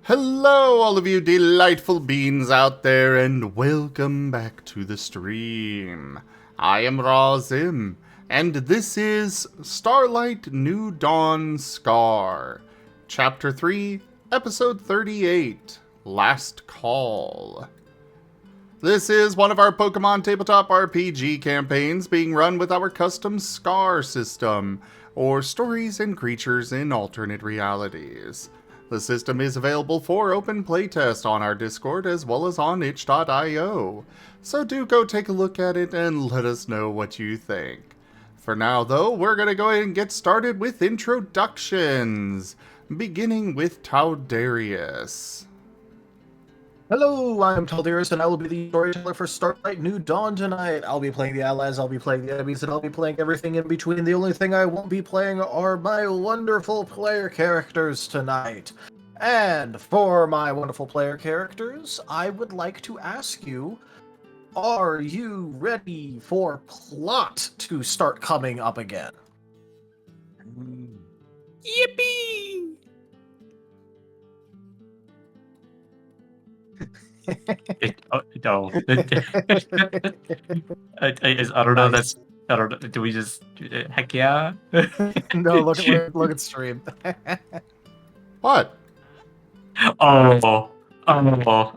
Hello, all of you delightful beings out there, and welcome back to the stream. I am Razim, and this is Starlight New Dawn Scar, Chapter 3, Episode 38, Last Call. This is one of our Pokemon tabletop RPG campaigns being run with our custom Scar system, or Stories and Creatures in Alternate Realities. The system is available for open playtest on our Discord as well as on itch.io, so do go take a look at it and let us know what you think. For now though, we're going to go ahead and get started with introductions, beginning with Taldarius. Hello, I'm Taldarius, and I will be the storyteller for Starlight New Dawn tonight. I'll be playing the allies, I'll be playing the enemies, and I'll be playing everything in between. The only thing I won't be playing are my wonderful player characters tonight. And for my wonderful player characters, I would like to ask you, are you ready for plot to start coming up again? Yippee! No. I don't know. Nice. I don't know. Do we just heck yeah? No, look at stream. What? Oh,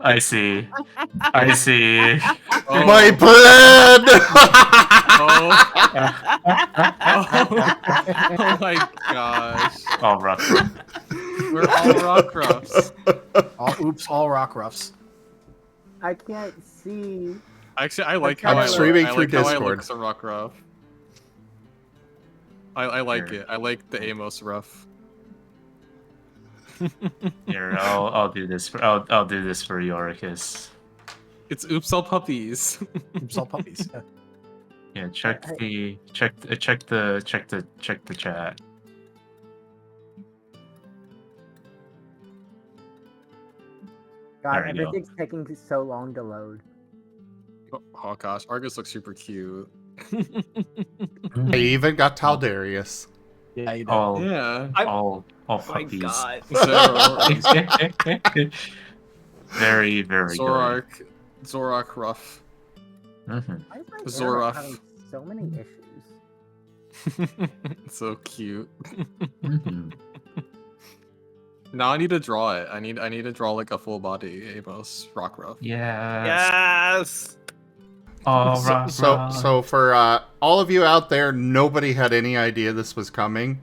I see. I see. Oh. My plan! Oh my gosh. Oh, rough. We're all rockruffs. All rockruffs. I can't see. Actually, I like I'm how streaming I through like how I Discord. look as a rockruff. I like Here. it. I like the Amos rough. Here, I'll do this for I'll do this for Yoricus. It's oops all puppies. Oops, all puppies. Yeah. Yeah, check the chat. God, There you go. everything's taking so long to load. Oh gosh, Argus looks super cute. I even got Taldarius. Yeah, you do. All Yeah. all Oh my puppies. god. Very, very Zoroark. Zoroark rough. good. Mhm. Why is my Zoroark. internet having so many issues? So cute. Mhm. Now I need to draw it. I need to draw like a full body Amos rockruff. Yes. Yes. Oh, So for all of you out there, nobody had any idea this was coming.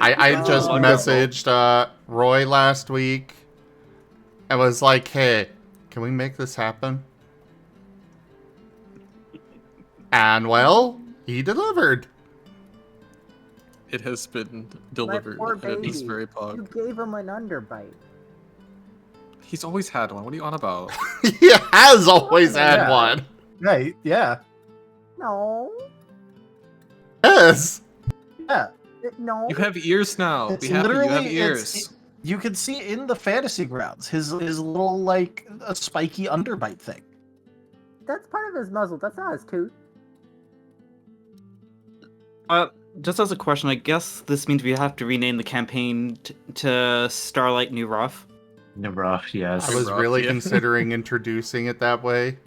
I just messaged Roy last week and was like, hey, can we make this happen? And well, he delivered. It has been delivered. poor And it is baby. very You pog. gave him an underbite. He's always had one. What are you on about? He has always had Yeah. one. Right, yeah. No. Yes. Yeah. No. You have ears now. It's Be happy. You have literally- ears. You can see in the fantasy grounds his little, like, a spiky underbite thing. That's part of his muzzle. That's not his tooth. Just as a question, I guess this means we have to rename the campaign to Starlight New Rough. Rough, yes. I was rough, really yeah. considering introducing it that way.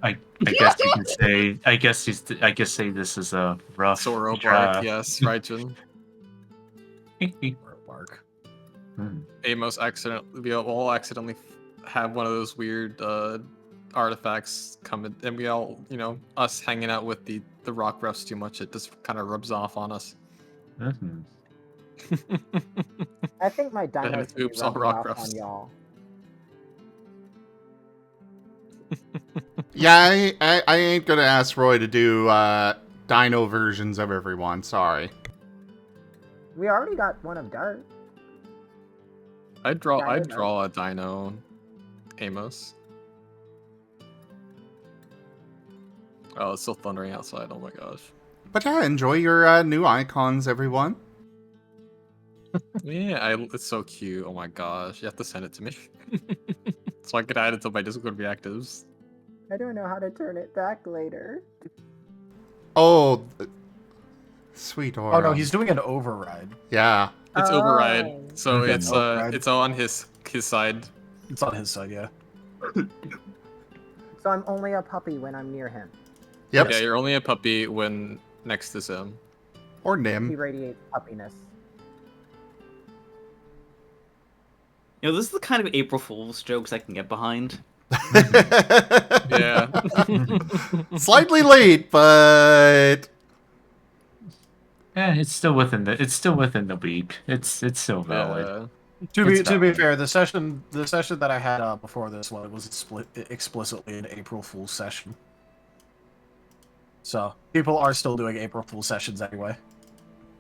I guess you can say. I guess say this is a rough. Zoroark, yes, Raijin. Mark. Hmm. Amos we all accidentally have one of those weird artifacts come in, and we all, us hanging out with the rock roughs too much, it just kind of rubs off on us. Mhm. I think my Damn dino's it, oops, all rock off roughs. on y'all. Yeah, I ain't gonna ask Roy to do dino versions of everyone. Sorry. We already got one of Dart. I'd Dino. draw a dino Amos. Oh, it's still thundering outside. Oh my gosh. But yeah, enjoy your new icons, everyone. Yeah, it's so cute. Oh my gosh. You have to send it to me. So I can add it to my Discord reactives. I don't know how to turn it back later. Oh, sweet Aura. Oh no, he's doing an override. Yeah. It's override, Oh. so Okay. it's on his side. It's on his side, yeah. So I'm only a puppy when I'm near him. Yep. Yeah, you're only a puppy when next to him. Or He Nim. radiates puppiness. You know, this is the kind of April Fool's jokes I can get behind. Yeah. Slightly late, but Yeah, it's still within the week. It's still valid. Yeah. To be It's valid. fair, the session that I had before this one was explicitly an April Fool's session. So people are still doing April Fool's sessions anyway.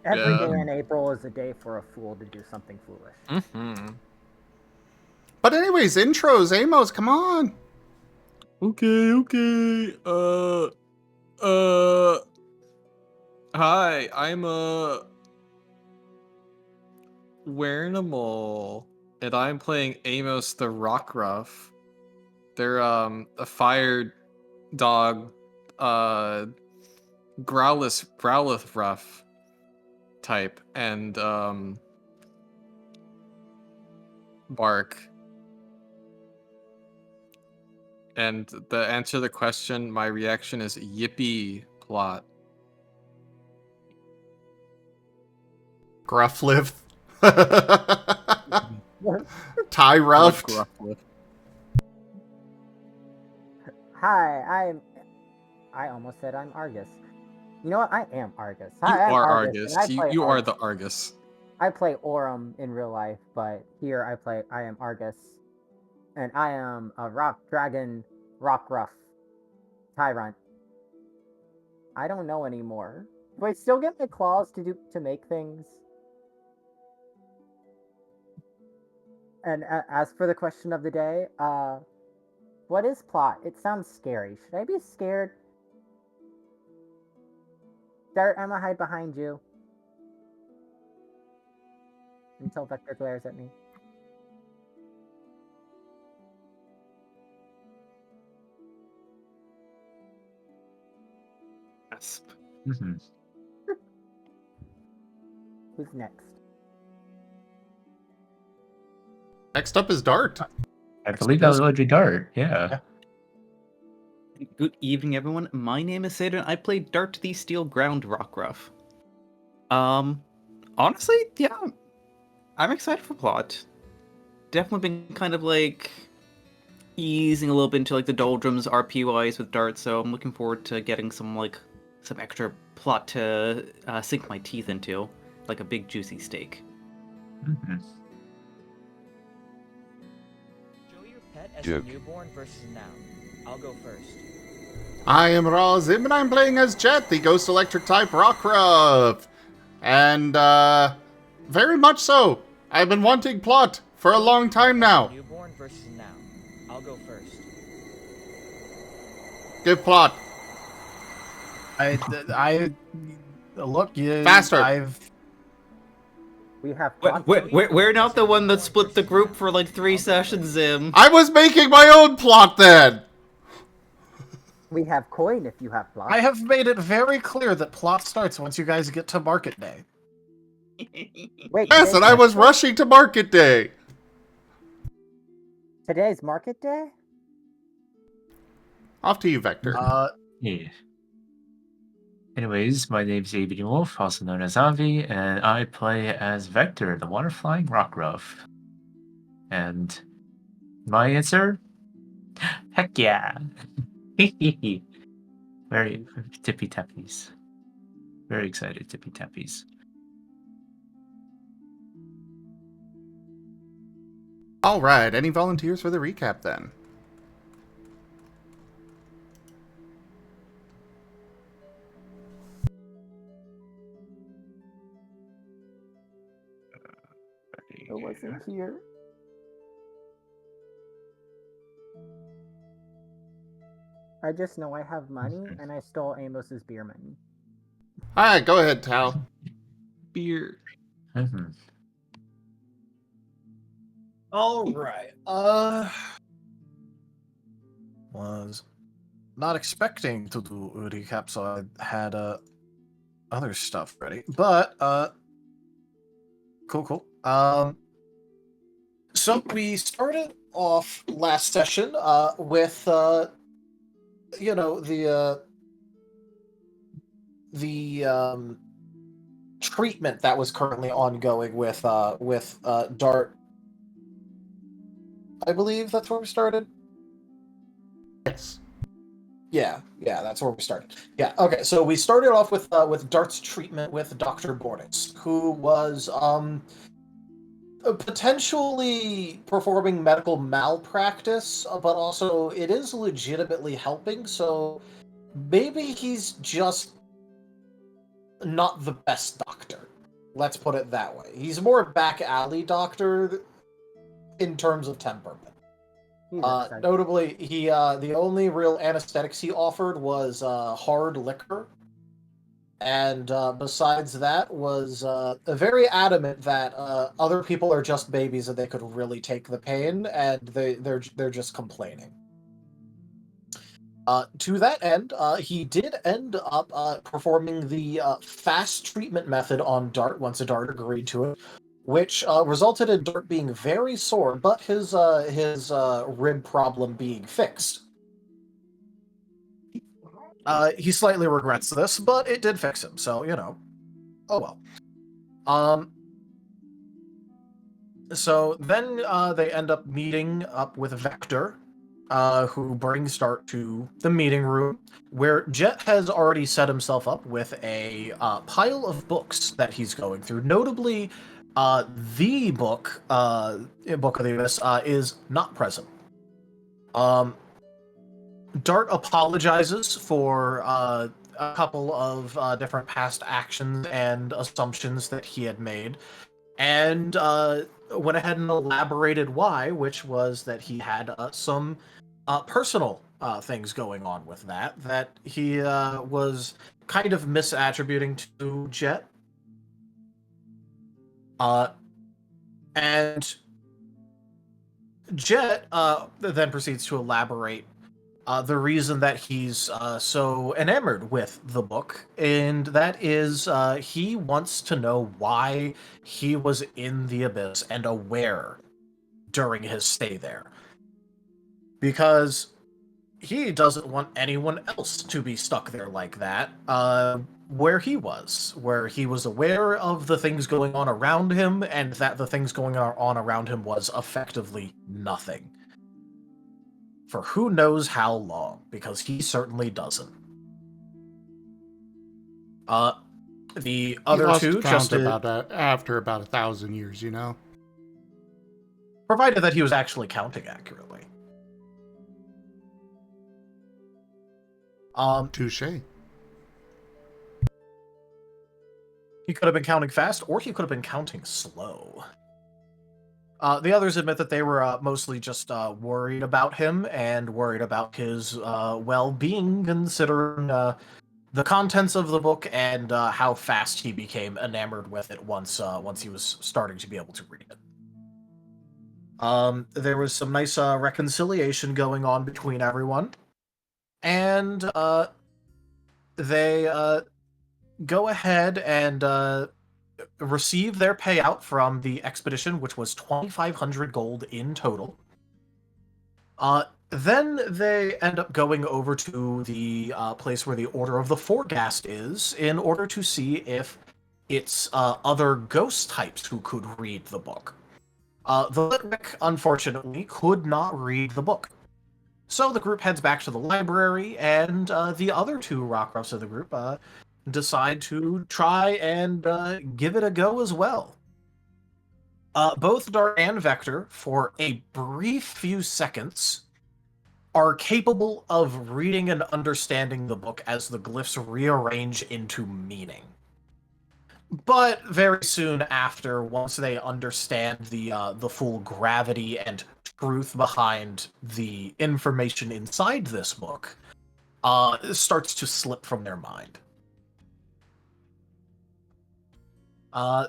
Every Yeah. day in April is a day for a fool to do something foolish. Mm-hmm. But anyways, intros, Amos, come on. Okay. Hi, I'm a Wernimal, and I'm playing Amos the Rockruff. They're a fire dog, growlithe rough type, and bark. And the answer to the question, my reaction is yippee plot. Gruffliff. Tyrunt. Gruffliff. Hi, I almost said I'm Argus. You know what? I am Argus. You Hi, I'm are Argus. Argus. and I play You are Argus. the Argus. I play Aurum in real life, but here I am Argus. And I am a rock dragon rockruff tyrunt. I don't know anymore. Do I still get my claws to make things? And as for the question of the day, what is plot? It sounds scary. Should I be scared? Dart, I'm gonna hide behind you. Until Vector glares at me. Gasp. Mhm. Who's next? Next up is Dart. I believe that was Audrey Dart. Yeah. Good evening, everyone. My name is Satan. I play Dart the Steel Ground Rockruff. Honestly, yeah, I'm excited for plot. Definitely been kind of like easing a little bit into like the doldrums RP wise with Dart, so I'm looking forward to getting some extra plot to sink my teeth into, like a big juicy steak. Mhm. Show your pet as Joke. a newborn versus now. I'll go first. I am Razim, and I'm playing as Jet, the Ghost Electric type Rockruff. And, very much so. I've been wanting plot for a long time now. Newborn versus now. I'll go first. Give plot. Look, you Faster. We have plot. We're not the one that split the group for like 3 sessions, Zim. I was making my own plot then. We have coin if you have plot. I have made it very clear that plot starts once you guys get to market day. Wait, Yes, today's and I was market- rushing to market day. Today's market day? Off to you, Vector. Yeah. Anyways, my name's Avian Wolf, also known as Avi, and I play as Vector, the water-flying rockruff. And my answer? Heck yeah! Very tippy tappies. Very excited tippy tappies. All right, any volunteers for the recap then? I wasn't here. I just know I have money, and I stole Amos's beer money. All right, go ahead, Tal. Beer. Mhm. All right. Was not expecting to do a recap, so I had other stuff ready. But Cool. So we started off last session with the treatment that was currently ongoing with Dart. I believe that's where we started. Yes. Yeah, that's where we started. Yeah, okay. So we started off with Dart's treatment with Dr. Bornis, who was potentially performing medical malpractice, but also it is legitimately helping. So maybe he's just not the best doctor. Let's put it that way. He's more a back alley doctor in terms of temperament. Notably, he the only real anesthetics he offered was hard liquor, and besides that, was very adamant that other people are just babies and they could really take the pain, and they're just complaining. To that end, he did end up performing the fast treatment method on Dart once a Dart agreed to it, which resulted in Dart being very sore, but his rib problem being fixed. He slightly regrets this, but it did fix him, so, oh well. So then they end up meeting up with Vector, who brings Dart to the meeting room, where Jet has already set himself up with a pile of books that he's going through. Notably, the book, Book of the Abyss, is not present. Dart apologizes for a couple of different past actions and assumptions that he had made, and went ahead and elaborated why, which was that he had some personal things going on with that he was kind of misattributing to Jet. And Jet then proceeds to elaborate the reason that he's so enamored with the book, and that is he wants to know why he was in the Abyss and aware during his stay there. Because he doesn't want anyone else to be stuck there like that, where he was aware of the things going on around him, and that the things going on around him was effectively nothing. For who knows how long, because he certainly doesn't. The other two just after about 1,000 years, provided that he was actually counting accurately. Touche. He could have been counting fast, or he could have been counting slow. The others admit that they were mostly just worried about him and worried about his well-being, considering the contents of the book and how fast he became enamored with it once he was starting to be able to read it. There was some nice reconciliation going on between everyone, and they go ahead and receive their payout from the expedition, which was 2,500 gold in total. Then they end up going over to the place where the Order of the Foregast is, in order to see if it's other ghost types who could read the book. The Litwick, unfortunately, could not read the book. So the group heads back to the library, and the other two rockruffs of the group decide to try and give it a go as well. Both Dart and Vector, for a brief few seconds, are capable of reading and understanding the book as the glyphs rearrange into meaning. But very soon after, once they understand the full gravity and truth behind the information inside this book, it starts to slip from their mind.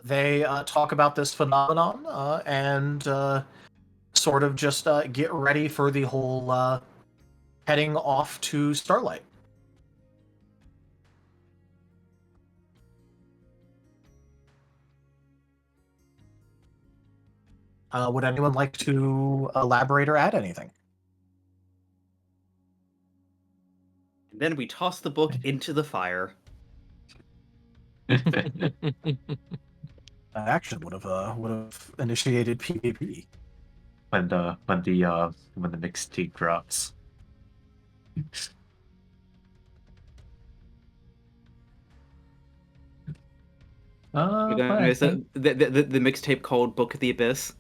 They talk about this phenomenon and sort of just get ready for the whole heading off to Starlight. Would anyone like to elaborate or add anything? And then we toss the book into the fire. That action would have initiated PvP. when the mixtape drops. You know, But I it's think, the mixtape called Book of the Abyss.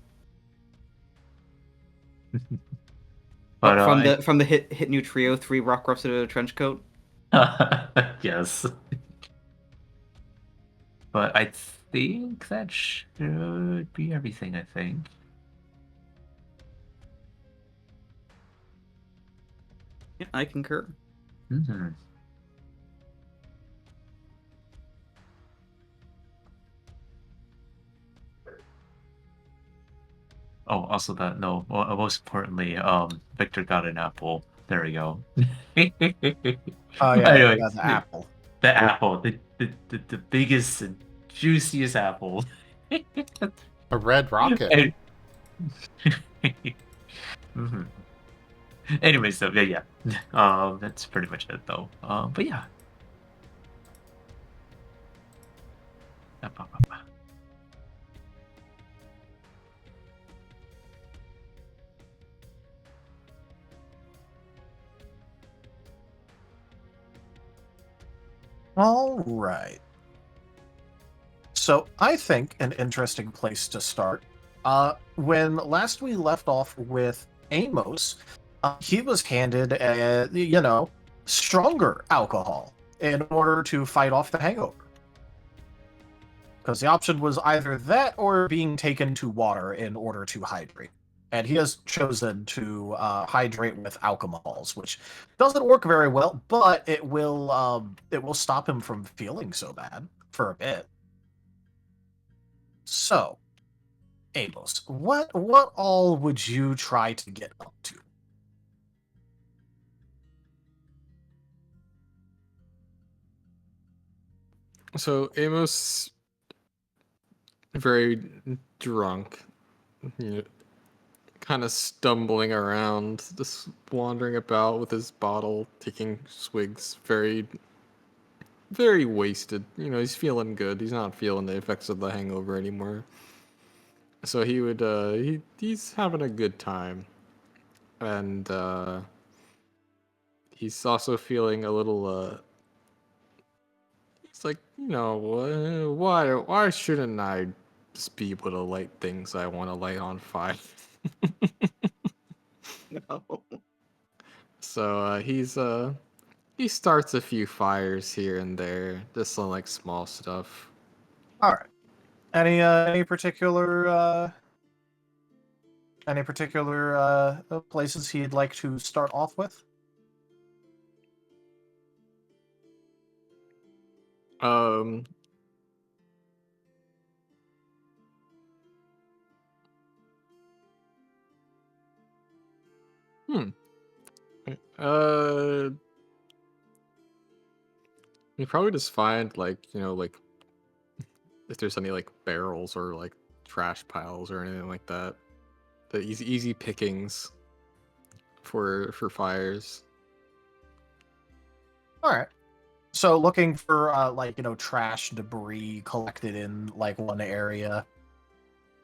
but From the hit new trio, 3 rockruffs in a trench coat. yes. But I think that should be everything. I think. Yeah, I concur. Mm-hmm. Oh, also that no. Well, most importantly, Victor got an apple. There we go. Oh yeah, Anyway, the apple. the apple, the biggest and juiciest apple. A red rocket. And- Mhm. Anyway, so yeah. That's pretty much it though. But yeah. All right. So I think an interesting place to start. When last we left off with Amos, he was handed stronger alcohol in order to fight off the hangover. Because the option was either that or being taken to water in order to hydrate. And he has chosen to hydrate with alcohols, which doesn't work very well, but it will stop him from feeling so bad for a bit. So, Amos, what all would you try to get up to? So Amos, very drunk, you know, kind of stumbling around, just wandering about with his bottle, taking swigs, very, very wasted. You know, he's feeling good. He's not feeling the effects of the hangover anymore. So he would, he's having a good time, and he's also feeling a little. It's like, you know, why shouldn't I just be able to light things I want to light on fire? No. So he starts a few fires here and there, just some like small stuff. All right. Any particular places he'd like to start off with? Um, hmm. Uh, you probably just find like, you know, like if there's any like barrels or like trash piles or anything like that. The easy pickings for fires. All right. So looking for trash debris collected in like one area,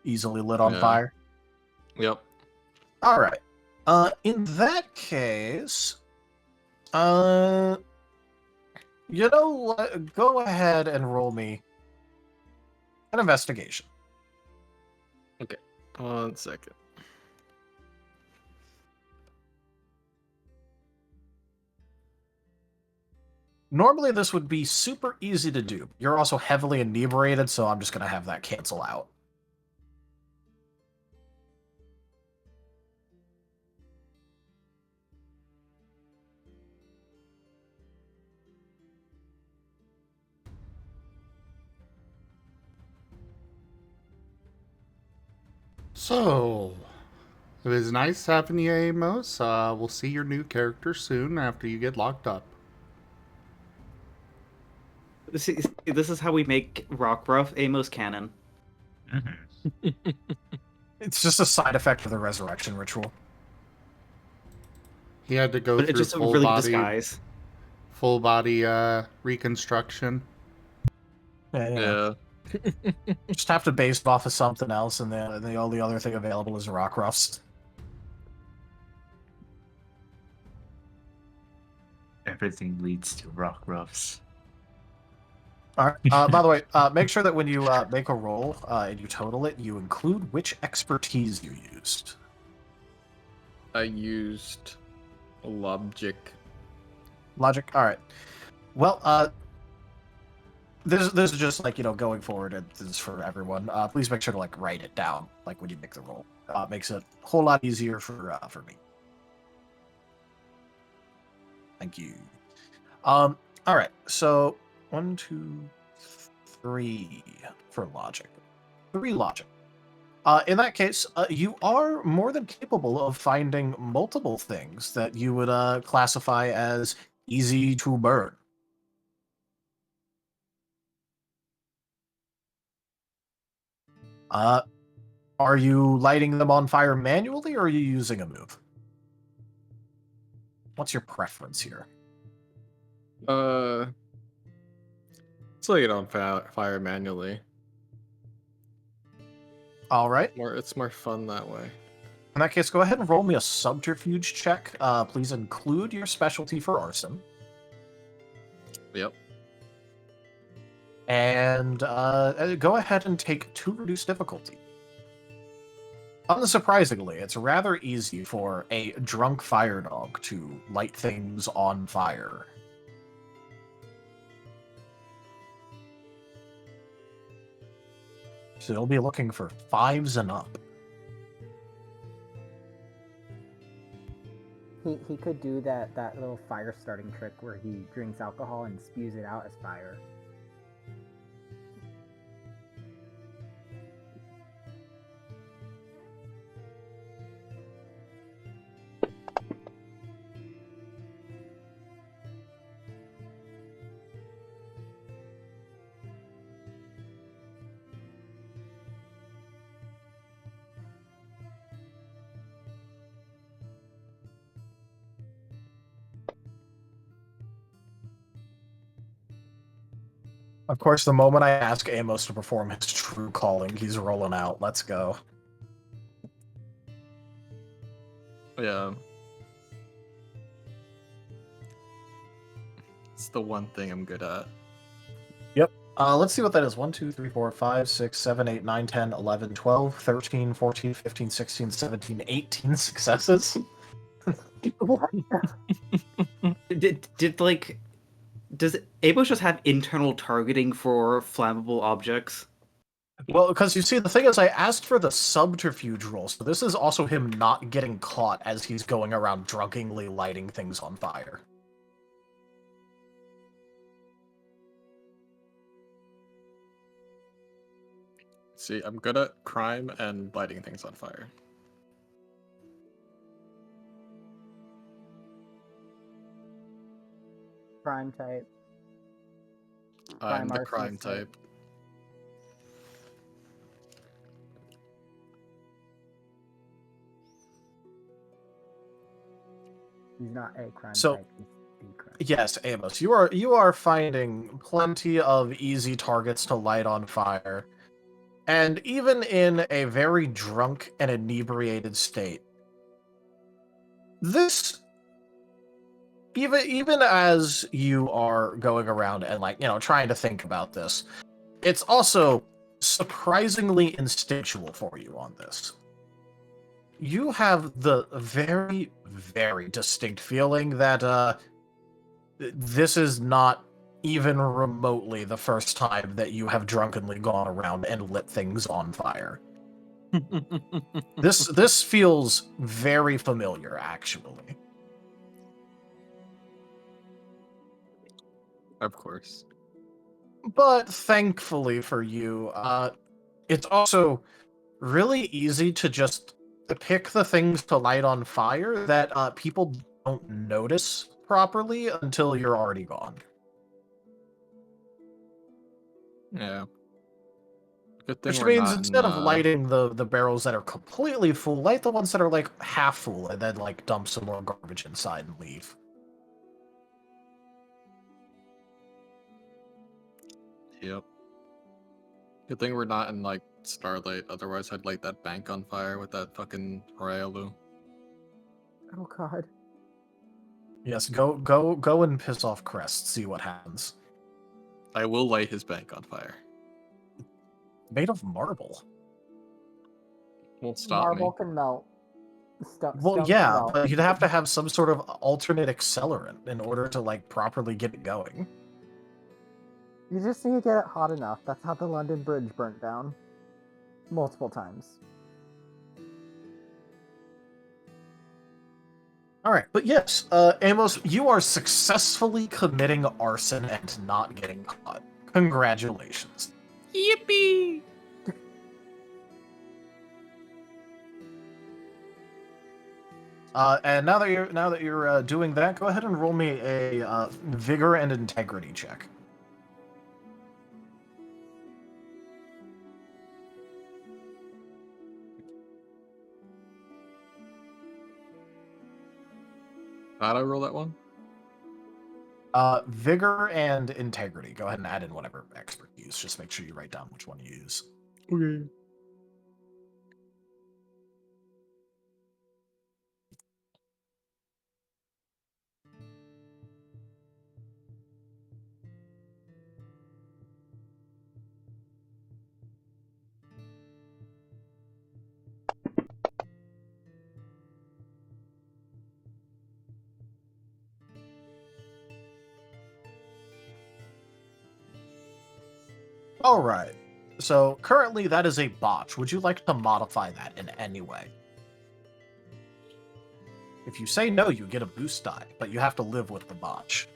easily lit on Yeah. fire. Yep. All right. In that case, you know what? Go ahead and roll me an investigation. Okay. 1 second. Normally, this would be super easy to do. You're also heavily inebriated, so I'm just gonna have that cancel out. So, it was nice having you, Amos. We'll see your new character soon after you get locked up. This is how we make rockruff Amos canon. Mhm. It's just a side effect of the resurrection ritual. He had to go But it's through just a really good disguise. full body reconstruction. Yeah. Just have to base it off of something else, and the only other thing available is rockruffs. Everything leads to rockruffs. All right. By the way, make sure that when you make a roll and you total it, you include which expertise you used. I used logic. Logic. All right. Well, this is just like, going forward, and this is for everyone. Please make sure to like write it down, like when you make the roll. Makes it a whole lot easier for me. Thank you. All right. So 1, 2, 3 for logic. 3 logic. In that case, you are more than capable of finding multiple things that you would classify as easy to burn. Are you lighting them on fire manually, or are you using a move? What's your preference here? Let's lay it on fire manually. All right. It's more fun that way. In that case, go ahead and roll me a subterfuge check. Please include your specialty for arson. Yep. And go ahead and take 2 reduced difficulty. Unsurprisingly, it's rather easy for a drunk fire dog to light things on fire. So you'll be looking for 5s and up. He could do that little fire starting trick where he drinks alcohol and spews it out as fire. Of course, the moment I ask Amos to perform his true calling, he's rolling out. Let's go. Yeah. It's the one thing I'm good at. Yep. Let's see what that is. 1, 2, 3, 4, 5, 6, 7, 8, 9, 10, 11, 12, 13, 14, 15, 16, 17, 18 successes. Does Amos just have internal targeting for flammable objects? Well, because you see, the thing is, I asked for the subterfuge roll, so this is also him not getting caught as he's going around drunkenly lighting things on fire. See, I'm good at crime and lighting things on fire. Crime type. I'm the arsonist crime type. He's not a crime So- type. He's the crime. Yes, Amos, you are finding plenty of easy targets to light on fire. And even in a very drunk and inebriated state, this, even as you are going around and trying to think about this, it's also surprisingly instinctual for you on this. You have the very, very distinct feeling that this is not even remotely the first time that you have drunkenly gone around and lit things on fire. This feels very familiar, actually. Of course. But thankfully for you, it's also really easy to just pick the things to light on fire that people don't notice properly until you're already gone. Yeah. Good thing Which we're means not instead in, of lighting the barrels that are completely full, light the ones that are like half full, and then like dump some more garbage inside and leave. Yep. Good thing we're not in like Starlight, otherwise I'd light that bank on fire with that fucking Ryalu. Oh god. Yes, go and piss off Crest. See what happens. I will light his bank on fire. Made of marble. Won't stop Marble me. can melt. Well, Stone can yeah, melt. but you'd have to have some sort of alternate accelerant in order to like properly get it going. You just need to get it hot enough. That's how the London Bridge burnt down. Multiple times. All right, but yes, Amos, you are successfully committing arson and not getting caught. Congratulations. Yippee! And now that you're doing that, go ahead and roll me a vigor and integrity check. How'd I roll that one? Vigor and integrity. Go ahead and add in whatever expert you use. Just make sure you write down which one you use. Okay. All right. So currently that is a botch. Would you like to modify that in any way? If you say no, you get a boost die, but you have to live with the botch.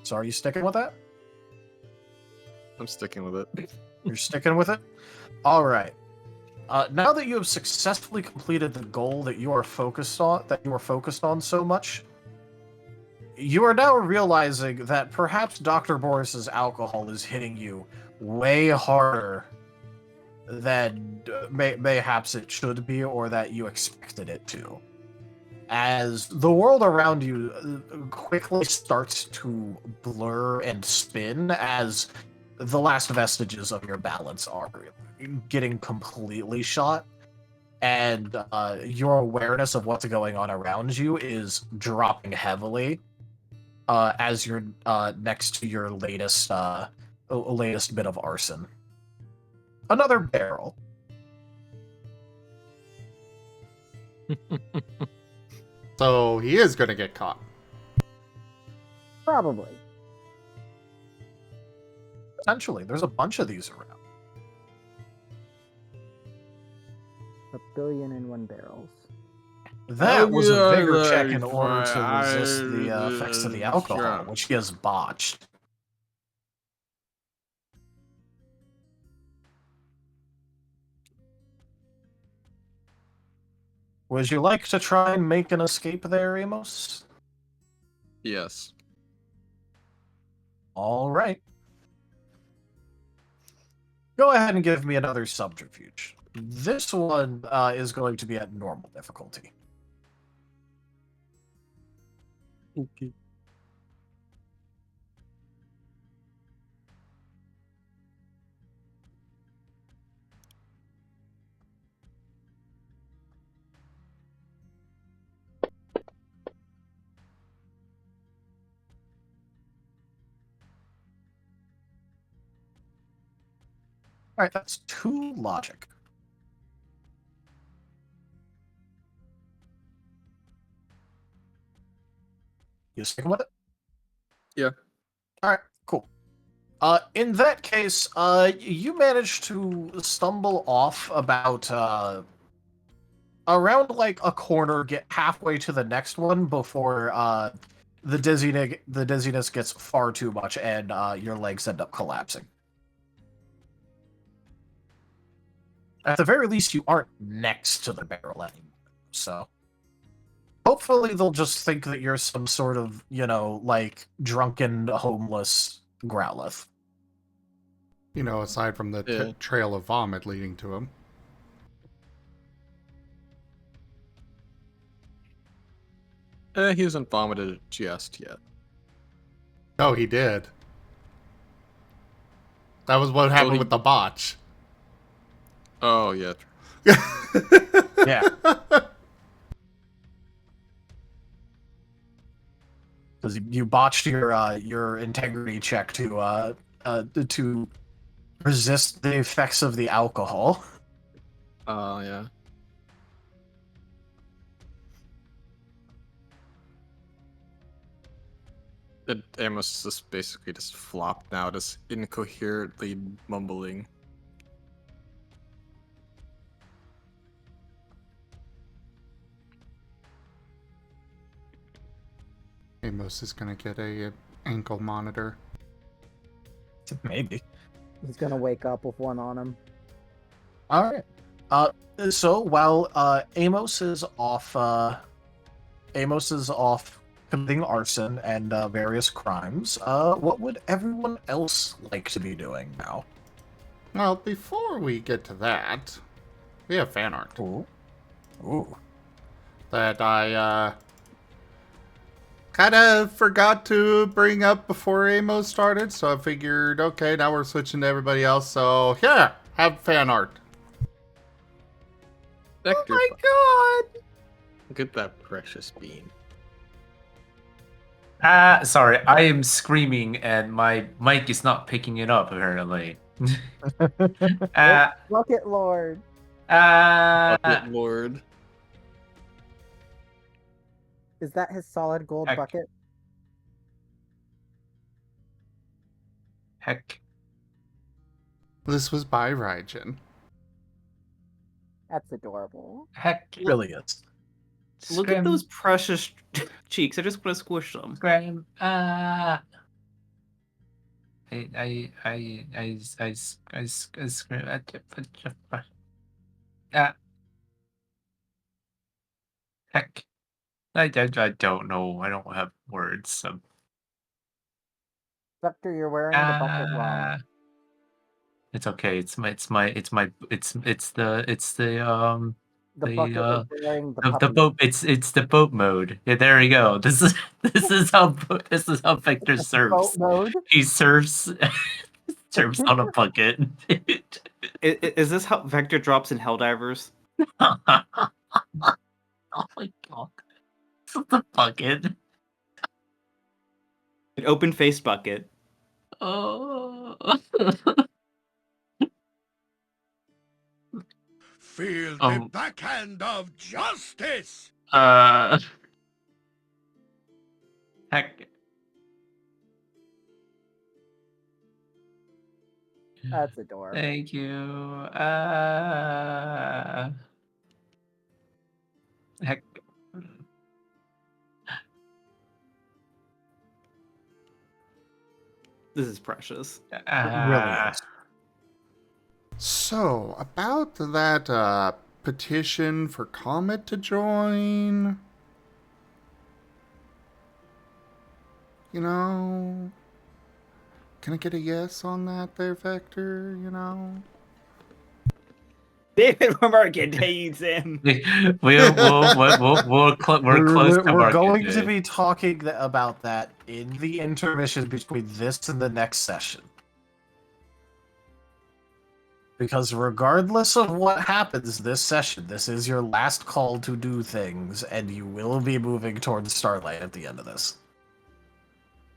So are you sticking with that? I'm sticking with it. You're sticking with it? All right. Now that you have successfully completed the goal that you are focused on so much, you are now realizing that perhaps Dr. Boris's alcohol is hitting you way harder than mayhaps it should be, or that you expected it to. As the world around you quickly starts to blur and spin as the last vestiges of your balance are getting completely shot, and your awareness of what's going on around you is dropping heavily as you're next to your latest bit of arson. Another barrel. So he is gonna get caught. Probably. Potentially, there's a bunch of these around. 1,000,001 barrels. That was a vigor check in order to resist the effects of the alcohol, which he has botched. Would you like to try and make an escape there, Amos? Yes. All right. Go ahead and give me another subterfuge. This one is going to be at normal difficulty. Okay. All right, that's 2 logic. You sticking with it? Yeah. All right, cool. In that case, you managed to stumble off about around like a corner, get halfway to the next one before the dizziness gets far too much, and your legs end up collapsing. At the very least, you aren't next to the barrel anymore, so Hopefully they'll just think that you're some sort of, like, drunken, homeless growlithe. Aside from the Yeah. trail of vomit leading to him. He hasn't vomited just yet. Oh, he did. That was what happened he- with the botch. Oh, yeah. Yeah. Because you botched your integrity check to resist the effects of the alcohol. Oh, yeah. Amos just basically just flopped now, just incoherently mumbling. Amos is gonna get a ankle monitor. Maybe. He's gonna wake up with one on him. All right. So while Amos is off committing arson and various crimes, what would everyone else like to be doing now? Well, before we get to that, we have fan art Ooh. that I kind of forgot to bring up before Amos started, so I figured, okay, now we're switching to everybody else, so yeah, have fan art. Vector, God! look at that precious bean. Sorry, I am screaming and my mic is not picking it up apparently. Bucket Lord. Bucket Lord. Is that his solid gold Heck. bucket? Heck. This was by Raijin. That's adorable. Heck. It really is. Look at those precious cheeks. I just want to squish them. Scram. I scream. Heck. I don't know. I don't have words. So. Vector, you're wearing the bucket wrong. It's okay. It's the The bucket is wearing the the puppy. boat. It's the boat mode. Yeah, there we go. This is how Victor Boat surfs. mode. He surfs surfs on a bucket. Is this how Vector drops in Helldivers? Oh my god! It's the bucket. An open-faced bucket. Oh. Feel the backhand of justice! Heck. That's adorable. Thank you. Heck. This is precious. It really is. So, about that petition for Comet to join, can I get a yes on that there, Vector, David, we're Market Day, Sam. We're close to We're market going day. to be talking about that in the intermission between this and the next session. Because regardless of what happens this session, this is your last call to do things, and you will be moving towards Starlight at the end of this.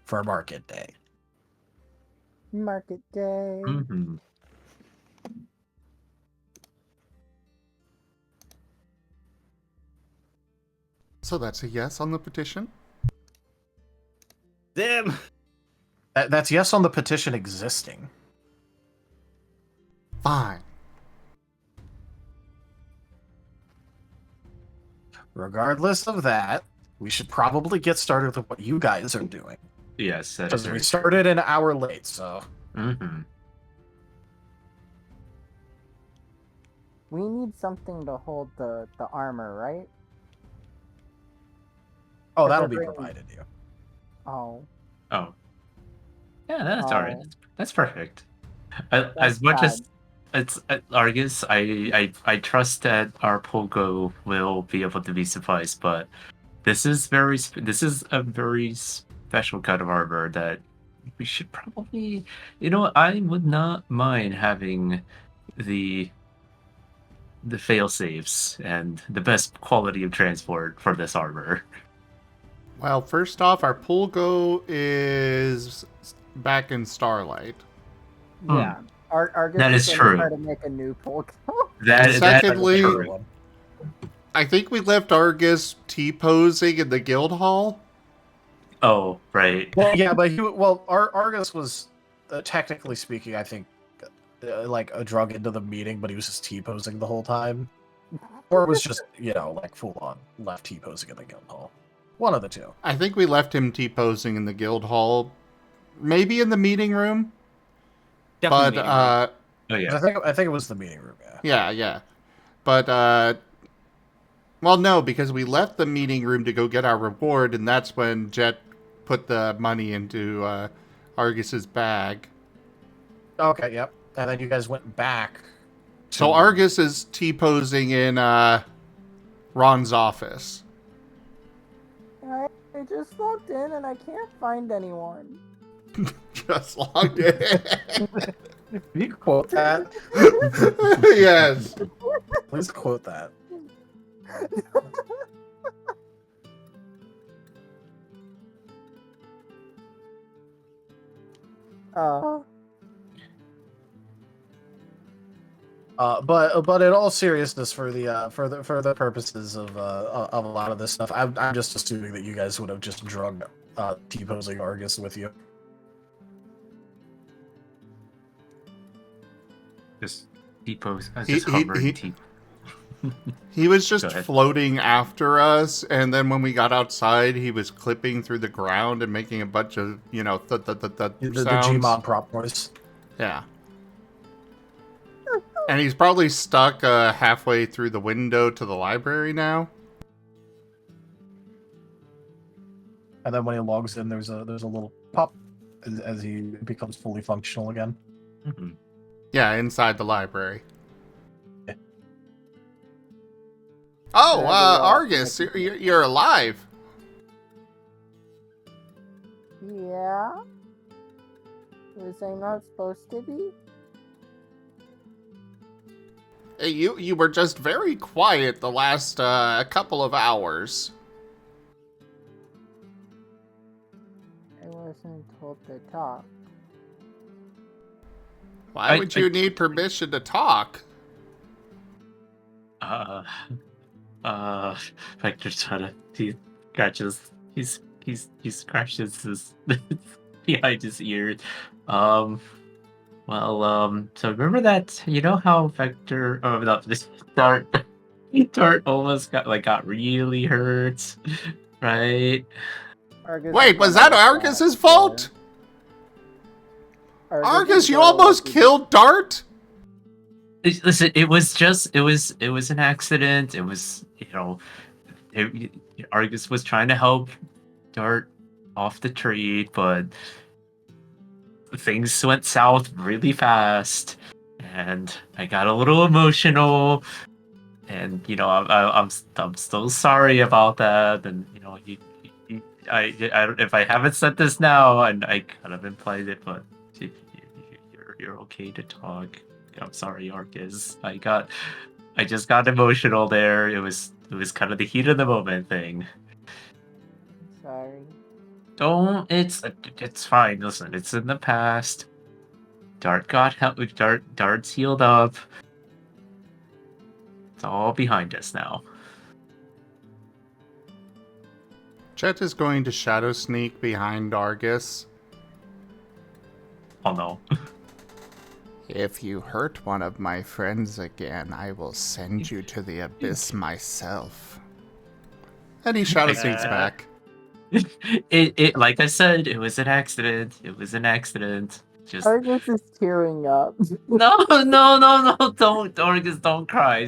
For Market Day. Market Day. Mm-hmm. So that's a yes on the petition? Sam! That's yes on the petition existing. Fine. Regardless of that, we should probably get started with what you guys are doing. Yes, that is Because very we true. started an hour late, so... Mm-hmm. We need something to hold the armor, right? Oh, If that'll they're be bringing- provided you. Oh, Oh. Yeah, that's alright. Oh. That's perfect. That's As much as bad. it's Argus, I trust that our Pogo will be able to be sufficed, but this is this is a very special kind of armor that we should probably, I would not mind having the fail safes and the best quality of transport for this armor. Well, first off, our Pulgo is back in Starlight. Yeah. Argus That is gonna true. try to make a new Polk. That Secondly- that's true. I think we left Argus T-posing in the guild hall. Oh, right. Well, yeah, but Argus was technically speaking, I think, like a drug into the meeting, but he was just T-posing the whole time, or it was just like full on left T-posing in the guild hall. One of the two. I think we left him T-posing in the guild hall, maybe in the meeting room. Definitely. But Oh yeah. I think it was the meeting room. Yeah. yeah. But well, no, because we left the meeting room to go get our reward, and that's when Jet put the money into Argus's bag. Okay. Yep. And then you guys went back. So Argus is T-posing in Ron's office. I just logged in and I can't find anyone. Just logged in. Can you quote that? Yes. Please quote that. But in all seriousness, for the purposes of a lot of this stuff, I'm just assuming that you guys would have just drugged T-posing Argus with you. Just T-pose. He- Just he- hovering he- T. He was just Go ahead. floating after us, and then when we got outside, he was clipping through the ground and making a bunch of, The sounds. Gmod prop voice. Yeah. And he's probably stuck halfway through the window to the library now. And then when he logs in, there's a little pop as he becomes fully functional again. Mhm. Yeah, inside the library. Oh, Argus, you're alive. Yeah? Was I not supposed to be? Hey, you were just very quiet the last couple of hours. I wasn't told to talk. Why would you need permission to talk? Vector's trying to. He scratches. He scratches his behind his ear. So remember that? You know how Vector? Oh, no, this Dart almost got really hurt, right? Wait, was that Argus's fault? Argus, you almost killed Dart? Listen, it was an accident. It was, Argus was trying to help Dart off the tree, but things went south really fast, and I got a little emotional, and I'm still sorry about that, and if I haven't said this now, and I kind of implied it, but you're okay to talk. I'm sorry, Arcus. I just got emotional there. It was kind of the heat of the moment thing. Sorry. Don't. It's fine. Listen, it's in the past. Dart got help. Dart's healed up. It's all behind us now. Chet is going to shadow sneak behind Argus. Oh no. If you hurt one of my friends again, I will send you to the abyss myself. And he shadow sneaks back. It like I said, it was an accident. It was an accident. Just Argus is tearing up. no, don't Argus, don't cry,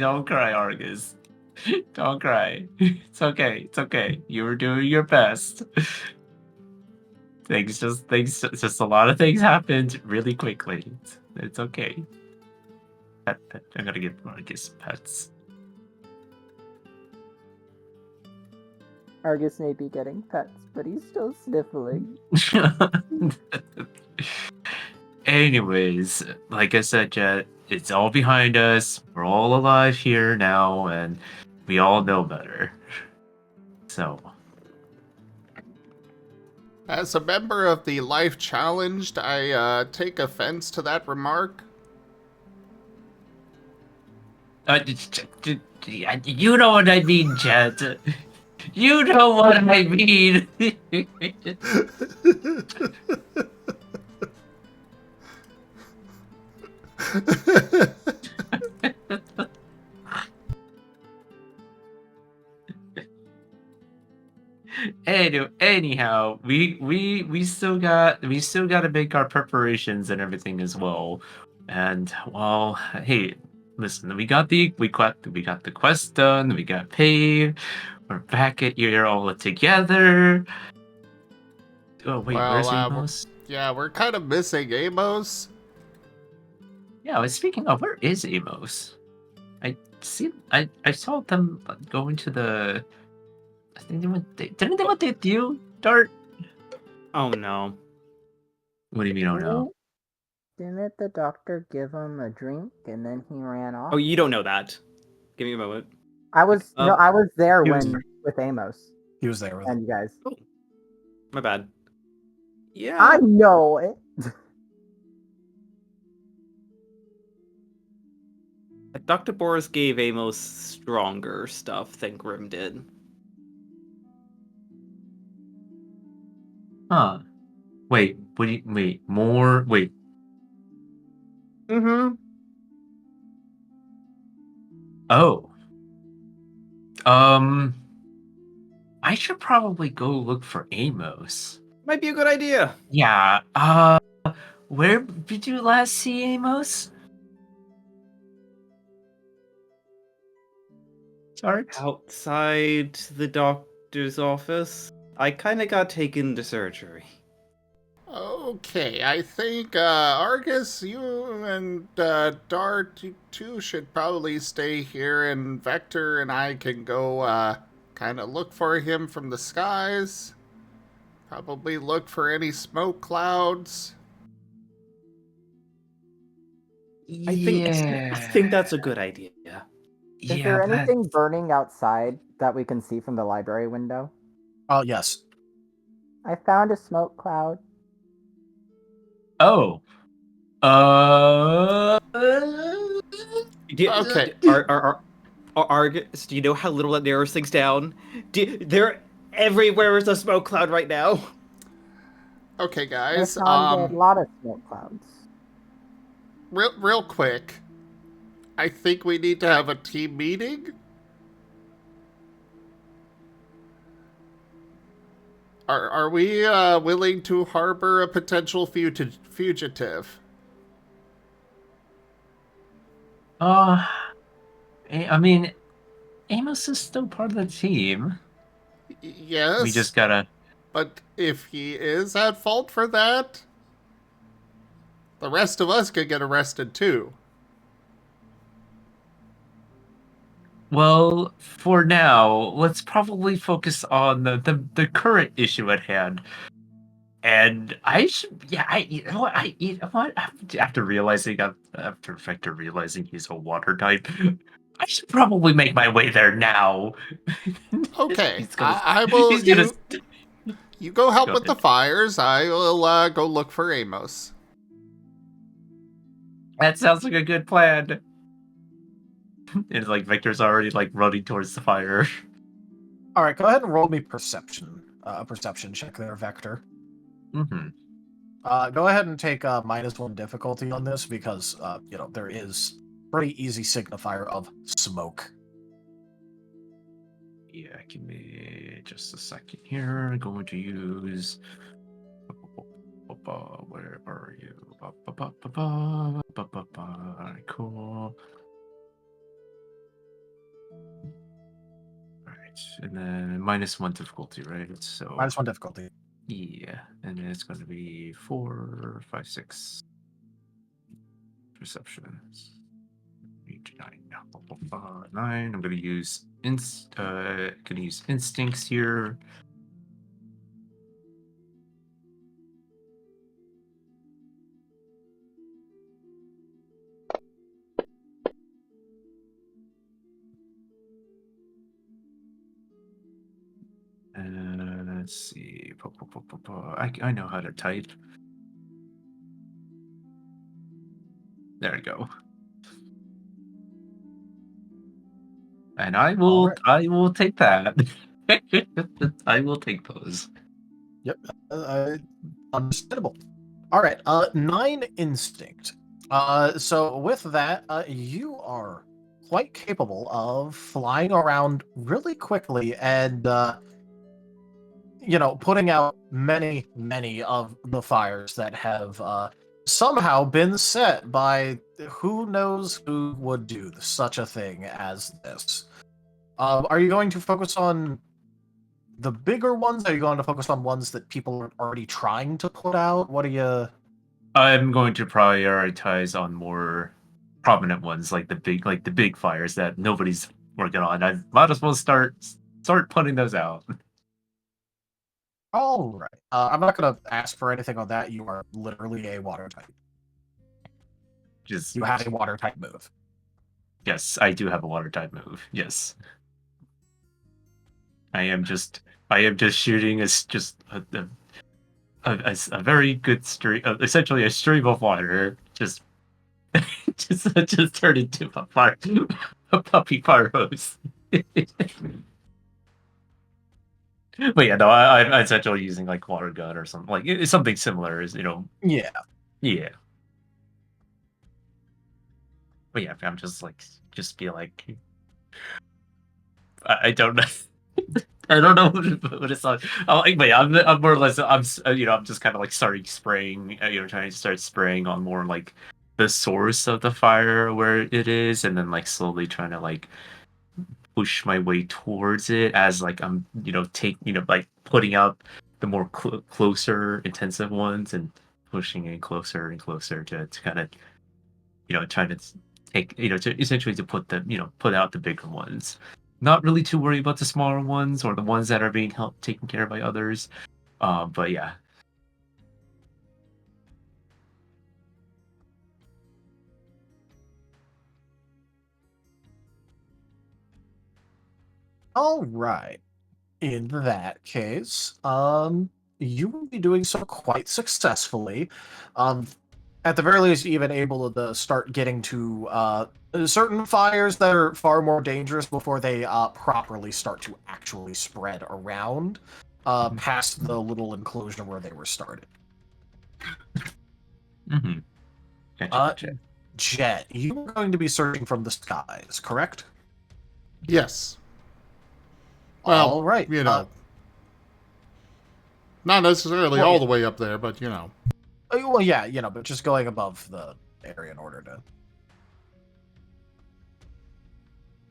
Argus. Don't cry. It's okay. It's okay. You were doing your best. Things just a lot of things happened really quickly. It's okay. Pet. I'm gonna give Marcus pets. Argus may be getting pets, but he's still sniffling. Anyways, like I said, Jet, it's all behind us. We're all alive here now, and we all know better. So, As a member of the Life Challenged, I take offense to that remark. you know what I mean, Jet. You know what I mean. Anyhow, we still got to make our preparations and everything as well. And well, hey, listen, we got the quest done. We got paid. We're back at here all together. Oh wait, where's Amos? Yeah, we're kind of missing Amos. Yeah, I was speaking of, where is Amos? I saw them going to the. I think they went. Didn't they want to hit you, Dart? Oh no. What do you mean? Oh no. Didn't the doctor give him a drink and then he ran off? Oh, you don't know that. Give me a moment. I was I was there he was when there. with Amos He was there with and you guys. Oh, my bad. Yeah. I know it. Dr. Boris gave Amos stronger stuff than Grim did. Huh. Wait, what do you wait? More wait. Mm-hmm. Oh. I should probably go look for Amos. Might be a good idea. Yeah. Where did you last see Amos? Sorry? Outside the doctor's office. I kinda got taken to surgery. Okay, I think Argus, you and Dart, you two should probably stay here, and Vector and I can go kind of look for him from the skies. Probably look for any smoke clouds. I think that's a good idea. Is there anything burning outside that we can see from the library window? Oh, yes. I found a smoke cloud. Oh. Okay. Argus, do you know how little that narrows things down? They're everywhere is a smoke cloud right now. Okay, guys. I found a lot of smoke clouds. Real quick. I think we need to have a team meeting. Are we willing to harbor a potential fugitive? I mean, Amos is still part of the team. Yes. We just gotta. But if he is at fault for that, the rest of us could get arrested too. Well, for now, let's probably focus on the current issue at hand. And I should, yeah, you know what? After Vector realizing he's a water type, I should probably make my way there now. Okay, I will. You go help with the fires. I will go look for Amos. That sounds like a good plan. It's like Victor's already like running towards the fire. All right, go ahead and roll me perception. A perception check there, Vector. Mm-hmm. Go ahead and take -1 difficulty on this because there is pretty easy signifier of smoke. Yeah, give me just a second here. I'm going to use. Where are you? Cool. And then -1 difficulty, right? So -1 difficulty. yeah, and then it's going to be 4, 5, 6 perceptions. 8, 9. 9. I'm going to use instincts here. Let's see. I know how to type. There we go. And I will take that. I will take those. Yep. Understandable. All right. 9 instinct. So with that, you are quite capable of flying around really quickly and putting out many of the fires that have somehow been set by who knows who would do such a thing as this. Are you going to focus on the bigger ones? Are you going to focus on ones that people are already trying to put out? What are you? I'm going to prioritize on more prominent ones, like the big fires that nobody's working on. I might as well start putting those out. All right. I'm not going to ask for anything on that. You are literally a water type. You have a water type move. Yes, I do have a water type move. Yes. I am just shooting a very good stream, essentially a stream of water, just turn into a puppy fire hose. But yeah, no, I'm essentially using like water gun or something, like it's something similar, Yeah. But yeah, I'm just be like, I don't know. I don't know what it's like. But yeah, I'm more or less, I'm just kind of like starting spraying, trying to start spraying on more like the source of the fire where it is, and then like slowly trying to like push my way towards it as like I'm, like putting out the more closer intensive ones and pushing in closer and closer to kind of, trying to take, to essentially to put out the bigger ones. Not really too worried about the smaller ones or the ones that are being taken care of by others. But yeah. All right. In that case, you will be doing so quite successfully. At the very least, even able to start getting to certain fires that are far more dangerous before they properly start to actually spread around past the little enclosure where they were started. Mm-hmm. Gotcha. Jet, you are going to be searching from the skies, correct? Yes. Well, all right. Not necessarily all the way up there, but Well, yeah, but just going above the area in order to...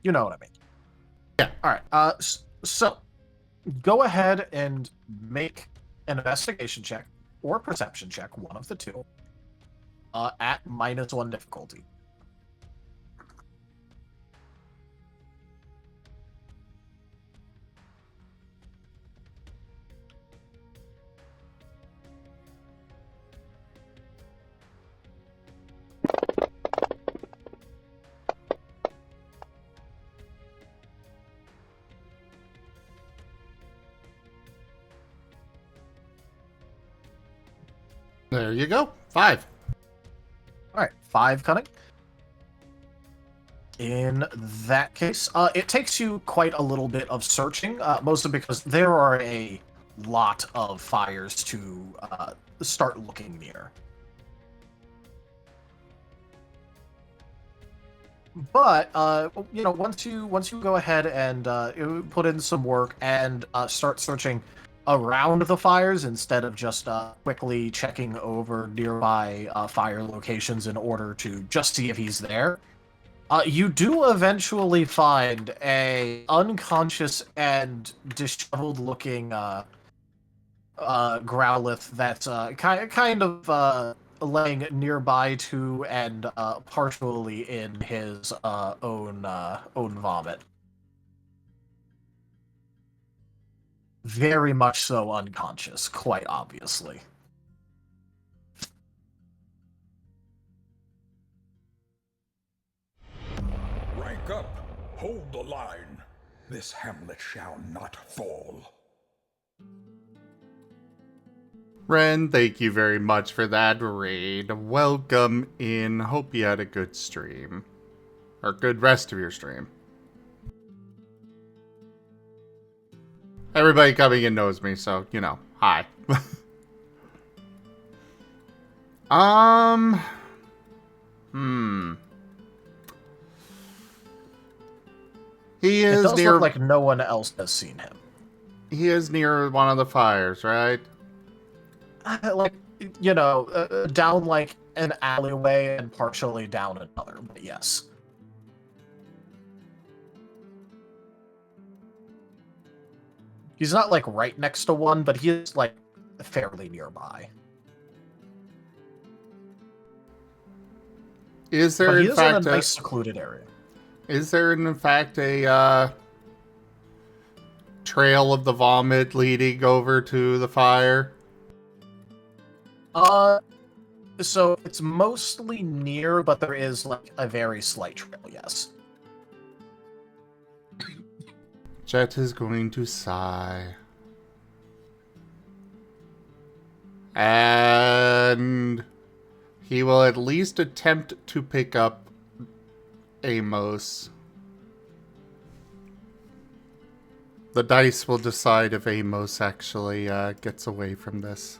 You know what I mean. Yeah. All right. So, go ahead and make an investigation check or perception check, one of the two, at -1 difficulty. There you go. 5. All right, 5 cunning. In that case, it takes you quite a little bit of searching, mostly because there are a lot of fires to start looking near. But once you go ahead and put in some work and start searching around the fires instead of just quickly checking over nearby fire locations in order to just see if he's there, You do eventually find a unconscious and disheveled-looking growlithe that's kind of laying nearby to and partially in his own vomit. Very much so unconscious, quite obviously. Rank up. Hold the line. This hamlet shall not fall. Ren, thank you very much for that raid. Welcome in. Hope you had a good stream. Or good rest of your stream. Everybody coming in knows me, so, you know, hi. He is It does near... look like no one else has seen him. He is near one of the fires, right? Like, you know, down like an alleyway and partially down another, but yes. He's not like right next to one, but he is like fairly nearby. Is there But he in is in a fact nice secluded area. Is there in fact a trail of the vomit leading over to the fire? So it's mostly near, but there is like a very slight trail, yes. Jet is going to sigh. And he will at least attempt to pick up Amos. The dice will decide if Amos actually gets away from this.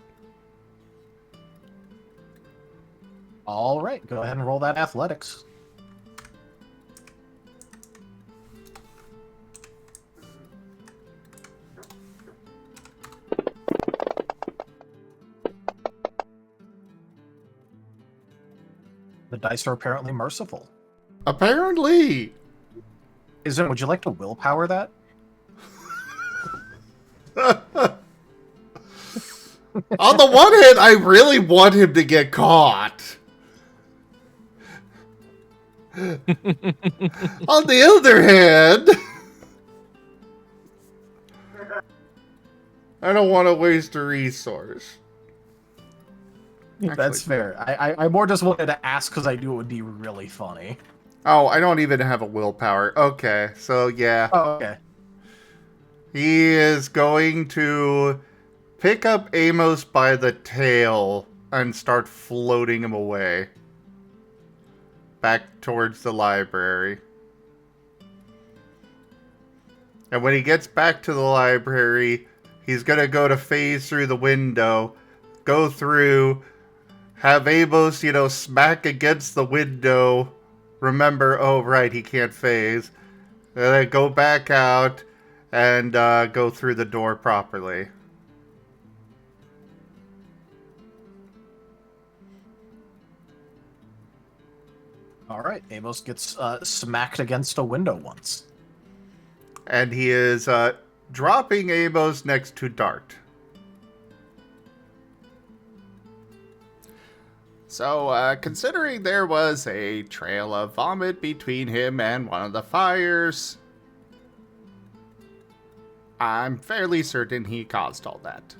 All right, go ahead and roll that athletics. The dice are apparently merciful. Apparently! Would you like to willpower that? On the one hand, I really want him to get caught. On the other hand, I don't want to waste a resource. That's fair. I more just wanted to ask because I knew it would be really funny. Oh, I don't even have a willpower. Okay, so yeah. Oh, okay. He is going to pick up Amos by the tail and start floating him away. Back towards the library. And when he gets back to the library, he's going to go to phase through the window, go through, have Amos, smack against the window. Remember, oh, right, he can't phase. And then go back out and go through the door properly. All right, Amos gets smacked against a window once. And he is dropping Amos next to Dart. So, considering there was a trail of vomit between him and one of the fires, I'm fairly certain he caused all that.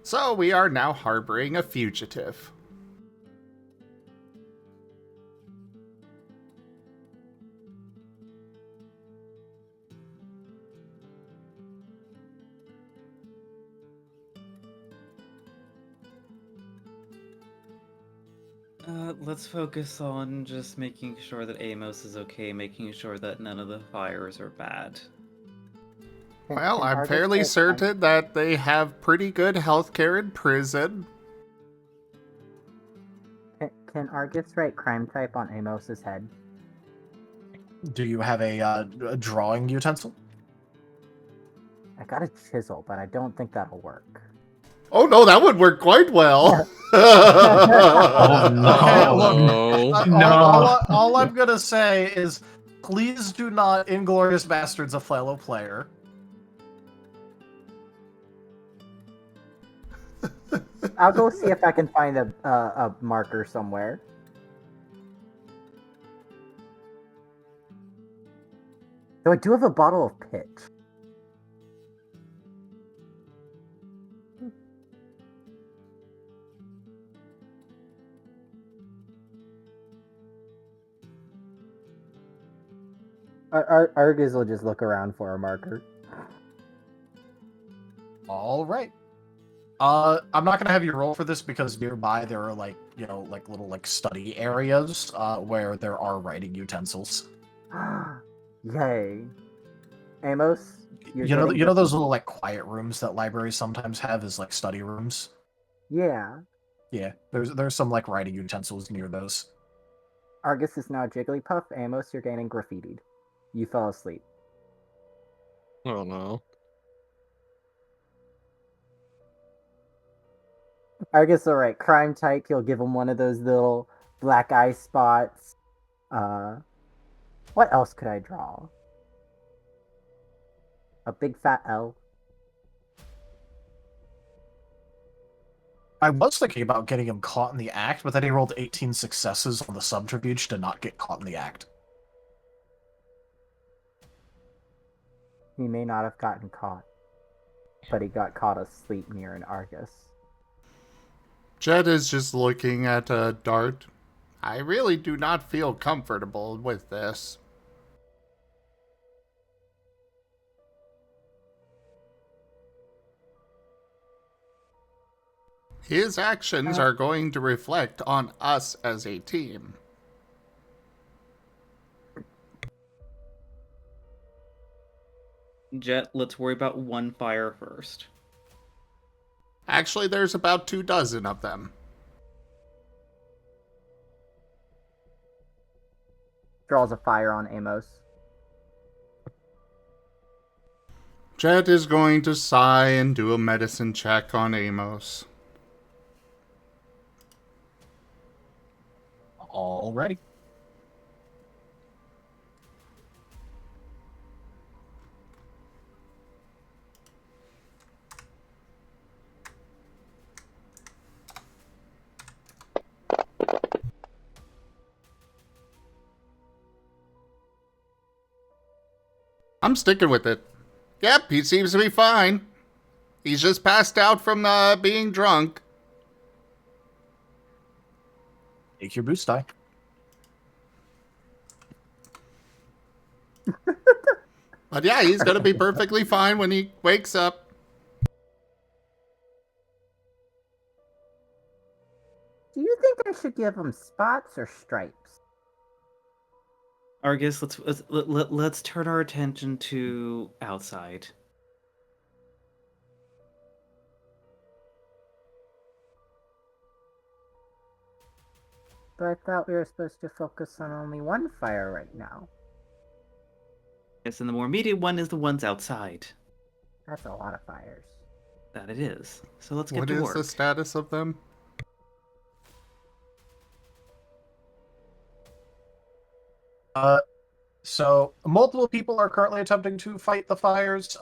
So, we are now harboring a fugitive. Let's focus on just making sure that Amos is okay, making sure that none of the fires are bad. Well, I'm fairly certain that they have pretty good healthcare in prison. Can Argus write crime type on Amos's head? Do you have a drawing utensil? I got a chisel, but I don't think that'll work. Oh no, that would work quite well. Oh no! Okay, look, Oh. No. all I'm gonna say is, please do not Inglorious Bastards a fellow player. I'll go see if I can find a marker somewhere. So I do have a bottle of pitch. Argus will just look around for a marker. All right. I'm not gonna have you roll for this because nearby there are like little study areas where there are writing utensils. Yay. Amos, You know those little like quiet rooms that libraries sometimes have as like study rooms. Yeah. Yeah, there's some like writing utensils near those. Argus is now Jigglypuff. Amos, you're getting graffitied. You fell asleep. Oh no. Argus, alright. Crime type, you'll give him one of those little black eye spots. What else could I draw? A big fat L. I was thinking about getting him caught in the act, but then he rolled 18 successes on the subterfuge to not get caught in the act. He may not have gotten caught, but he got caught asleep near an Argus. Jet is just looking at Dart. I really do not feel comfortable with this. His actions are going to reflect on us as a team. Jet, let's worry about one fire first. Actually, there's about 24 of them. Draws a fire on Amos. Jet is going to sigh and do a medicine check on Amos. Alrighty. I'm sticking with it. Yep, he seems to be fine. He's just passed out from being drunk. Take your boost die. But yeah, he's going to be perfectly fine when he wakes up. Do you think I should give him spots or stripes? Argus, let's turn our attention to outside. But I thought we were supposed to focus on only one fire right now. Yes, and the more immediate one is the ones outside. That's a lot of fires. That it is. So let's get What to is work. the status of them? So multiple people are currently attempting to fight the fires,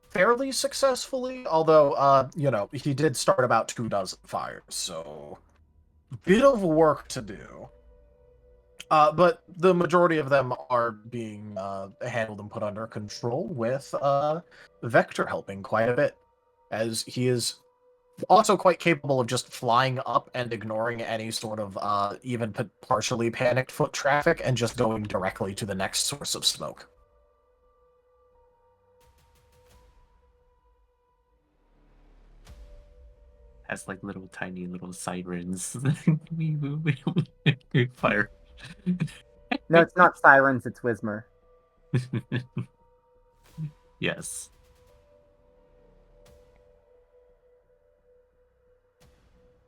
fairly successfully. Although, he did start about 24 fires, so bit of work to do. But the majority of them are being handled and put under control, with Vector helping quite a bit, as he is also quite capable of just flying up and ignoring any sort of even partially panicked foot traffic and just going directly to the next source of smoke. Has like little tiny little sirens. Fire. No, it's not sirens, it's Wismer. Yes.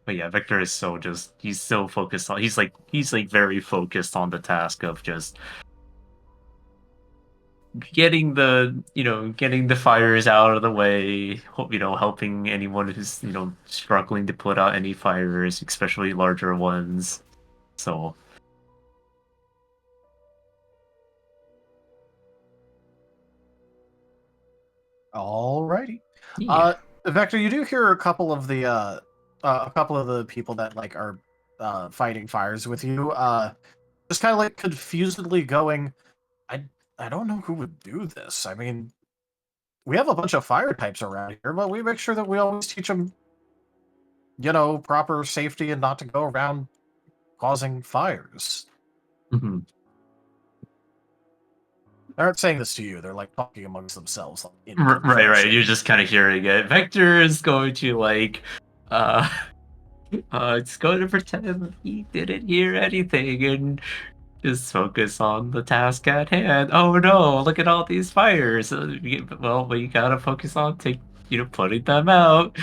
But yeah, Victor is he's so focused on, he's like very focused on the task of just getting the fires out of the way, helping anyone who's struggling to put out any fires, especially larger ones. So Alrighty. yeah. Vector, you do hear a couple of the people that like are fighting fires with you. Just kind of like confusedly going, I don't know who would do this. I mean, we have a bunch of fire types around here, but we make sure that we always teach them, proper safety and not to go around causing fires. Mhm. They aren't saying this to you. They're like talking amongst themselves. Like, in Right. conversation. You're just kind of hearing it. Vector is going to it's going to pretend he didn't hear anything and just focus on the task at hand. Oh no! Look at all these fires. Well, we gotta focus on putting them out.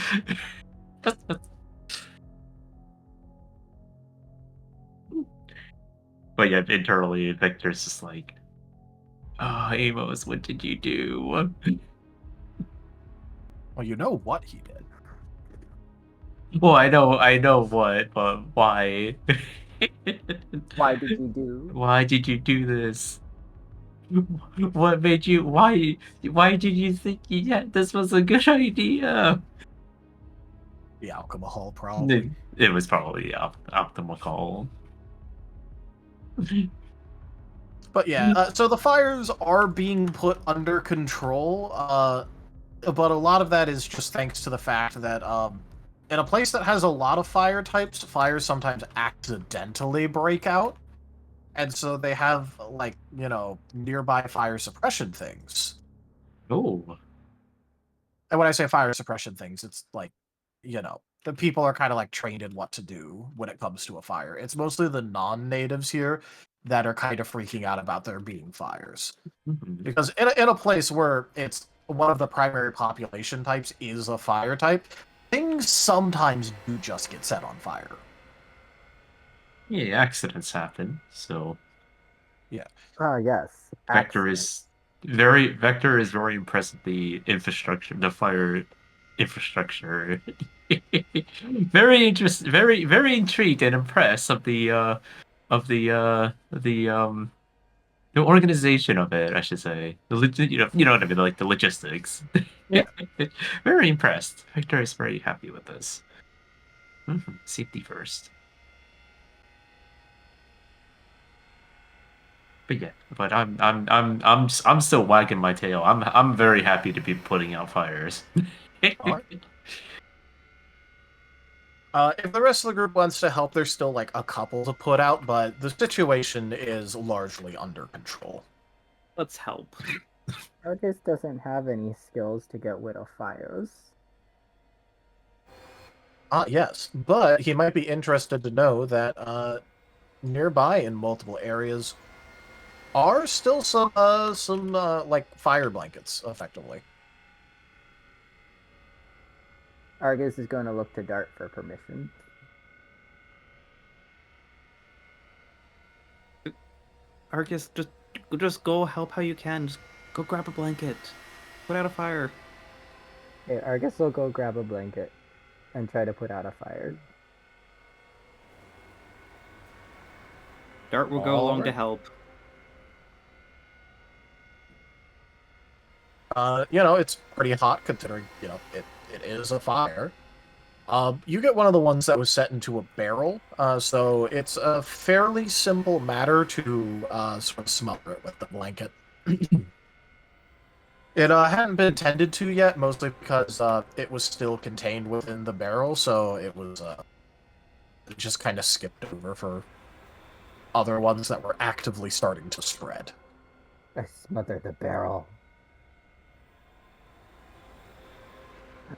But yeah, internally, Victor's just like, "Oh, Amos, what did you do?" Well, you know what he did. Well, I know what, but why? Why did you do? Why did you do this? What made you? Why did you think this was a good idea? The alcohol, probably. It was probably alchemical. But yeah, so the fires are being put under control, but a lot of that is just thanks to the fact that in a place that has a lot of fire types, fires sometimes accidentally break out. And so they have, like, nearby fire suppression things. Oh. And when I say fire suppression things, it's like, the people are kind of like trained in what to do when it comes to a fire. It's mostly the non-natives here that are kind of freaking out about there being fires. Mhm. Because in a place where it's one of the primary population types is a fire type, things sometimes do just get set on fire. Yeah, accidents happen. So Yeah. Yes. Vector Accidents. is very impressed with the fire infrastructure. Very intrigued and impressed of the organization of it, I should say. You know what I mean, like the logistics. Yeah. Very impressed. Victor is very happy with this. Safety first. But yeah, but I'm still wagging my tail. I'm very happy to be putting out fires. Alright. If the rest of the group wants to help, there's still like a couple to put out, but the situation is largely under control. Let's help. Argus doesn't have any skills to get rid of fires. Yes, but he might be interested to know that nearby in multiple areas are still some like fire blankets, effectively. Argus is going to look to Dart for permission. Argus, just go help how you can. Just go grab a blanket. Put out a fire. Okay, Argus will go grab a blanket and try to put out a fire. Dart will go along to help. It's pretty hot considering, it is a fire. You get one of the ones that was set into a barrel, so it's a fairly simple matter to sort of smother it with the blanket. It hadn't been tended to yet, mostly because it was still contained within the barrel, so it was just kind of skipped over for other ones that were actively starting to spread. I smothered the barrel.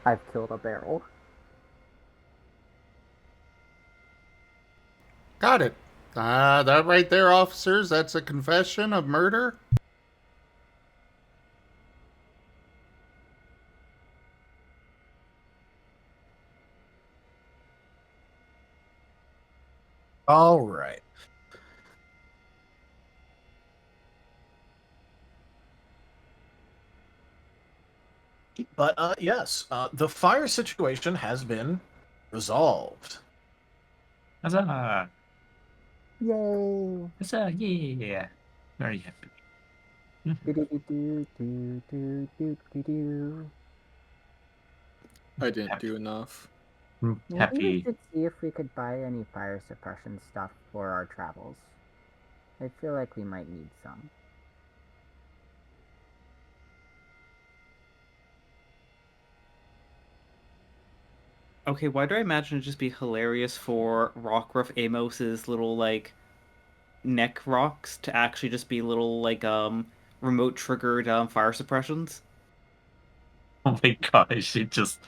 I've killed a barrel. Got it. That right there, officers, that's a confession of murder. All right. But yes, the fire situation has been resolved. Huzzah! Yay! Huzzah! Yeah! Very happy. Do do do do do do do do do. I didn't do enough. Maybe we Happy. should see if we could buy any fire suppression stuff for our travels. I feel like we might need some. Okay, why do I imagine it'd just be hilarious for Rockruff Amos's little like neck rocks to actually just be little like remote triggered fire suppressions? Oh my gosh! It just,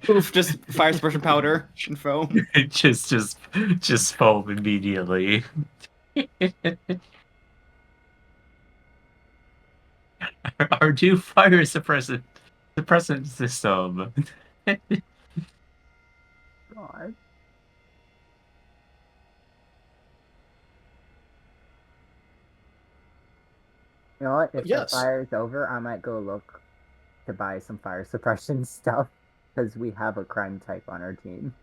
Oof, just fire suppression powder and foam. it just foam immediately. Our new fire suppressant system. God. You know what? If the Yes. fire's over, I might go look to buy some fire suppression stuff because we have a crime type on our team.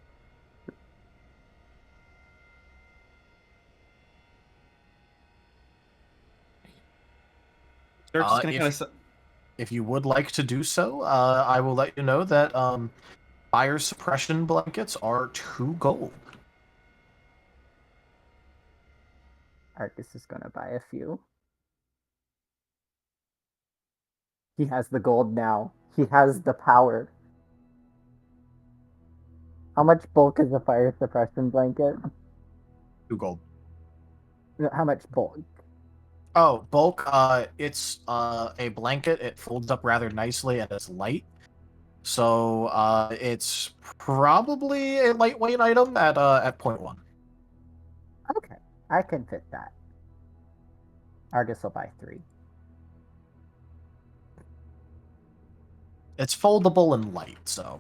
They're just gonna If- kind of. If you would like to do so, I will let you know that fire suppression blankets are 2 gold. Arcus is gonna buy a few. He has the gold now. He has the power. How much bulk is a fire suppression blanket? 2 gold. No, how much bulk? Oh, bulk. It's a blanket. It folds up rather nicely and it's light. So it's probably a lightweight item at 0.1. Okay, I can fit that. Argus will buy 3. It's foldable and light, so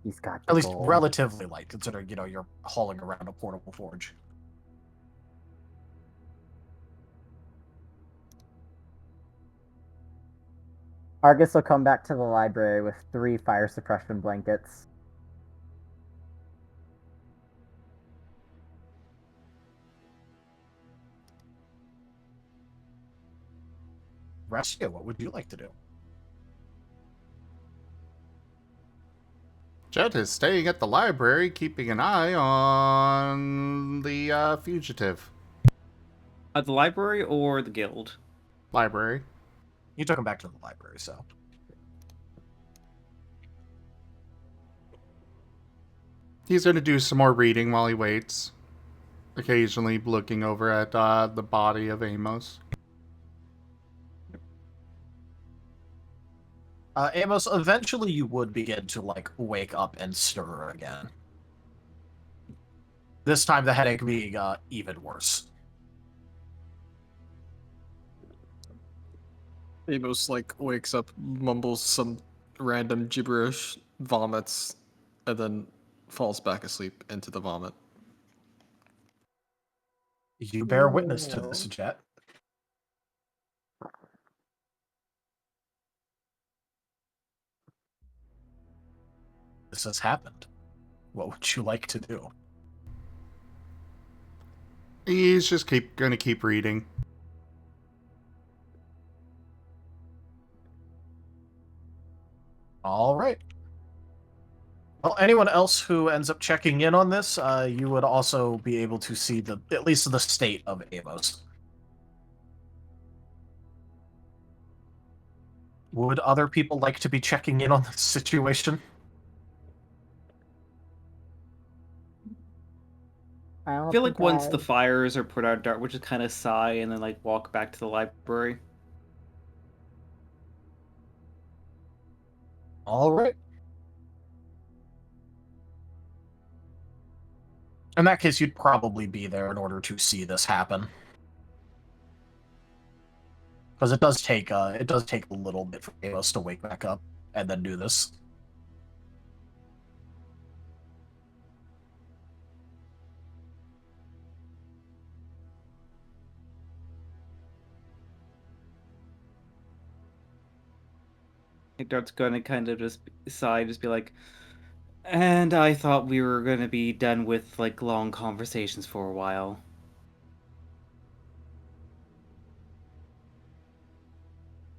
He's got at the least gold. relatively light, considering you're hauling around a portable forge. Argus will come back to the library with 3 fire suppression blankets. Rescue, what would you like to do? Jet is staying at the library, keeping an eye on the fugitive. At the library or the guild? Library. You took him back to the library, so. He's going to do some more reading while he waits, occasionally looking over at the body of Amos. Amos, eventually you would begin to, wake up and stir again. This time the headache being even worse. Amos wakes up, mumbles some random gibberish, vomits, and then falls back asleep into the vomit. You bear witness to this, Jet. This has happened. What would you like to do? He's just going to keep reading. All right. Well, anyone else who ends up checking in on this, you would also be able to see at least the state of Amos. Would other people like to be checking in on this situation? I feel like once the fires are put out, Dart would just kind of sigh and then walk back to the library. All right. In that case, you'd probably be there in order to see this happen, because it does take a little bit for Amos to wake back up and then do this. Dart's gonna kind of just sigh, just be like, and I thought we were gonna be done with like long conversations for a while.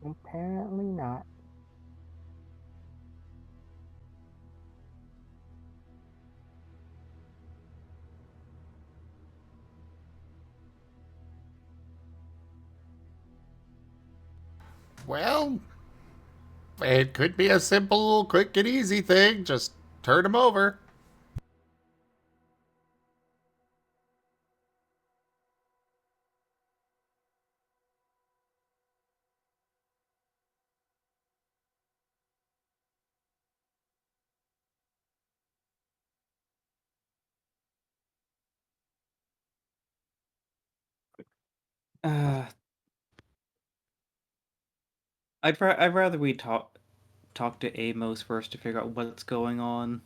Apparently not. Well, it could be a simple, quick and easy thing. Just turn him over. Uh, I'd rather we talk to Amos first to figure out what's going on.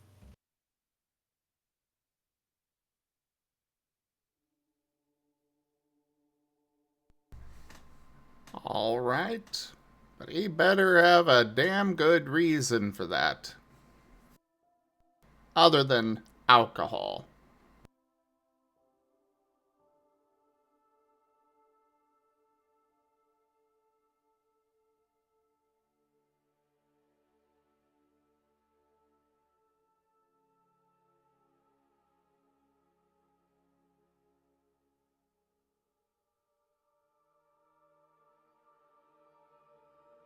All right. But he better have a damn good reason for that. Other than alcohol.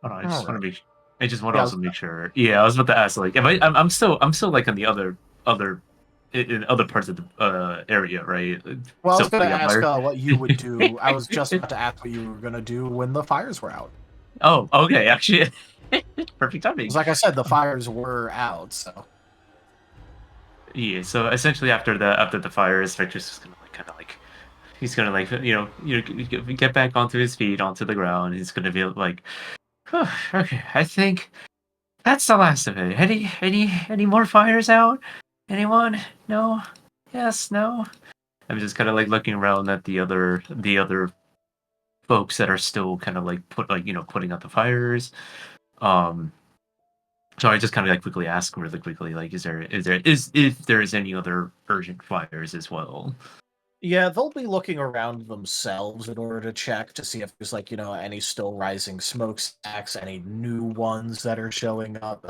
Hold on, I just want to make. I just want to Yeah, also make sure. Yeah, I was about to ask. Like, am I? I'm still like on the other in other parts of the area, right? well, I was Still going to putting out ask fire. what you would do. I was just about to ask what you were going to do when the fires were out. Oh, okay. Actually, perfect timing. 'Cause like I said, the fires were out, so. Yeah. So essentially, after the fires, Victor's just gonna like kind of like he's gonna like get back onto his feet, onto the ground. He's gonna be like, oh, okay, I think that's the last of it. Any more fires out? Anyone? No? Yes? No? I'm just kind of like looking around at the other folks that are still kind of like putting out the fires. Um, so I just kind of like quickly ask really quickly, like, is if there is any other urgent fires as well? Yeah, they'll be looking around themselves in order to check to see if there's like, any still rising smokestacks, any new ones that are showing up.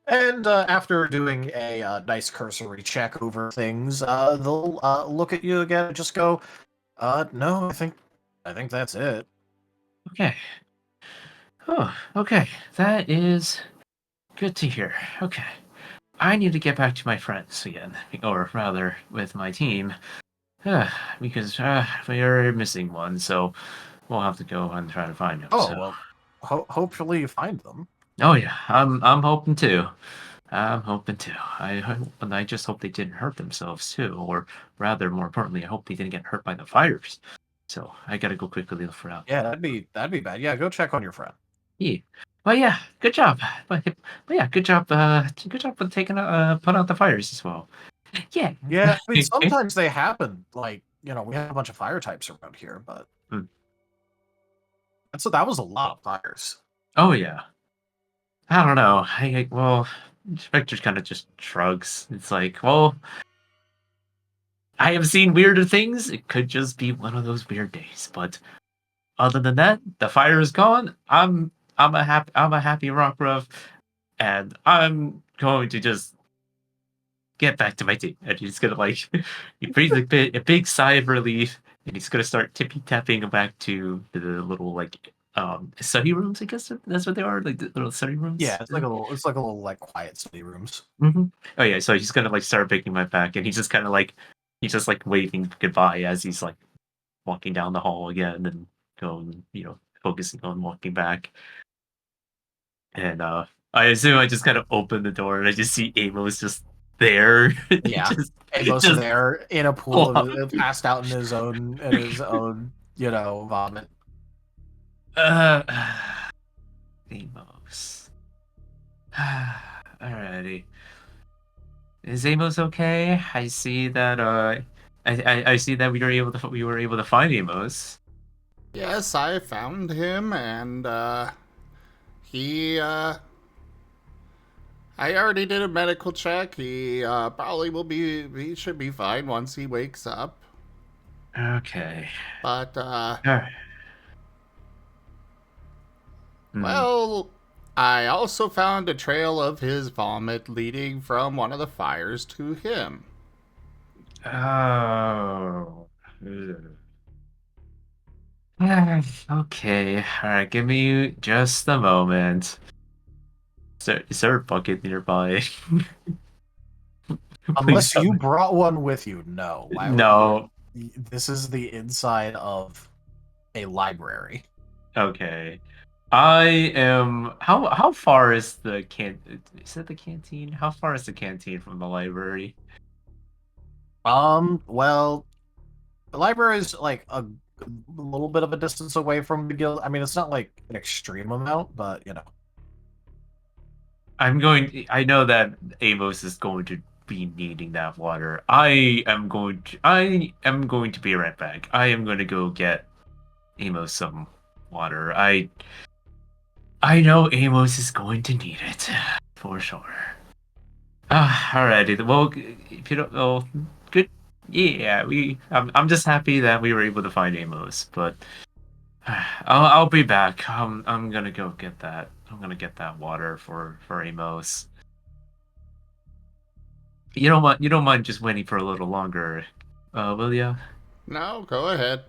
And after doing a nice cursory check over things, they'll look at you again and just go, no, I think that's it. Okay. Oh, okay. That is good to hear. Okay. I need to get back to my friends again, or rather, with my team, because we are missing one, so we'll have to go and try to find him. Oh, So. well, hopefully you find them. Oh yeah, I'm hoping to. I'm hoping to. I just hope they didn't hurt themselves too, or rather, more importantly, I hope they didn't get hurt by the fires. So I gotta go quickly look for out. Yeah, that'd be bad. Yeah, go check on your friend. Yeah. Well, yeah, good job. But yeah, good job. Good job for taking put out the fires as well. Yeah. Yeah, I mean, sometimes they happen. Like, we have a bunch of fire types around here, but Hmm. that was a lot of fires. Oh yeah. I don't know. Well, Spectre kind of just shrugs. It's like, well, I have seen weirder things. It could just be one of those weird days, but other than that, the fire is gone. I'm a happy rockruff, and I'm going to just get back to my team. And he's gonna like he breathes a big sigh of relief, and he's gonna start tippy tapping back to the little like study rooms. I guess that's what they are, like the little study rooms. Yeah, it's like a little like quiet study rooms. Mm-hmm. Oh yeah, so he's gonna like start picking my back, and he's just kind of like waving goodbye as he's like walking down the hall again and going, focusing on walking back. And I assume I just kind of open the door and I just see Amos just there. Yeah, Amos just there in a pool of passed out in his own vomit. uh, Amos. Alrighty. Is Amos okay? I see that I see that we were able to find Amos. Yes, I found him, and I already did a medical check. He probably he should be fine once he wakes up. Okay. But, Alright. well, I also found a trail of his vomit leading from one of the fires to him. Oh. Ugh. Okay. Alright, give me just a moment. Is there a bucket nearby? Unless Please you tell me. brought one with you, no. Why would No. this is the inside of a library. Okay. I am. How far is the can? Is it the canteen? How far is the canteen from the library? Well, the library is like a little bit of a distance away from the guild. I mean, it's not like an extreme amount, but you know. I know that Amos is going to be needing that water. I am going to be right back. I am going to go get Amos some water. I know Amos is going to need it for sure. Alrighty. Well, if you don't know, good. Yeah, I'm just happy that we were able to find Amos, but I'll be back. I'm gonna go get that. I'm gonna get that water for Amos. You don't mind just waiting for a little longer, will ya? No, go ahead.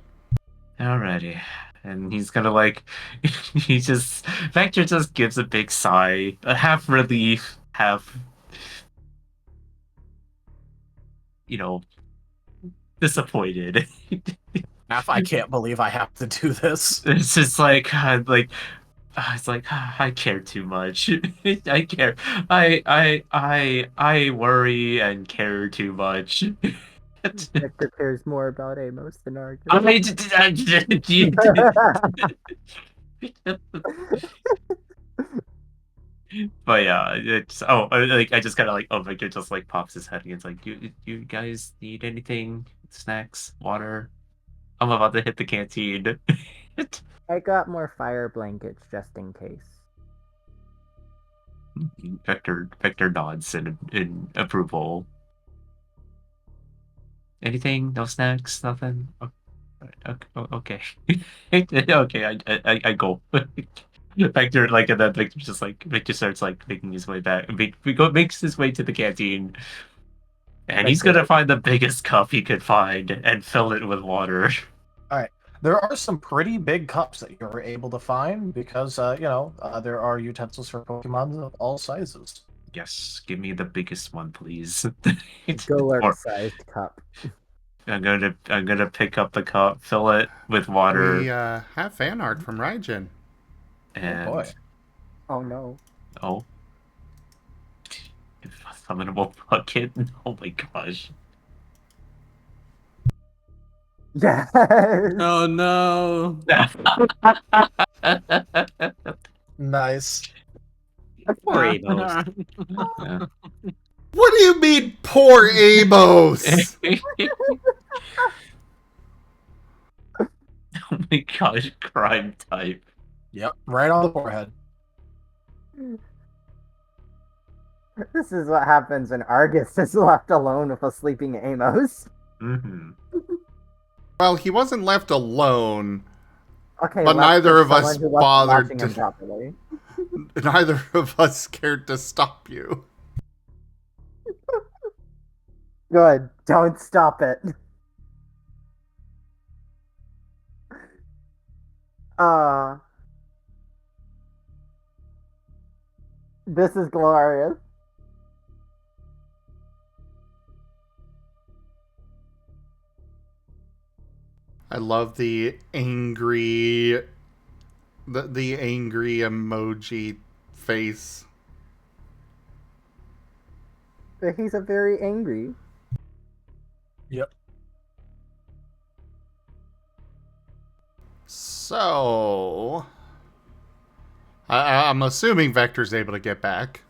Alrighty. And he's gonna like, Vector just gives a big sigh, a half relief, half, disappointed. I can't believe I have to do this. It's just it's like I care too much. I care. I worry and care too much. Victor cares more about Amos than Argus. But yeah, it's I just kind of Victor just like pops his head and it's like, you guys need anything? Snacks, water? I'm about to hit the canteen. I got more fire blankets just in case. Vector nods in approval. Anything? No snacks? Nothing? Okay. Okay, I go. Vector and then Victor just Victor starts making his way back. Makes his way to the canteen. And he's gonna find the biggest cup he could find and fill it with water. Alright. There are some pretty big cups that you're able to find because, there are utensils for Pokemon of all sizes. Yes, give me the biggest one, please. Golurk-sized cup. I'm gonna pick up the cup, fill it with water. We have fan art from Raijin. And Oh boy. Oh no. Oh. Summonable bucket? Oh my gosh. Yes. Oh no. Nice. Poor Amos. Yeah. What do you mean, poor Amos? Oh my gosh, crime type. Yep, right on the forehead. This is what happens when Argus is left alone with a sleeping Amos. Mm-hmm. Well, he wasn't left alone. Okay, But left neither with of us someone who wasn't bothered watching to- him properly. Neither of us cared to stop you. Good. Don't stop it. This is glorious. I love the angry the angry emoji face. But he's a very angry. Yep. So I'm assuming Vector's able to get back.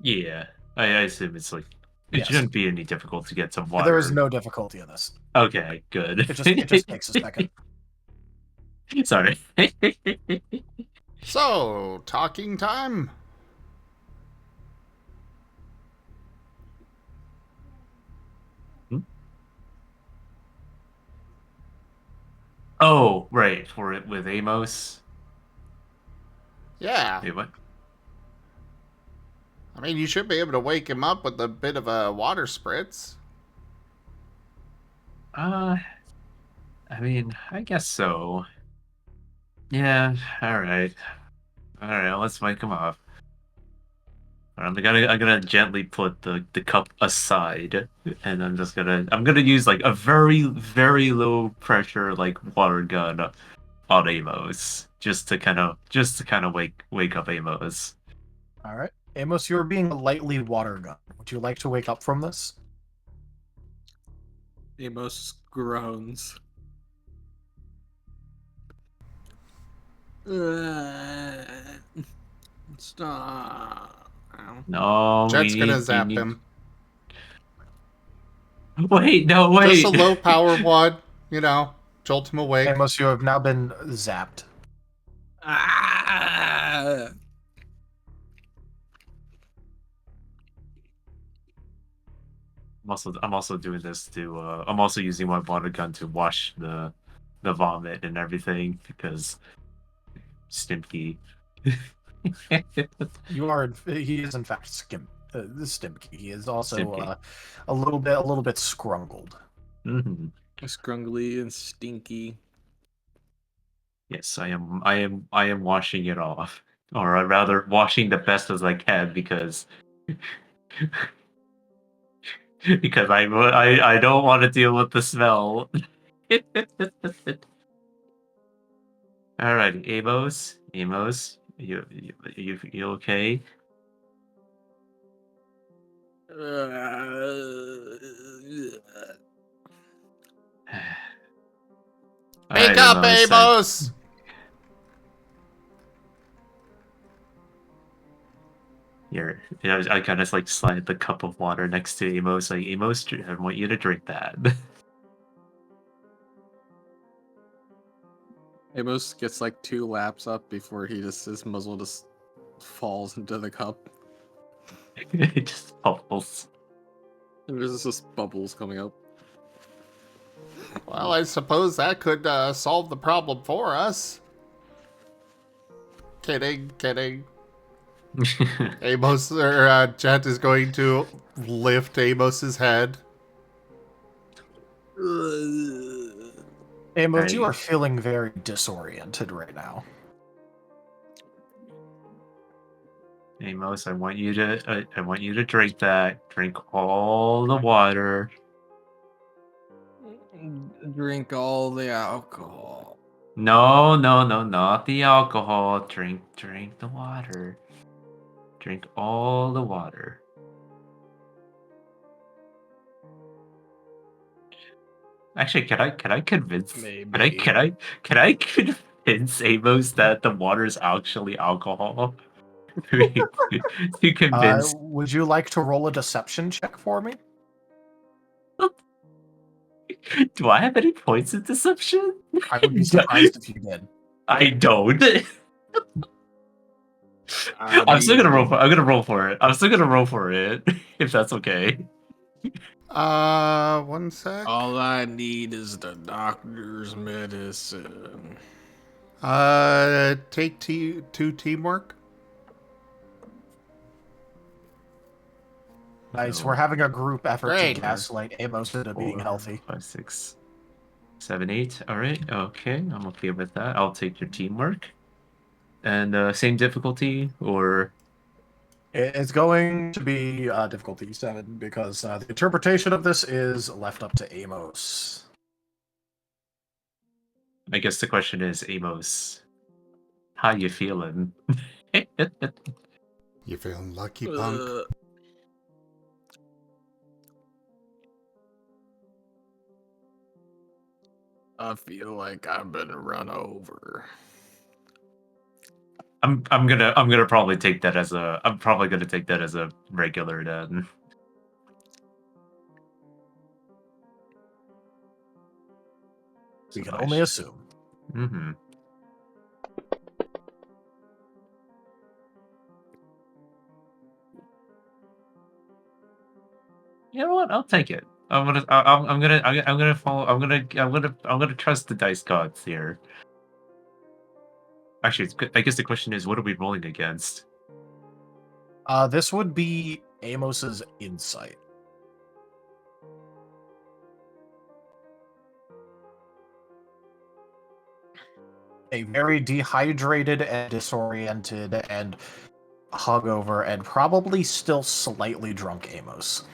Yeah, I assume it's it Yes. shouldn't be any difficult to get some water. There is no difficulty in this. Okay, good. It just takes a second. Sorry. So, talking time. Oh, right, for it with Amos. Yeah. Wait, what? I mean, you should be able to wake him up with a bit of a water spritz. I mean, I guess so. Yeah, alright. Alright, let's wake him up. I'm gonna gently put the cup aside, and I'm gonna use like a very low pressure like water gun on Amos, just to kind of wake up Amos. All right. Amos, you're being a lightly water gun. Would you like to wake up from this? Amos groans. Stop. No, Jet's gonna we zap need... him. Wait, no, wait. Just a low power one, you know, jolt him awake. Amos, you have now been zapped. Ah! I'm also doing this to I'm also using my water gun to wash the vomit and everything because Stimpy. He is in fact Stimpy. He is also Stimpy. a little bit scrungled. Mm-hmm. Scrungly and stinky. Yes, I am washing it off, or rather, washing the best as I can because I don't want to deal with the smell. Alrighty, Amos, you okay? Wake Alright, up, Amos. Amos! Here, I kind of like slide the cup of water next to Amos. Like, Amos, I want you to drink that. Amos gets like 2 laps up before his muzzle just falls into the cup. It just bubbles. And there's just bubbles coming up. Well, I suppose that could solve the problem for us. Kidding. Amos, or Jet is going to lift Amos's head. Amos, you are feeling very disoriented right now. Amos, I want you to drink that. Drink all the water. Drink all the alcohol. No, not the alcohol. Drink the water. Drink all the water. Actually, can I convince? Maybe. Can I convince Amos that the water is actually alcohol? to convince. Would you like to roll a deception check for me? Do I have any points of deception? I would be surprised if you did. I don't. I'm still gonna roll for. I'm gonna roll for it. I'm still gonna roll for it if that's okay. 1 sec. All I need is the doctor's medicine. Take 2 teamwork. Nice. We're having a group effort Great. to gaslight Amos into being healthy. 5, 6, 7, 8. All right. Okay, I'm okay with that. I'll take your teamwork. And same difficulty, or It's going to be difficulty 7 because the interpretation of this is left up to Amos. I guess the question is, Amos, how you feeling? You feeling lucky, punk? I feel like I've been run over. I'm gonna probably take that as a regular then. We can only assume. Mm-hmm. You know what? I'll take it. I'm gonna follow. I'm gonna trust the dice gods here. Actually, I guess the question is, what are we rolling against? This would be Amos's insight. A very dehydrated and disoriented and hungover and probably still slightly drunk Amos.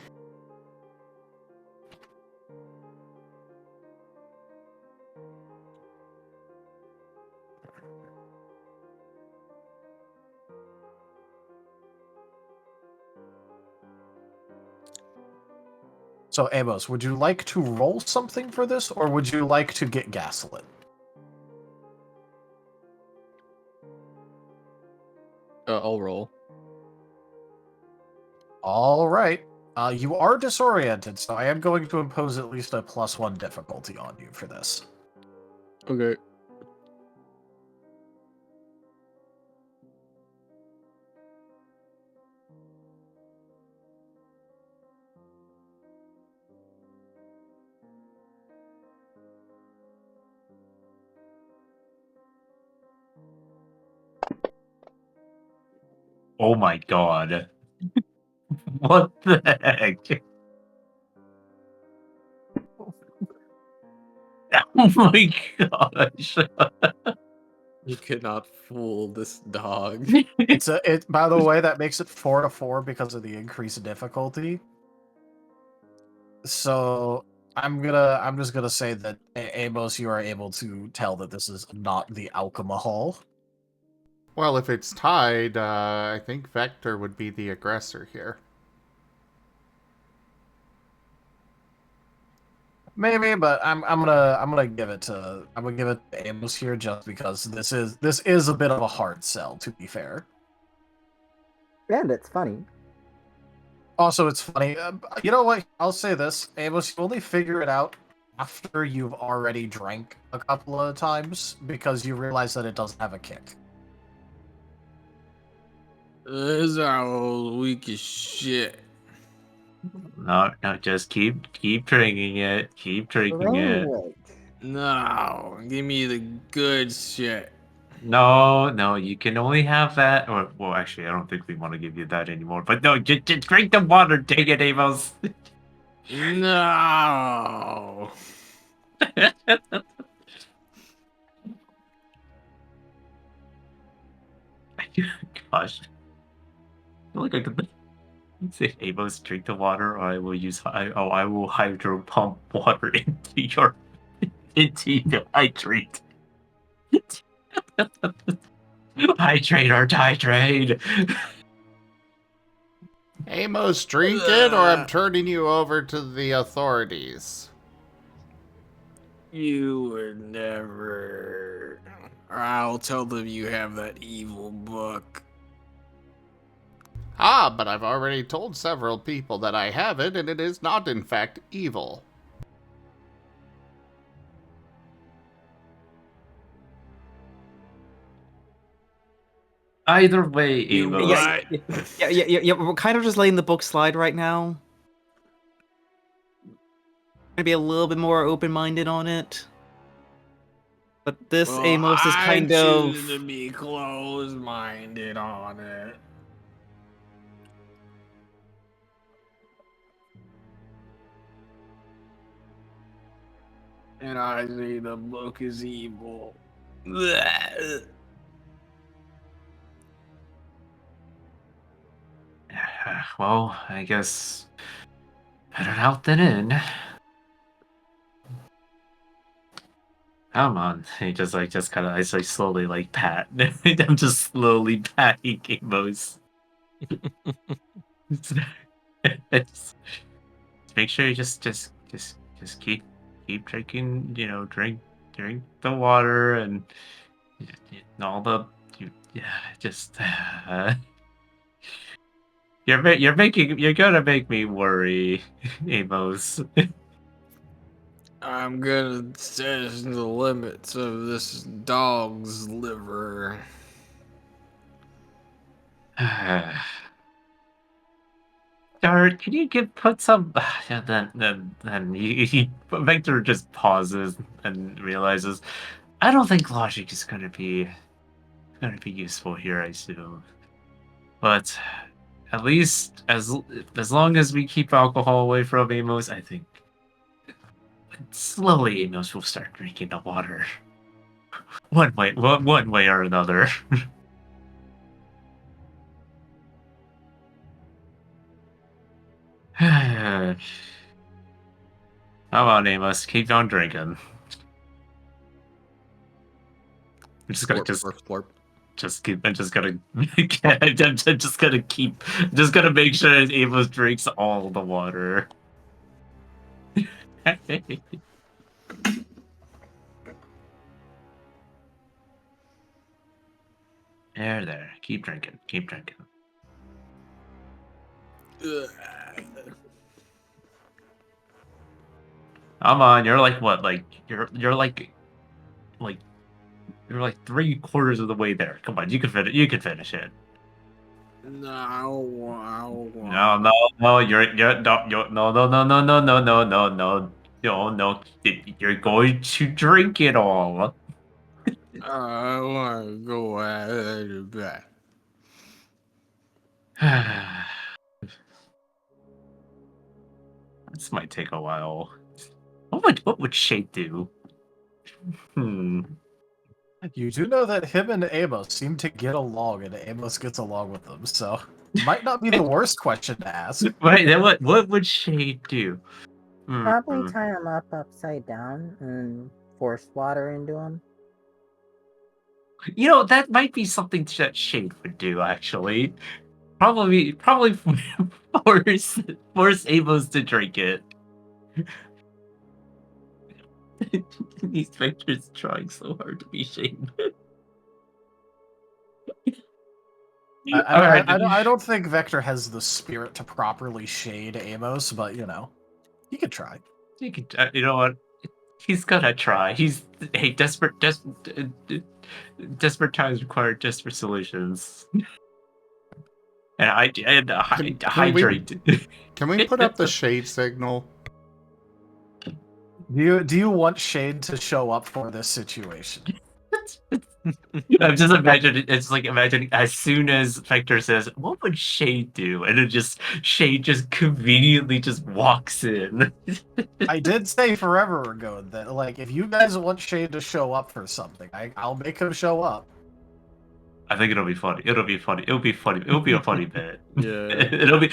So, Amos, would you like to roll something for this, or would you like to get gaslit? I'll roll. All right. You are disoriented, so I am going to impose at least a +1 difficulty on you for this. Okay. Oh my god! What the heck? Oh my gosh! You cannot fool this dog. By the way, that makes it 4 to 4 because of the increased difficulty. So I'm just gonna say that Amos, you are able to tell that this is not the alcohol. Well, if it's tied, I think Vector would be the aggressor here. Maybe, but I'm gonna give it to Amos here just because this is a bit of a hard sell, to be fair. And it's funny. Also, it's funny. You know what? I'll say this, Amos, you only figure it out after you've already drank a couple of times because you realize that it doesn't have a kick. This owl weak as shit. No, just keep drinking it. Keep drinking it. No, give me the good shit. No, you can only have that. Or, well, actually, I don't think we want to give you that anymore. But no, just drink the water. Take it, Amos. No. Gosh. I feel like I could say, Amos, drink the water, or I will I will hydro pump water into the hydrate. Hydrate or titrate. Amos, drink it, or I'm turning you over to the authorities. You would never. I'll tell them you have that evil book. Ah, but I've already told several people that I have it, and it is not, in fact, evil. Either way, You Amos. Yeah. We're kind of just letting the book slide right now. Maybe a little bit more open-minded on it. But this Amos is kind of. I choose to be closed-minded on it. And I say the book is evil. Well, I guess better out than in. Come on. He just kind of, I slowly pat. I'm just slowly patting Amos. Just make sure you just keep drinking, drink the water and all the, you're gonna make me worry, Amos. I'm gonna test the limits of this dog's liver. Vector, can you put some? Yeah, then Vector just pauses and realizes, I don't think logic is gonna be useful here. I assume, but at least as long as we keep alcohol away from Amos, I think slowly Amos will start drinking the water. One way or another. Come on, Amos, keep on drinking. I'm just gonna Slurp. I'm just gonna make sure that Amos drinks all the water. There. Keep drinking. Come on, you're like what? Like you're like 3/4 of the way there. Come on, you can finish. You can finish it. No. You're no. You're going to drink it all. I want to go out of the back. This might take a while. What would Shade do? You do know that him and Amos seem to get along, and Amos gets along with them, so might not be the worst question to ask. Wait, then what would Shade do? Probably tie him up upside down and force water into him. You know, that might be something that Shade would do, actually. Probably force Amos to drink it. These Vector's trying so hard to be Shade. I don't think Vector has the spirit to properly shade Amos, but you know, he could try. You could, you know what? He's gonna try. Desperate times require desperate solutions. And hydrate. Can we put up the shade signal? Do you want Shade to show up for this situation? I'm just imagining. It's like imagining as soon as Vector says, "What would Shade do?" and Shade just conveniently just walks in. I did say forever ago that like if you guys want Shade to show up for something, I'll make him show up. I think it'll be funny. It'll be a funny bit. Yeah. It'll be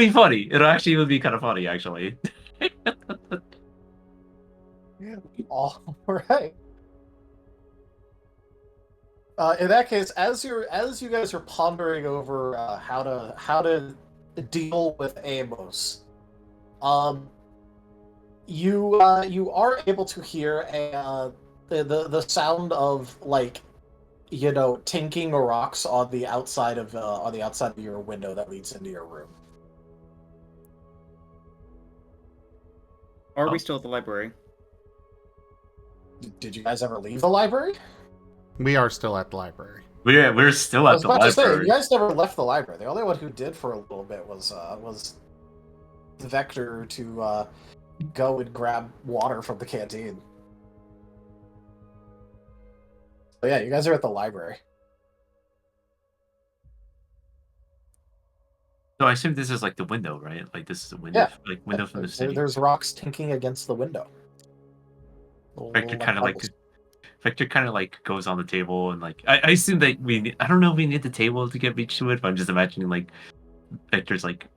funny. It'll be kind of funny actually. All right. In that case, as you guys are pondering over how to deal with Amos, you are able to hear the sound of like, you know, tinking rocks on the outside of your window that leads into your room. Are we still at the library? Did you guys ever leave the library? We are still at the library. We're still at the library. To say, you guys never left the library. The only one who did for a little bit was Vector to go and grab water from the canteen. So yeah, you guys are at the library. So I assume this is like the window, right? Like this is a window, like window from the city. There's rocks tinking against the window. Vector kind of like goes on the table and like I assume that I don't know if we need the table to get reach to it, but I'm just imagining like Vector's like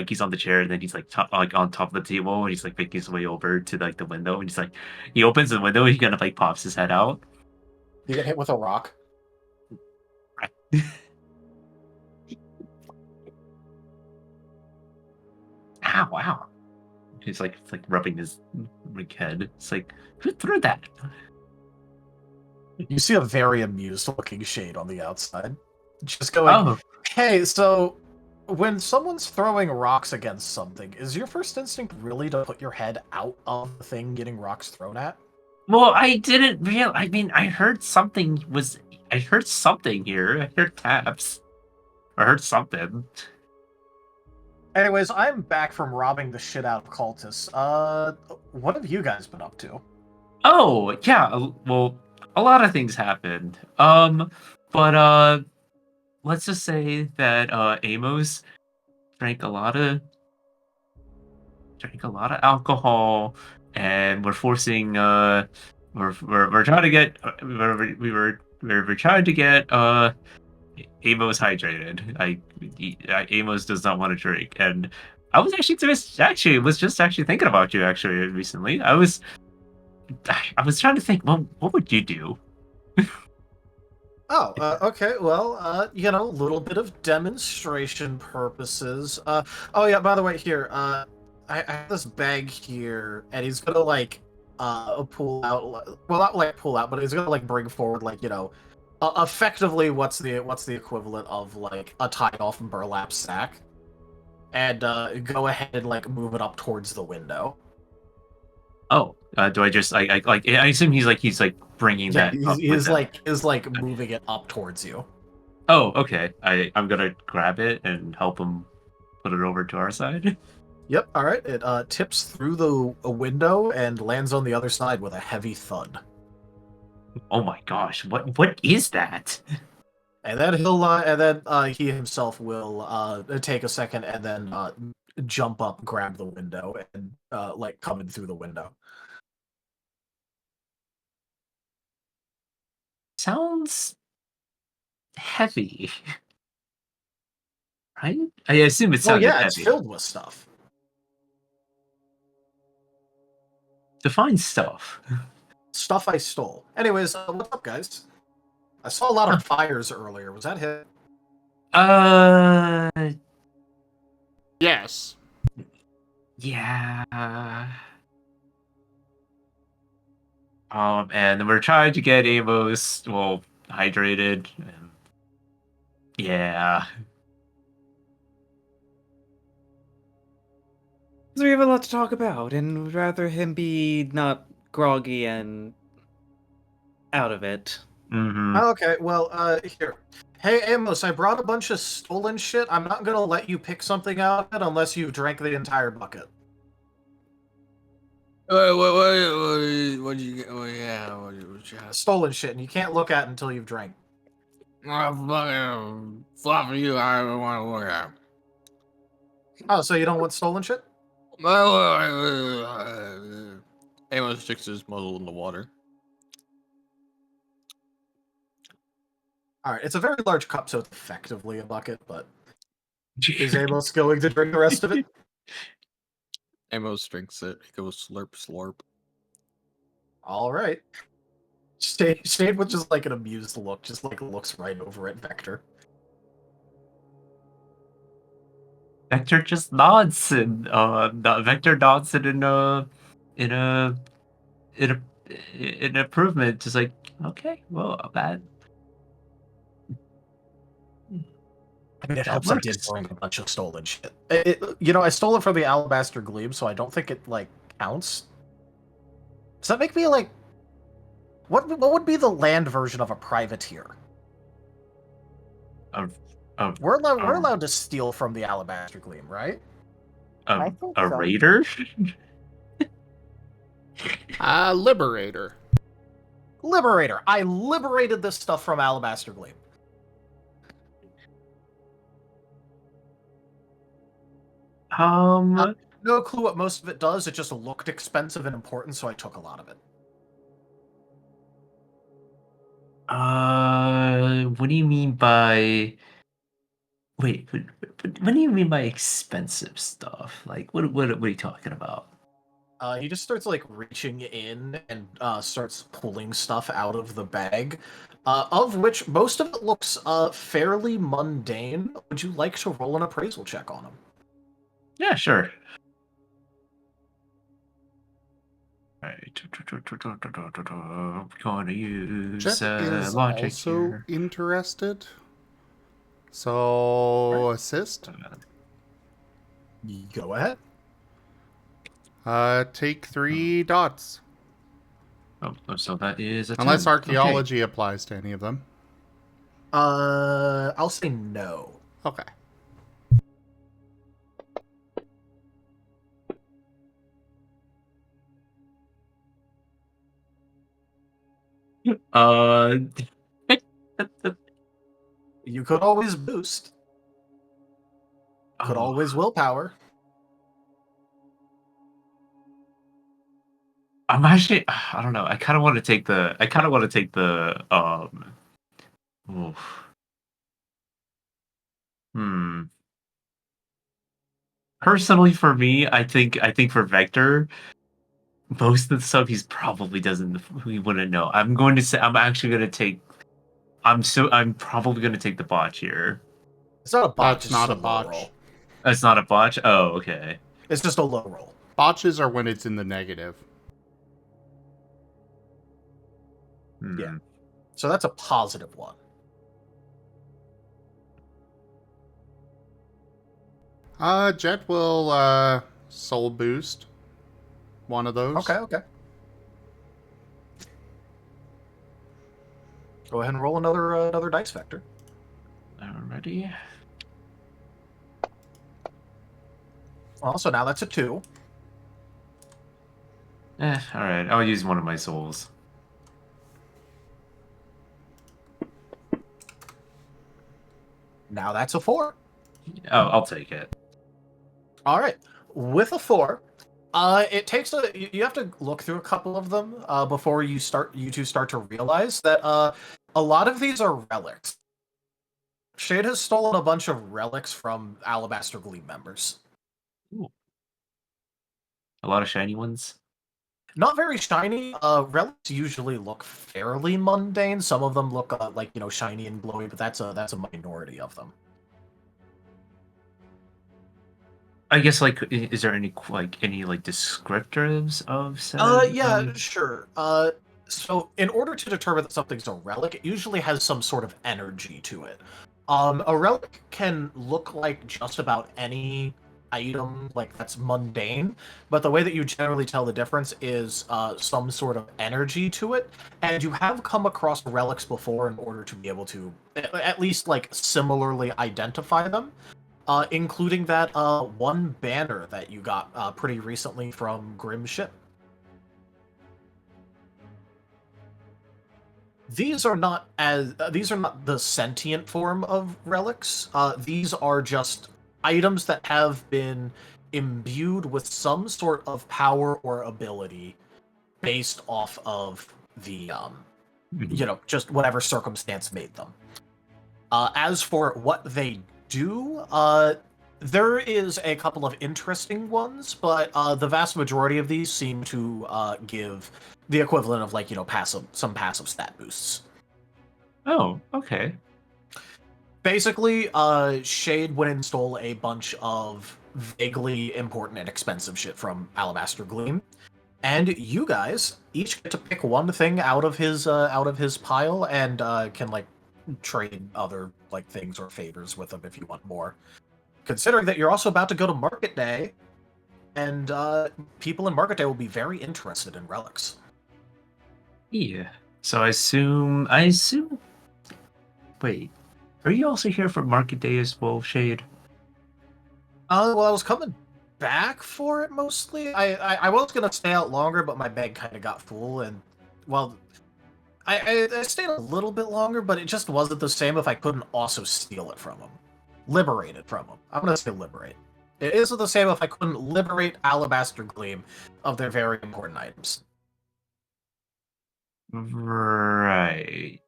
he's on the chair and then he's like on top of the table and he's like making his way over to like the window and he's like he opens the window and he kind of like pops his head out. You get hit with a rock. Ow. It's like rubbing his head. It's like, who threw that? You see a very amused looking Shade on the outside. Just going, hey, so when someone's throwing rocks against something, is your first instinct really to put your head out of the thing getting rocks thrown at? Well, I didn't realize. I mean, I heard something here. I heard taps. I heard something. Anyways, I'm back from robbing the shit out of cultists. What have you guys been up to? Oh, yeah. Well, a lot of things happened. But let's just say that Amos drank a lot of alcohol, and we're forcing we're trying to get we're trying to get Amos hydrated. Amos does not want to drink, and I was actually thinking about you recently. I was trying to think, well, what would you do? Oh, okay. Well, a little bit of demonstration purposes. Oh yeah. By the way, here, I have this bag here, and he's gonna pull out. Well, not like pull out, but he's gonna bring forward effectively what's the equivalent of like a tied off burlap sack, and go ahead and move it up towards the window. Oh, do I just I assume he's bringing that up he's moving it up towards you. Oh, okay. I'm gonna grab it and help him put it over to our side. Yep. All right. It tips through a window and lands on the other side with a heavy thud. Oh my gosh! What is that? And then he himself will take a second and then jump up, grab the window, and come in through the window. Sounds heavy, right? I assume it sounds heavy. It's filled with stuff. Define stuff. Stuff I stole. Anyways, what's up, guys? I saw a lot of fires earlier. Was that him? Yes. Yeah. And we're trying to get Amos, hydrated. Yeah. So we have a lot to talk about, and would rather him be not groggy and out of it. Mm-hmm. Okay, well, here. Hey, Amos, I brought a bunch of stolen shit. I'm not gonna let you pick something out of it unless you've drank the entire bucket. What did you get? What you have? Stolen shit, and you can't look at it until you've drank. Fuck you, I don't want to look at. Oh, so you don't want stolen shit? Amos sticks his muzzle in the water. Alright, it's a very large cup, so it's effectively a bucket, but... Is Amos going to drink the rest of it? Amos drinks it. He goes slurp, slurp. Alright. Shade with just an amused look, just looks right over at Vector. Vector just nods, and Vector nods it in improvement, just okay, well, that. I mean, it helps I did bring a bunch of stolen shit. I stole it from the Alabaster Gleam, so I don't think it, counts. Does that make me, What would be the land version of a privateer? We're allowed to steal from the Alabaster Gleam, right? A raider? Liberator. Liberator. I liberated this stuff from Alabaster Gleam. No clue what most of it does. It just looked expensive and important, so I took a lot of it. What do you mean by... Wait, what do you mean by expensive stuff? What are you talking about? He just starts, reaching in and starts pulling stuff out of the bag, of which most of it looks fairly mundane. Would you like to roll an appraisal check on him? Yeah, sure. Alright, I'm going to use Jet is logic also here. interested. So, assist. Go ahead. Take 3 dots. Oh, so that is a 10. Unless archaeology applies to any of them. I'll say no. Okay. Uh, You could always boost. Could always willpower. I'm actually. I don't know. I kind of want to take the. Oof. Hmm. Personally, for me, I think for Vector, most of the stuff he's probably doesn't. He wouldn't know. I'm going to say. I'm actually going to take. I'm probably going to take the botch here. It's not a botch. That's It's not just a low botch. roll. That's not a botch. Oh, okay. It's just a low roll. Botches are when it's in the negative. Yeah. So that's a positive one. Jet will soul boost one of those. Okay. Go ahead and roll another dice vector. Alrighty. Well, so now that's a 2. Alright. I'll use one of my souls. Now that's a 4. Oh, I'll take it. All right. With a 4, it takes you have to look through a couple of them before you two start to realize that a lot of these are relics. Shade has stolen a bunch of relics from Alabaster Gleam members. Ooh. A lot of shiny ones. Not very shiny. Relics usually look fairly mundane. Some of them look like shiny and glowy, but that's a minority of them. I guess is there any descriptors of said? Yeah, sure. So in order to determine that something's a relic, it usually has some sort of energy to it. A relic can look like just about any item that's mundane, but the way that you generally tell the difference is some sort of energy to it, and you have come across relics before in order to be able to at least similarly identify them. Including that one banner that you got pretty recently from Grimm Ship. These are not the sentient form of relics. These are just items that have been imbued with some sort of power or ability based off of the just whatever circumstance made them. As for what they do, there is a couple of interesting ones, but the vast majority of these seem to give the equivalent of some passive stat boosts. Oh, okay. Basically, Shade went and stole a bunch of vaguely important and expensive shit from Alabaster Gleam, and you guys each get to pick one thing out of his pile and can trade other things or favors with them if you want more. Considering that you're also about to go to Market Day, and people in Market Day will be very interested in relics. Yeah. So I assume. Wait, are you also here for Market Day as well, Shade? Well, I was coming back for it mostly. I was gonna stay out longer, but my bag kind of got full, and well, I stayed a little bit longer, but it just wasn't the same if I couldn't also steal it from them. Liberate it from them. I'm gonna say liberate. It isn't the same if I couldn't liberate Alabaster Gleam of their very important items. Right.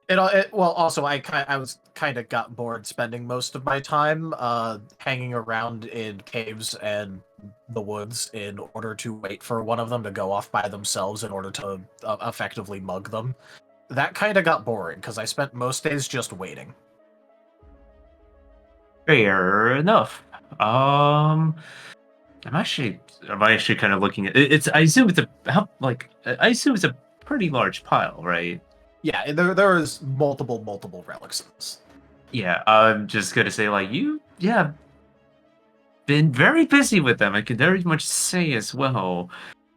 Well, also I was kind of got bored spending most of my time hanging around in caves and the woods in order to wait for one of them to go off by themselves in order to effectively mug them. That kind of got boring because I spent most days just waiting. Fair enough. I'm actually kind of looking at it. I assume it's a pretty large pile, right? Yeah, there is multiple relics in this. Yeah, I'm just gonna say been very busy with them. I could very much say as well.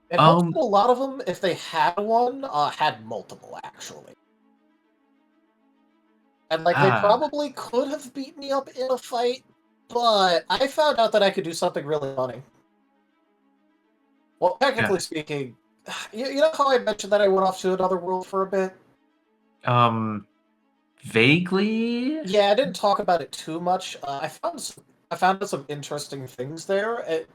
And a lot of them, if they had one, had multiple actually. And they probably could have beat me up in a fight, but I found out that I could do something really funny. Well, technically speaking, You know how I mentioned that I went off to another world for a bit? Vaguely. Yeah, I didn't talk about it too much. I found some interesting things there.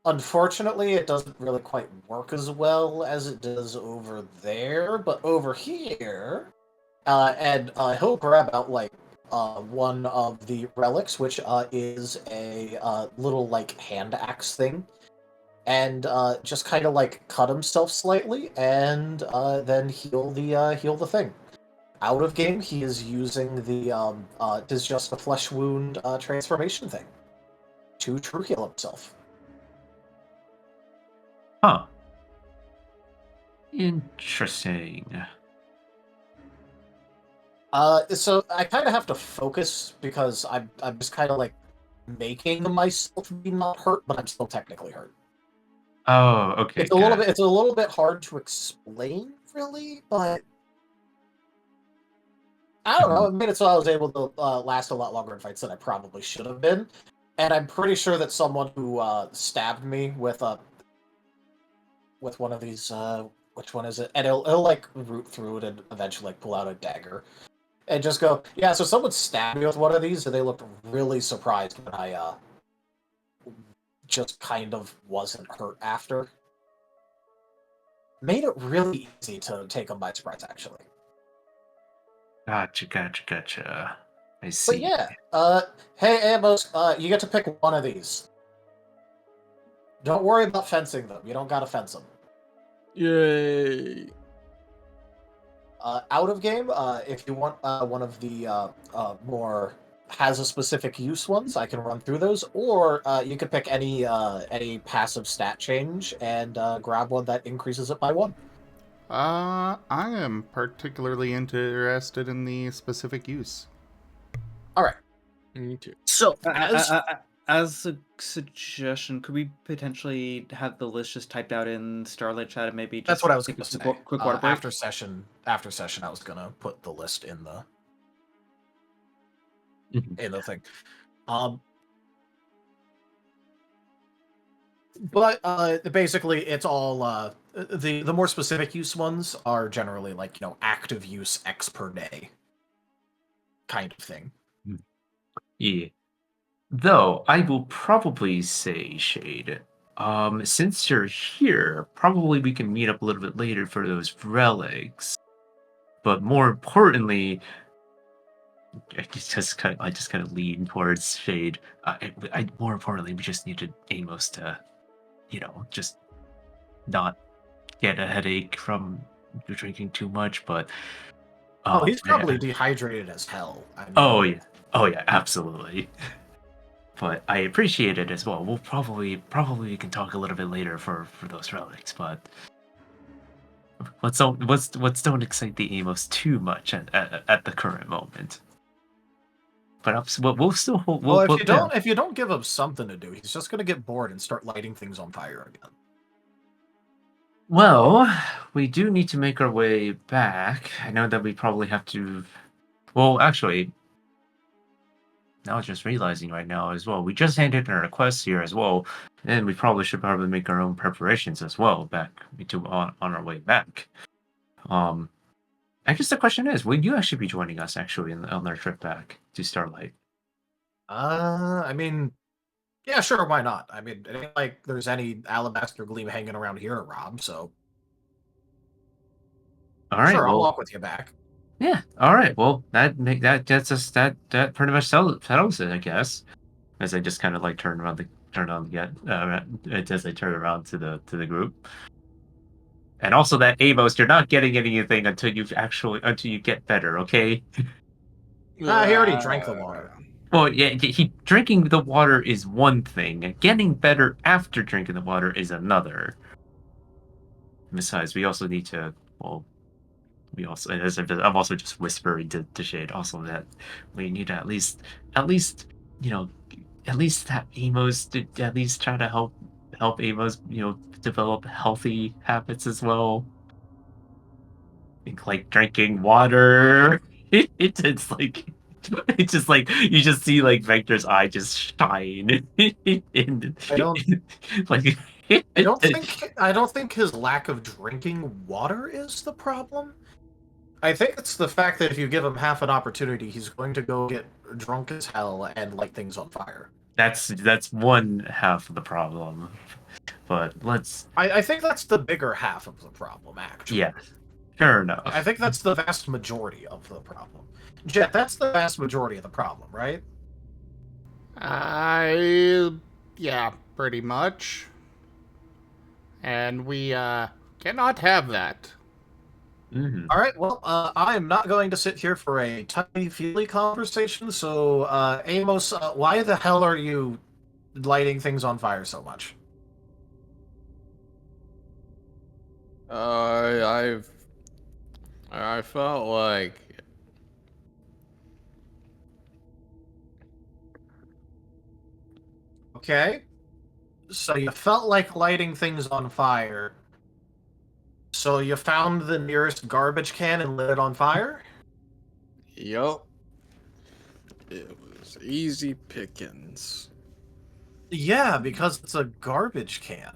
Unfortunately, it doesn't really quite work as well as it does over there. But over here, he'll grab out like one of the relics, which is a little like hand axe thing, and just kind of like cut himself slightly, and then heal the thing. Out of game, he is using the is just a flesh wound transformation thing to true heal himself. Huh. Interesting. So I kind of have to focus because I'm just kind of like making myself be not hurt, but I'm still technically hurt. Oh, okay. It's a little bit hard to explain, really, but I don't know. It made it so I was able to last a lot longer in fights than I probably should have been, and I'm pretty sure that someone who stabbed me with one of these which one is it? And it'll like root through it and eventually like pull out a dagger and just go, yeah. So someone stabbed me with one of these, and they looked really surprised when I just kind of wasn't hurt after. Made it really easy to take them by surprise, actually. Gotcha. I see. But yeah, hey Amos, you get to pick one of these. Don't worry about fencing them. You don't gotta fence them. Yay! Out of game, if you want one of the more has a specific use ones, I can run through those, or you could pick any passive stat change and grab one that increases it by 1. I am particularly interested in the specific use. All right. Me too. So, as a suggestion, could we potentially have the list just typed out in Starlight chat and maybe just that's what I was going to take say. a quick water break? After session, I was going to put the list in the thing. But basically, it's all the more specific use ones are generally like, active use X per day kind of thing. Yeah. Though I will probably say, Shade, since you're here, probably we can meet up a little bit later for those relics. But more importantly, I just kind of lean towards Shade. More importantly, we just needed Amos to, just not get a headache from drinking too much. But he's probably dehydrated as hell. I mean, oh yeah, absolutely. But I appreciate it as well. We'll probably we can talk a little bit later for those relics, but let's don't excite the Amos too much at the current moment. But we'll still hold. If you don't give him something to do, he's just gonna get bored and start lighting things on fire again. Well, we do need to make our way back. I know that we probably have to. Well, actually. Now I was just realizing right now as well. We just handed in our requests here as well, and we should make our own preparations as well back on our way back. I guess the question is, will you actually be joining us actually on our trip back to Starlight? I mean, yeah, sure, why not? I mean, it ain't like there's any alabaster gleam hanging around here, Rob. So, all right, sure, I'll walk with you back. Yeah. All right. Well, that pretty much settles it, I guess. As I just kind of like turn on as I turn around to the group. And also that Amos, you're not getting anything until you get better. Okay. He already drank the water. Well, yeah. Drinking the water is one thing. Getting better after drinking the water is another. Besides, we also need to I'm also just whispering to Shade also that we need to at least have Amos to at least try to help Amos, develop healthy habits as well. Like drinking water. It's just like you just see like Vector's eye just shine. I don't like I don't think his lack of drinking water is the problem. I think it's the fact that if you give him half an opportunity, he's going to go get drunk as hell and light things on fire. That's one half of the problem. But let's. I think that's the bigger half of the problem, actually. Yeah, fair enough. I think that's the vast majority of the problem. Jet, that's the vast majority of the problem, right? Yeah, pretty much. And we, cannot have that. Mhm. All right, well, I am not going to sit here for a touchy-feely conversation, so, Amos, why the hell are you lighting things on fire so much? I felt like Okay. So you felt like lighting things on fire. So you found the nearest garbage can and lit it on fire? yup. It was easy pickings. Yeah, because it's a garbage can.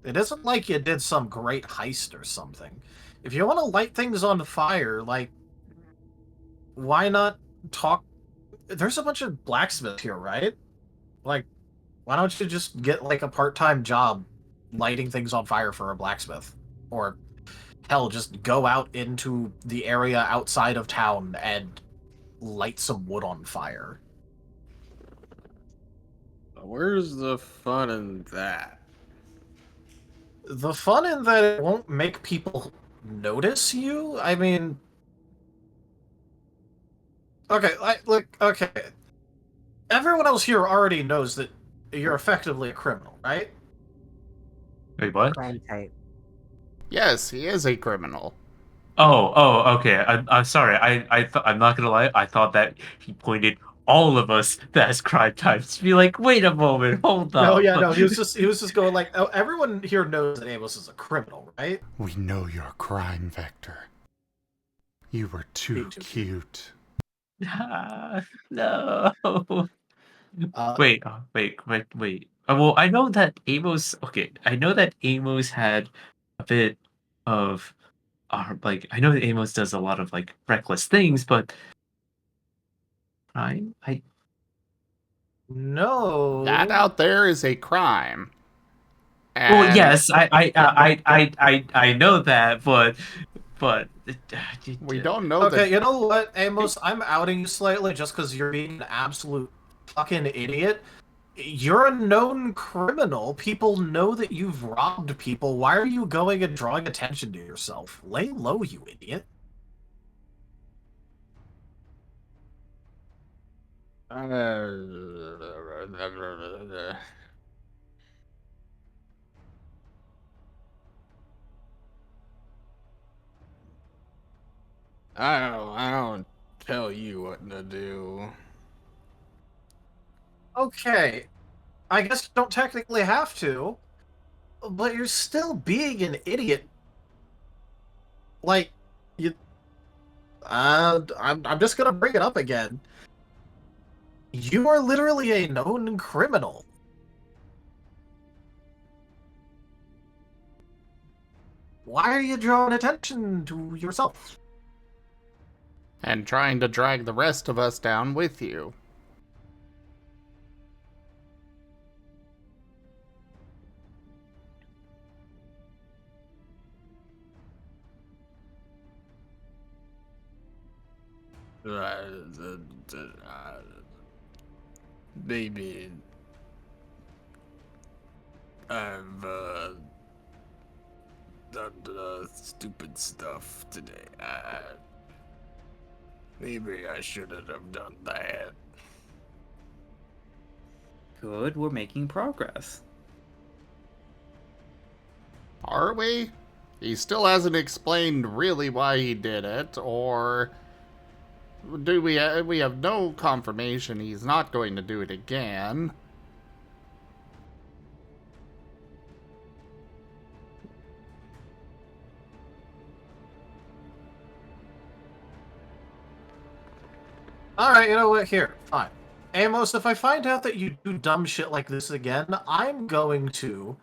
It isn't like you did some great heist or something. If you want to light things on fire, like, why not talk? There's a bunch of blacksmiths here, right? Like, why don't you just get, like, a part-time job lighting things on fire for a blacksmith? Or, hell, just go out into the area outside of town and light some wood on fire. Where's the fun in that? The fun in that it won't make people notice you? I mean... Okay, okay. Everyone else here already knows that you're effectively a criminal, right? Wait, what? Crime type. Yes, he is a criminal. Oh, okay. I'm sorry. I'm not gonna lie. I thought that he pointed all of us as crime types to be like, wait a moment, hold up. No, yeah, no, he was just going like, oh, everyone here knows that Amos is a criminal, right? We know your crime vector. You were too cute. No. Wait. Wait. Well, I know that Amos. Okay, I know that Amos had a bit of, like, I know that Amos does a lot of like reckless things, but I No. That out there is a crime. Well, And yes, I know that, but we don't know Okay, that. you know what, Amos? I'm outing you slightly just because you're being an absolute fucking idiot. You're a known criminal. People know that you've robbed people. Why are you going and drawing attention to yourself? Lay low, you idiot. I don't tell you what to do. Okay, I guess you don't technically have to, but you're still being an idiot. Like, you... I'm just gonna bring it up again. You are literally a known criminal. Why are you drawing attention to yourself? And trying to drag the rest of us down with you. Maybe I've done stupid stuff today. Maybe I shouldn't have done that. Good, we're making progress. Are we? He still hasn't explained really why he did it, or do we have no confirmation he's not going to do it again. Alright, you know what? Here, fine. Amos, if I find out that you do dumb shit like this again, I'm going to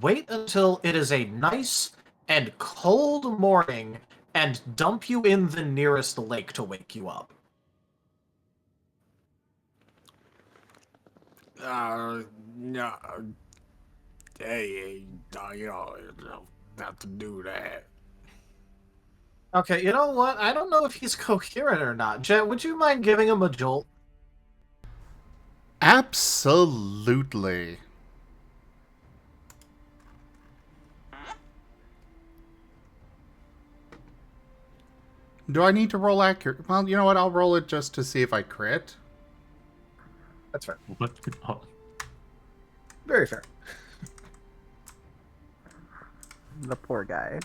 wait until it is a nice and cold morning and dump you in the nearest lake to wake you up. No. Hey, you don't have to do that. Okay, you know what? I don't know if he's coherent or not. Jet, would you mind giving him a jolt? Absolutely. Do I need to roll accurate? Well, you know what? I'll roll it just to see if I crit. That's fair. What? Oh, Very fair. The poor guy.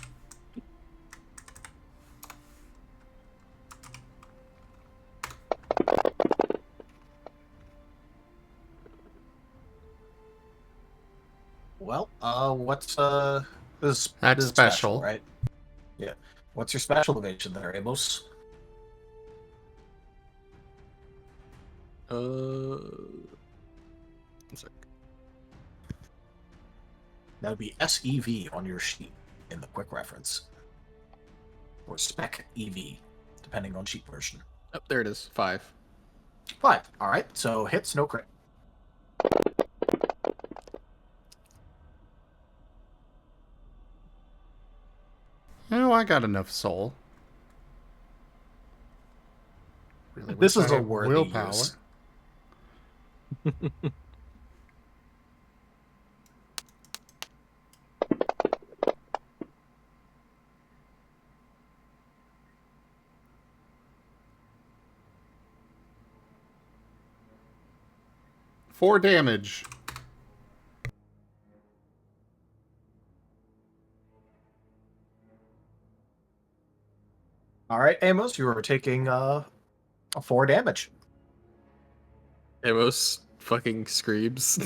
Well, what's That's this is special. right? Yeah. What's your special evasion there, Amos? One sec. That would be SEV on your sheet in the quick reference. Or spec EV, depending on sheet version. Oh, there it is. 5. 5. Alright, so hits, no crit. You know, I got enough soul. Really This wish is I a had worthy willpower. use. 4 damage. Alright, Amos, you are taking 4 damage. Amos fucking screams.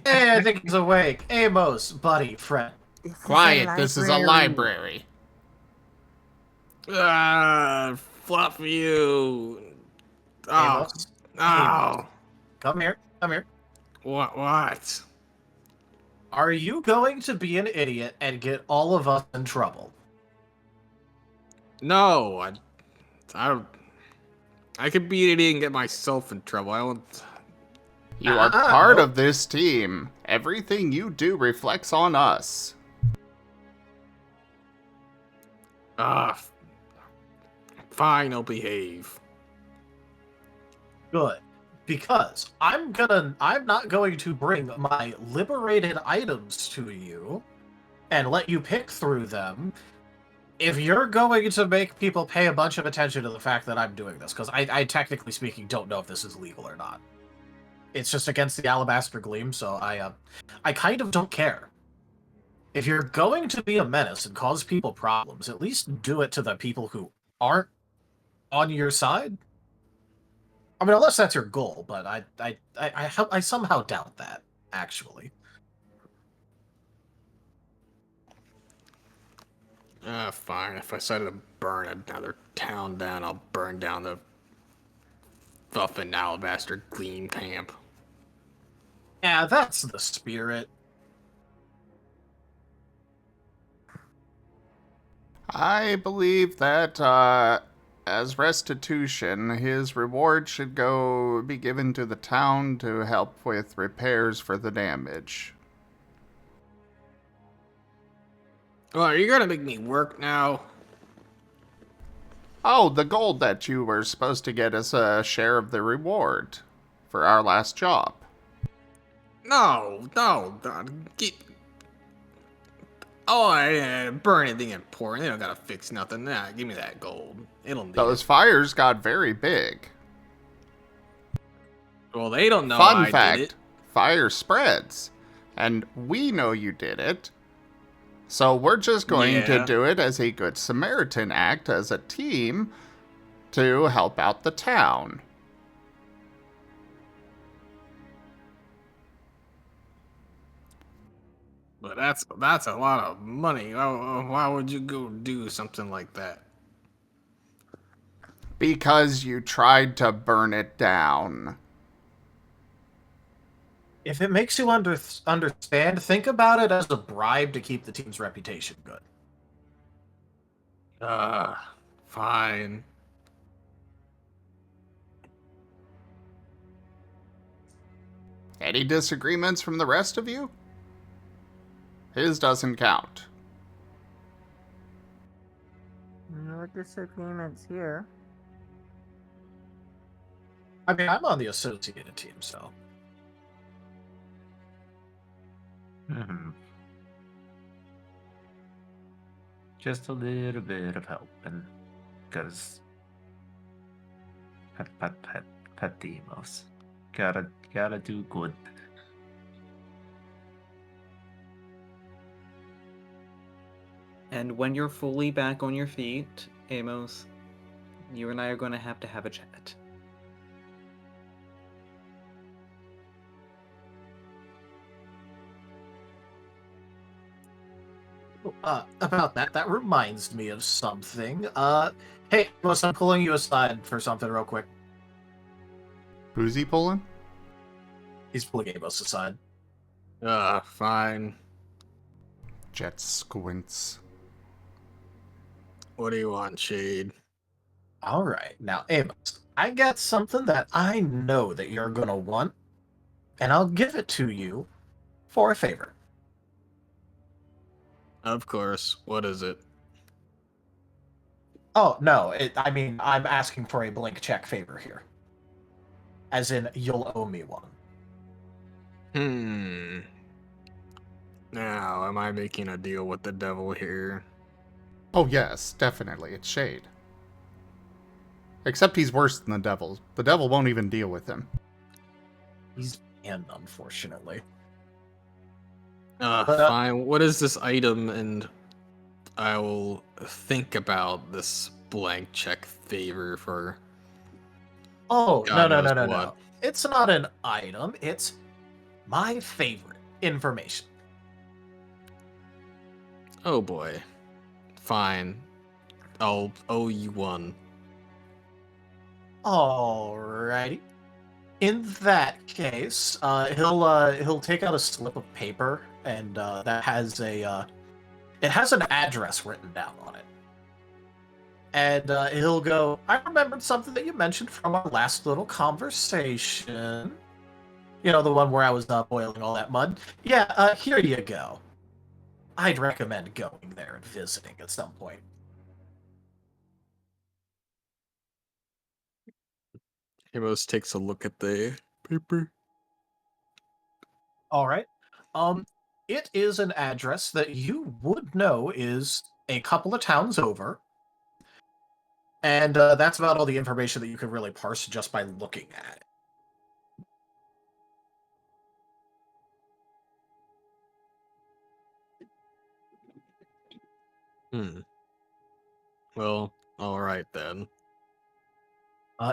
Hey, I think he's awake. Amos, buddy, friend. Quiet, this is a library. Fluff you. Oh, Amos, oh. come here, come here. What? Are you going to be an idiot and get all of us in trouble? No, I don't. I could be an idiot and get myself in trouble. I don't. You are part nope. of this team. Everything you do reflects on us. Fine, I'll behave. Good. Because I'm not going to bring my liberated items to you and let you pick through them if you're going to make people pay a bunch of attention to the fact that I'm doing this, because I technically speaking don't know if this is legal or not. It's just against the Alabaster Gleam, so I kind of don't care. If you're going to be a menace and cause people problems, at least do it to the people who aren't on your side. I mean, unless that's your goal, but I somehow doubt that, actually. Fine. If I decided to burn another town down, I'll burn down the Fuffin' Alabaster Gleam camp. Yeah, that's the spirit. I believe that, as restitution, his reward should be given to the town to help with repairs for the damage. Well, are you gonna make me work now? Oh, the gold that you were supposed to get as a share of the reward for our last job. No, get. Oh, I burn anything important. They don't gotta fix nothing. Nah, give me that gold. It'll need Those it. fires got very big. Well, they don't know Fun I fact, did it. fire spreads. And we know you did it. So we're just going to Yeah. do it as a good Samaritan act as a team to help out the town. But that's a lot of money. Why would you go do something like that? Because you tried to burn it down. If it makes you understand, think about it as a bribe to keep the team's reputation good. Fine. Any disagreements from the rest of you? His doesn't count. No disagreements here. I mean, I'm on the associated team, so. Hmm. Just a little bit of help, and because pet demos. Gotta do good. And when you're fully back on your feet, Amos, you and I are going to have a chat. About that reminds me of something. Hey, Amos, I'm pulling you aside for something real quick. Who's he pulling? He's pulling Amos aside. Fine. Jet squints. What do you want, Shade? All right, now, Amos, I got something that I know that you're gonna want, and I'll give it to you for a favor. Of course. What is it? Oh, no, I mean, I'm asking for a blank check favor here. As in, you'll owe me one. Now, am I making a deal with the devil here? Oh yes, definitely, it's Shade. Except he's worse than the devil. The devil won't even deal with him. He's banned, unfortunately. Fine. What is this item? And I will think about this blank check favor for. Oh, God knows no. what. It's not an item, it's my favorite information. Oh boy. Fine. I'll owe you one. Alrighty. In that case, he'll take out a slip of paper, and that has it has an address written down on it. And he'll go, I remembered something that you mentioned from our last little conversation. You know, the one where I was boiling all that mud. Yeah, here you go. I'd recommend going there and visiting at some point. Amos takes a look at the paper. All right. It is an address that you would know is a couple of towns over. And that's about all the information that you can really parse just by looking at it. Well, alright then.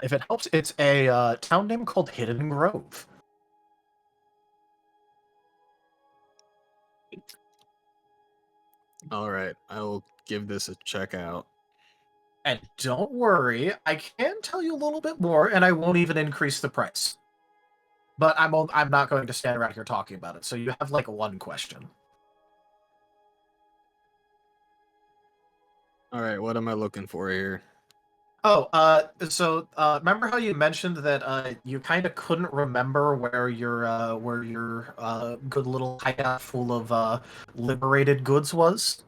If it helps, it's a town name called Hidden Grove. Alright, I will give this a check out. And don't worry, I can tell you a little bit more, and I won't even increase the price. But I'm not going to stand around here talking about it, so you have like one question. Alright, what am I looking for here? Oh, so remember how you mentioned that you kind of couldn't remember where your good little hideout full of liberated goods was?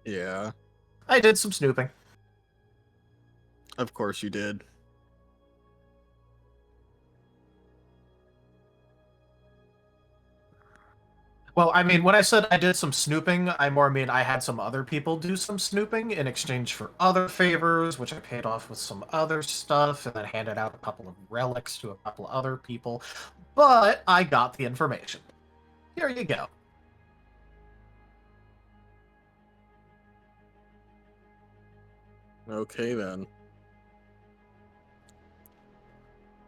Yeah, I did some snooping. of course you did. Well, I mean, when I said I did some snooping, I more mean I had some other people do some snooping in exchange for other favors, which I paid off with some other stuff, and then handed out a couple of relics to a couple of other people. But I got the information. Here you go. Okay then.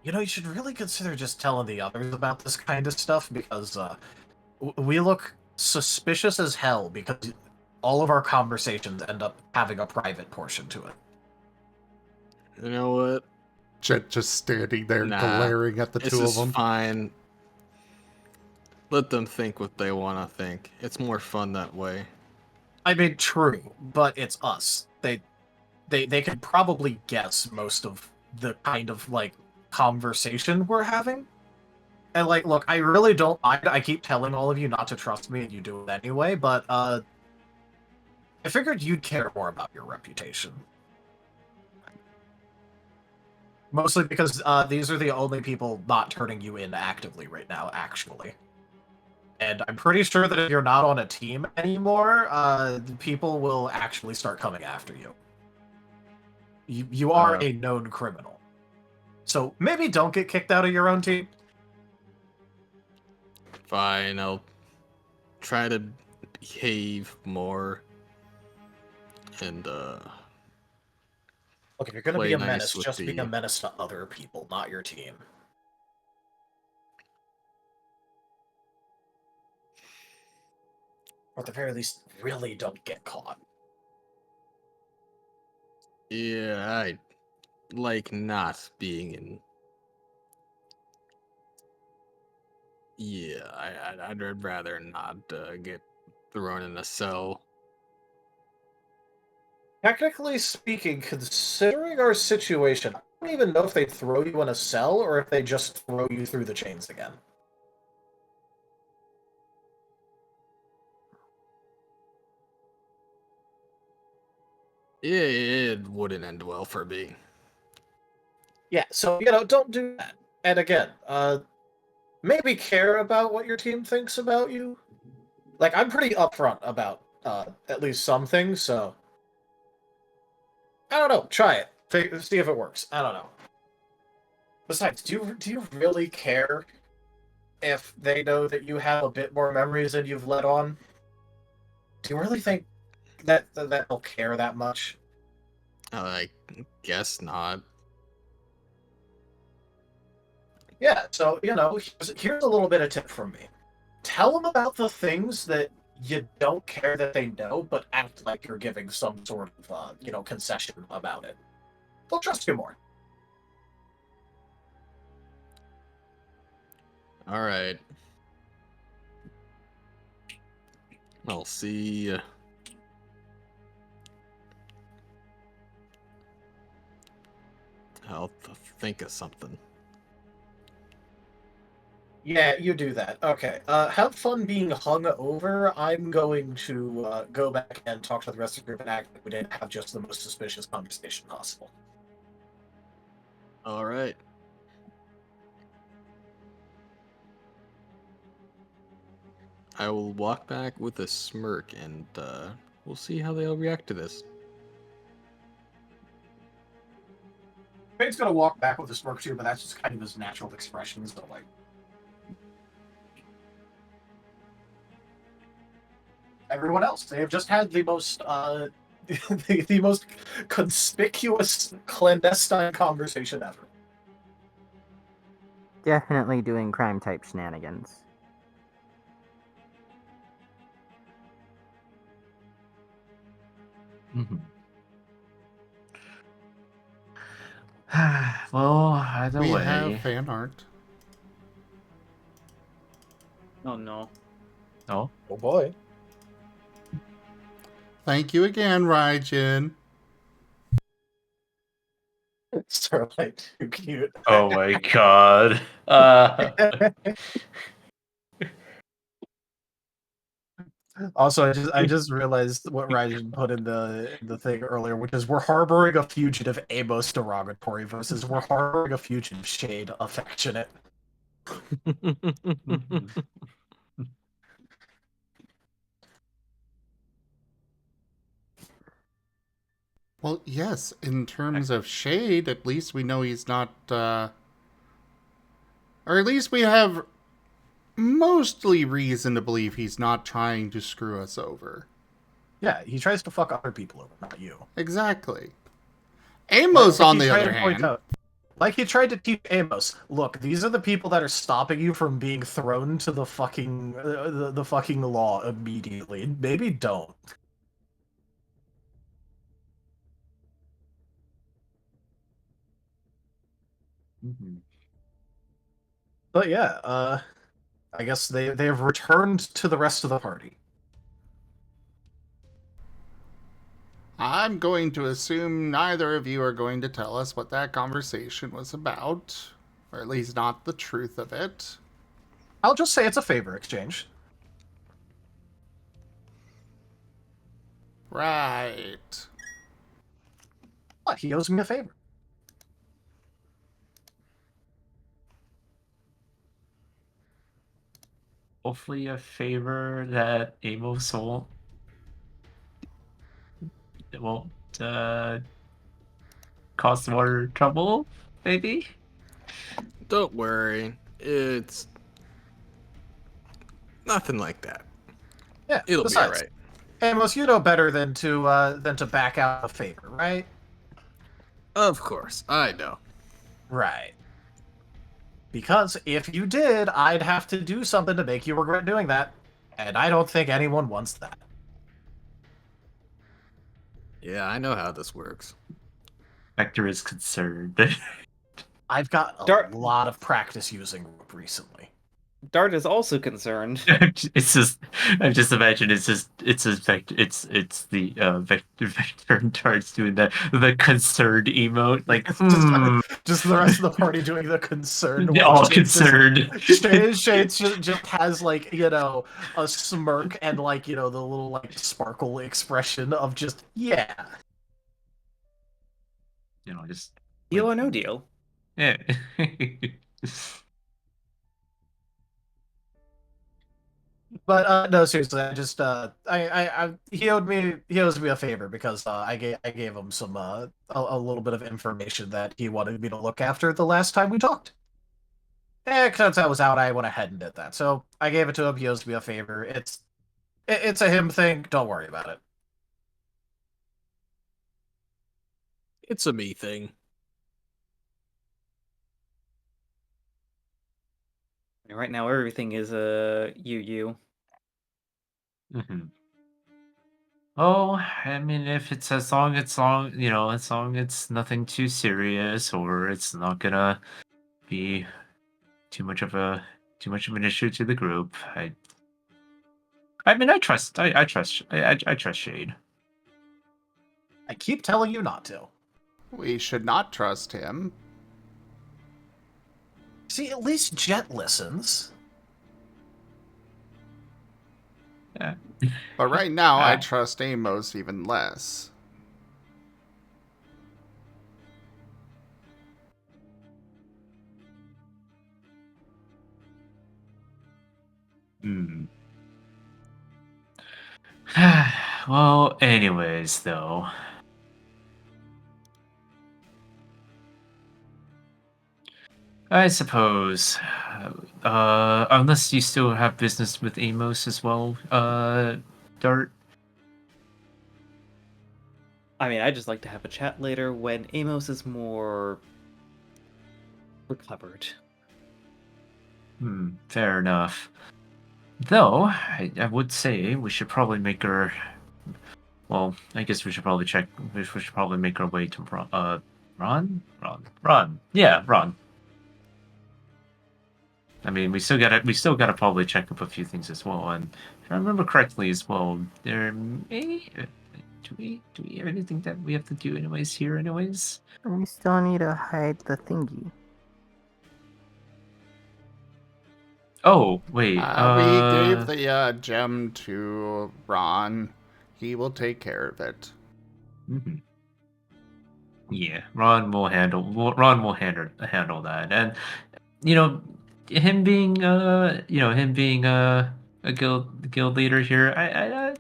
You know, you should really consider just telling the others about this kind of stuff, because we look suspicious as hell, because all of our conversations end up having a private portion to it. You know what? Jet just standing there glaring at the this two is of them. fine. let them think what they want to think. It's more fun that way. I mean, true, but it's us. They could probably guess most of the kind of like conversation we're having. And like, look, I really don't mind. I keep telling all of you not to trust me, and you do it anyway. But I figured you'd care more about your reputation. Mostly because these are the only people not turning you in actively right now, actually. And I'm pretty sure that if you're not on a team anymore, people will actually start coming after you. You are a known criminal. So maybe don't get kicked out of your own team. Fine, I'll try to behave more and Look, if you're going to play be a nice menace, with just be the- a menace to other people, not your team. Or at the very least, really don't get caught. Yeah, I like not being in. Yeah, I'd rather not get thrown in a cell. Technically speaking, considering our situation, I don't even know if they throw you in a cell or if they just throw you through the chains again. Yeah, it wouldn't end well for me. Yeah, so, don't do that. And again, maybe care about what your team thinks about you. Like, I'm pretty upfront about at least some things, so I don't know. Try it. See if it works. I don't know. Besides, do you really care if they know that you have a bit more memories than you've let on? Do you really think that they'll care that much? I guess not. Yeah, so, here's a little bit of tip from me. Tell them about the things that you don't care that they know, but act like you're giving some sort of, concession about it. They'll trust you more. All right. I'll see. I'll think of something. Yeah, you do that. Okay. Have fun being hung over. I'm going to go back and talk to the rest of the group and act like we didn't have just the most suspicious conversation possible. All right. I will walk back with a smirk, and we'll see how they'll react to this. Fade's gonna walk back with a smirk too, but that's just kind of his natural expression, so like. Everyone else, they have just had the most the most conspicuous clandestine conversation ever. Definitely doing crime type shenanigans. Well, either We way. have fan art. Oh no. Oh, Oh boy. Thank you again, Raijin. Starlight, too cute. oh my god. Also, I just realized what Raijin put in the thing earlier, which is we're harboring a fugitive Amos derogatory versus we're harboring a fugitive shade affectionate. Well, yes, in terms of shade, at least we know he's not, or at least we have mostly reason to believe he's not trying to screw us over. Yeah, he tries to fuck other people over, not you. Exactly. Amos, on the other hand, like he tried to teach Amos, look, these are the people that are stopping you from being thrown to the fucking the fucking law immediately. Maybe don't. But yeah, I guess they have returned to the rest of the party. I'm going to assume neither of you are going to tell us what that conversation was about, or at least not the truth of it. I'll just say it's a favor exchange. Right. What? He owes me a favor. Hopefully a favor that Amos won't cause more trouble, maybe? Don't worry. It's nothing like that. Yeah, It'll besides, be alright. Amos, you know better than to back out a favor, right? Of course, I know. Right. Because if you did, I'd have to do something to make you regret doing that. And I don't think anyone wants that. Yeah, I know how this works. Vector is concerned. I've got a lot of practice using rope recently. Dart is also concerned. It's just, I'm just imagining it's vector, it's the vector and Dart's doing the concerned emote, like Just the rest of the party doing the concerned. all while concerned. Shades just has like, you know, a smirk and like, you know, the little like sparkle expression of just yeah. You know, just Deal or no deal. yeah. But no, seriously, I just he owes me a favor because I gave him some a little bit of information that he wanted me to look after the last time we talked. Since I was out, I went ahead and did that. So I gave it to him. He owes me a favor. It's a him thing. Don't worry about it. It's a me thing. Right now, everything is you. Mm-hmm. Oh, I mean, if it's as long you know, as long it's nothing too serious, or it's not gonna be too much of an issue to the group. I mean, I trust Shade. I keep telling you not to. We should not trust him. See, at least Jet listens. Yeah. But right now, I trust Amos even less. Hmm. Well, anyways, though. I suppose, unless you still have business with Amos as well, Dart. I mean, I just like to have a chat later when Amos is more recovered. Fair enough. Though, I would say we should probably make our... Well, I guess we should probably check... We should probably make our way to Ron? Yeah, Ron. I mean, we still gotta probably check up a few things as well, and if I remember correctly as well, there may... Do we have anything that we have to do anyways here anyways? We still need to hide the thingy. Oh, wait. We gave the gem to Ron. He will take care of it. Mm-hmm. Yeah, Ron will handle that, and you know, him being a guild leader here, I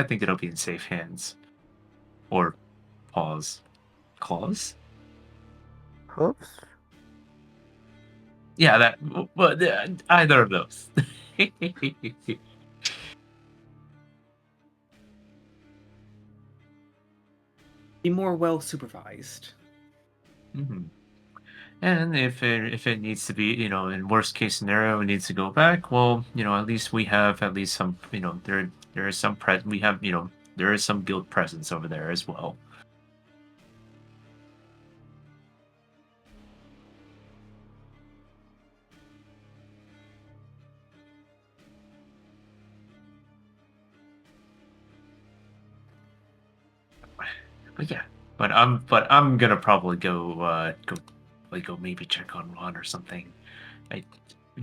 think it'll be in safe hands. Or claws. Oops. Yeah, that. Well, either of those. Be more well supervised. Mm-hmm. And if it needs to be, you know, in worst case scenario, it needs to go back. Well, you know, at least we have some, you know, there is some we have, you know, there is some guild presence over there as well. But yeah, but I'm gonna probably go maybe check on Ron or something. I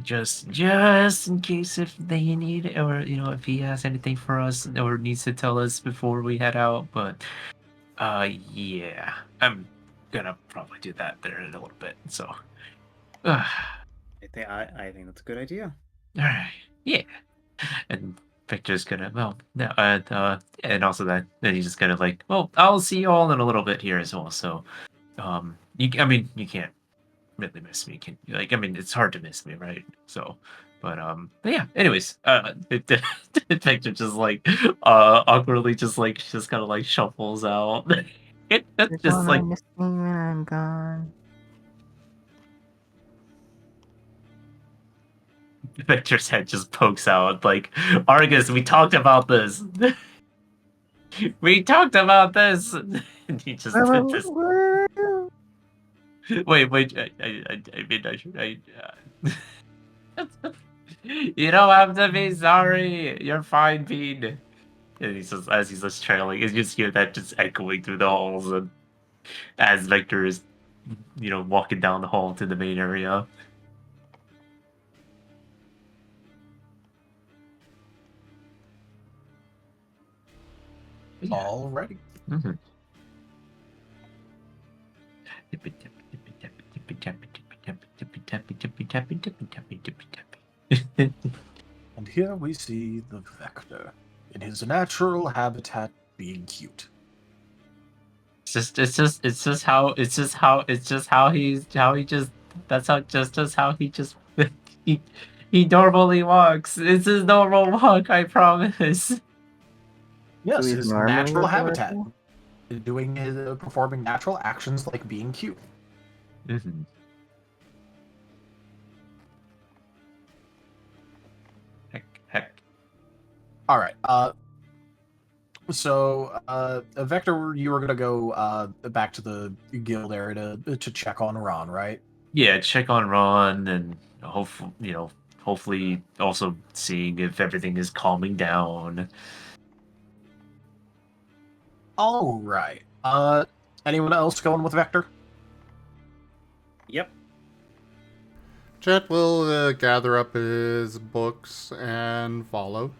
just in case if they need it, or if he has anything for us or needs to tell us before we head out. But yeah, I'm gonna probably do that there in a little bit. So, all I think that's a good idea. right, yeah. And Victor's gonna no, and also then he's just gonna like, well, I'll see you all in a little bit here as well. So, I mean, you can't really miss me, can you? Like, I mean, it's hard to miss me, right? So, but yeah. Anyways, Victor just like, awkwardly just kind of like shuffles out. It's just like miss me when I'm gone. Victor's head just pokes out. Like, Argus, we talked about this. We talked about this. And he just did this. Wait. I mean, you don't have to be sorry. You're fine, Bean. And he says, as he's just trailing, you just hear that just echoing through the halls, and as Victor is, walking down the hall to the main area. Alrighty. Mhm. And here we see the Vector in his natural habitat, being cute. It's just how he just he normally walks. It's his normal walk, I promise. Yes, So he's his normally natural adorable? habitat, doing his performing natural actions like being cute. Mm-hmm. Heck. All right. So, Vector, you were gonna go back to the guild area to check on Ron, right? Yeah, check on Ron, and hopefully also seeing if everything is calming down. All right. Anyone else going with Vector? Yep. Jet will gather up his books and follow.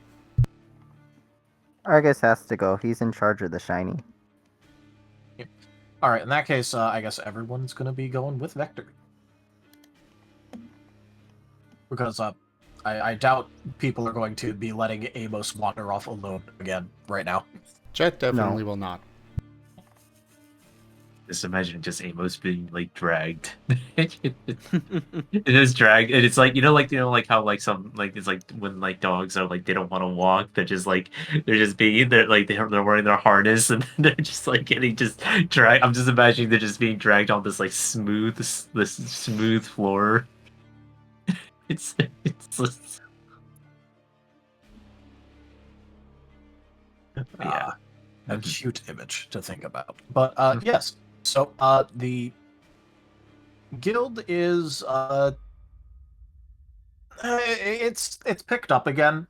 Argus has to go. He's in charge of the shiny. All right. In that case, I guess everyone's gonna be going with Vector because I doubt people are going to be letting Amos wander off alone again right now. Jet definitely will not. Just imagine just Amos being like dragged. It is dragged, and it's like like how like some like it's like when like dogs are like they don't want to walk, they're just they're wearing their harness and they're just like getting just dragged. I'm just imagining they're just being dragged on this like smooth floor. It's just, yeah. A cute image to think about. But yes, so the guild is it's picked up again.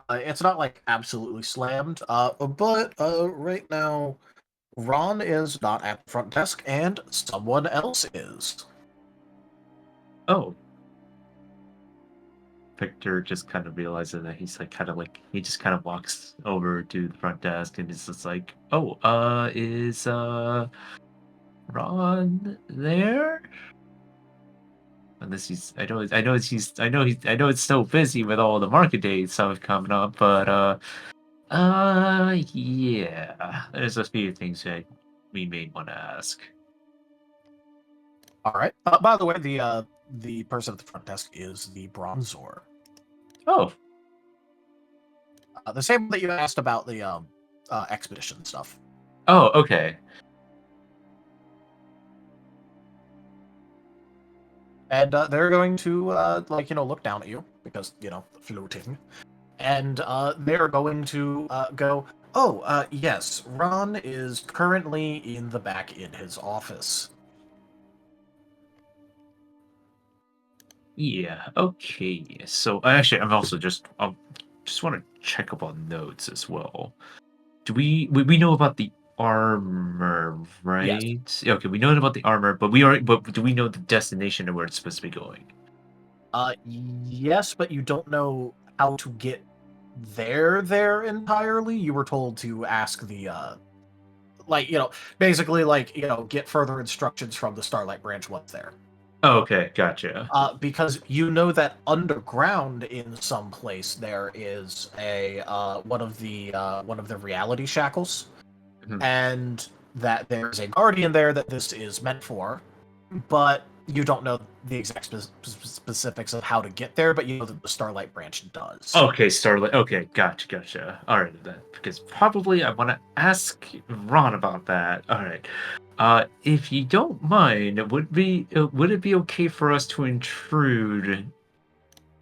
It's not like absolutely slammed. But right now Ron is not at the front desk and someone else is. Oh. Victor just kind of realizes that he's like he just kind of walks over to the front desk and is just like, oh, is Ron there? Unless I know it's so busy with all the market day stuff coming up, but yeah, there's a few things that we may want to ask. All right. By the way, the person at the front desk is the Bronzor. Oh. The same that you asked about the expedition stuff. Oh, okay. And they're going to look down at you because floating, and they're going to go. Oh, yes, Ron is currently in the back in his office. Yeah. Okay. So actually, I'm also just want to check up on notes as well. Do we know about the armor, right? Okay, we know about the armor, but do we know the destination of where it's supposed to be going? Yes, but you don't know how to get there entirely. You were told to ask the basically get further instructions from the Starlight branch once there. Oh, okay, gotcha. Because you know that underground in some place there is a one of the reality shackles, Mhm. and that there's a guardian there that this is meant for, but you don't know the exact specifics of how to get there, but you know that the Starlight branch does. Okay, Starlight. Okay, gotcha. All right, then, because probably I want to ask Ron about that. All right. If you don't mind, would it be okay for us to intrude?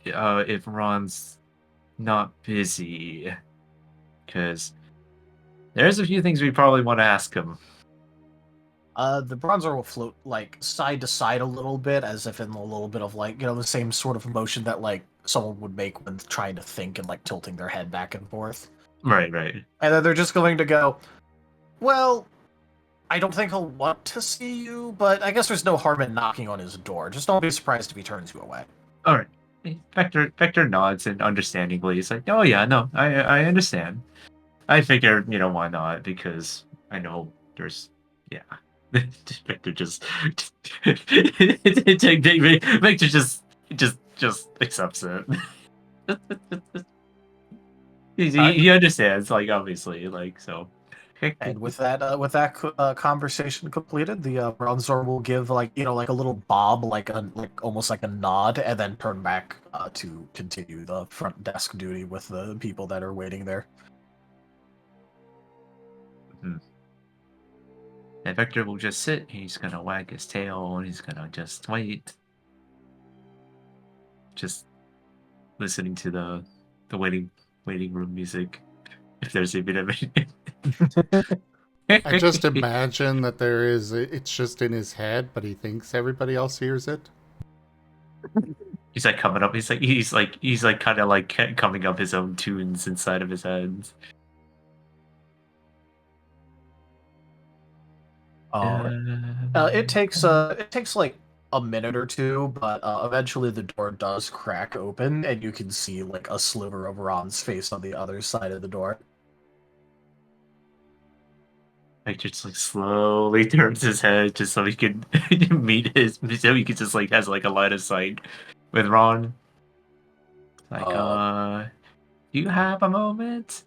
If Ron's not busy, because there's a few things we probably want to ask him. The bronzer will float like side to side a little bit, as if in a little bit of the same sort of motion that someone would make when trying to think and tilting their head back and forth. Right. And then they're just going to go, well, I don't think he'll want to see you, but I guess there's no harm in knocking on his door. Just don't be surprised if he turns you away. All right. Vector nods and understandingly he's like, "Oh yeah, no, I understand. I figured, why not? Because I know there's, yeah." Victor just Victor just accepts it. he understands, obviously, so. And with that conversation completed, the bronzer will give a little bob, almost like a nod, and then turn back to continue the front desk duty with the people that are waiting there. Mm-hmm. And Vector will just sit, he's gonna wag his tail, and he's gonna just wait. Just listening to the waiting room music. If there's a bit of it. I just imagine that it's just in his head, but he thinks everybody else hears it. He's coming up, he's kind of coming up his own tunes inside of his head. It takes a minute or two, but eventually the door does crack open, and you can see a sliver of Ron's face on the other side of the door. Just slowly turns his head just so he can so he can just has a line of sight with Ron. Do you have a moment?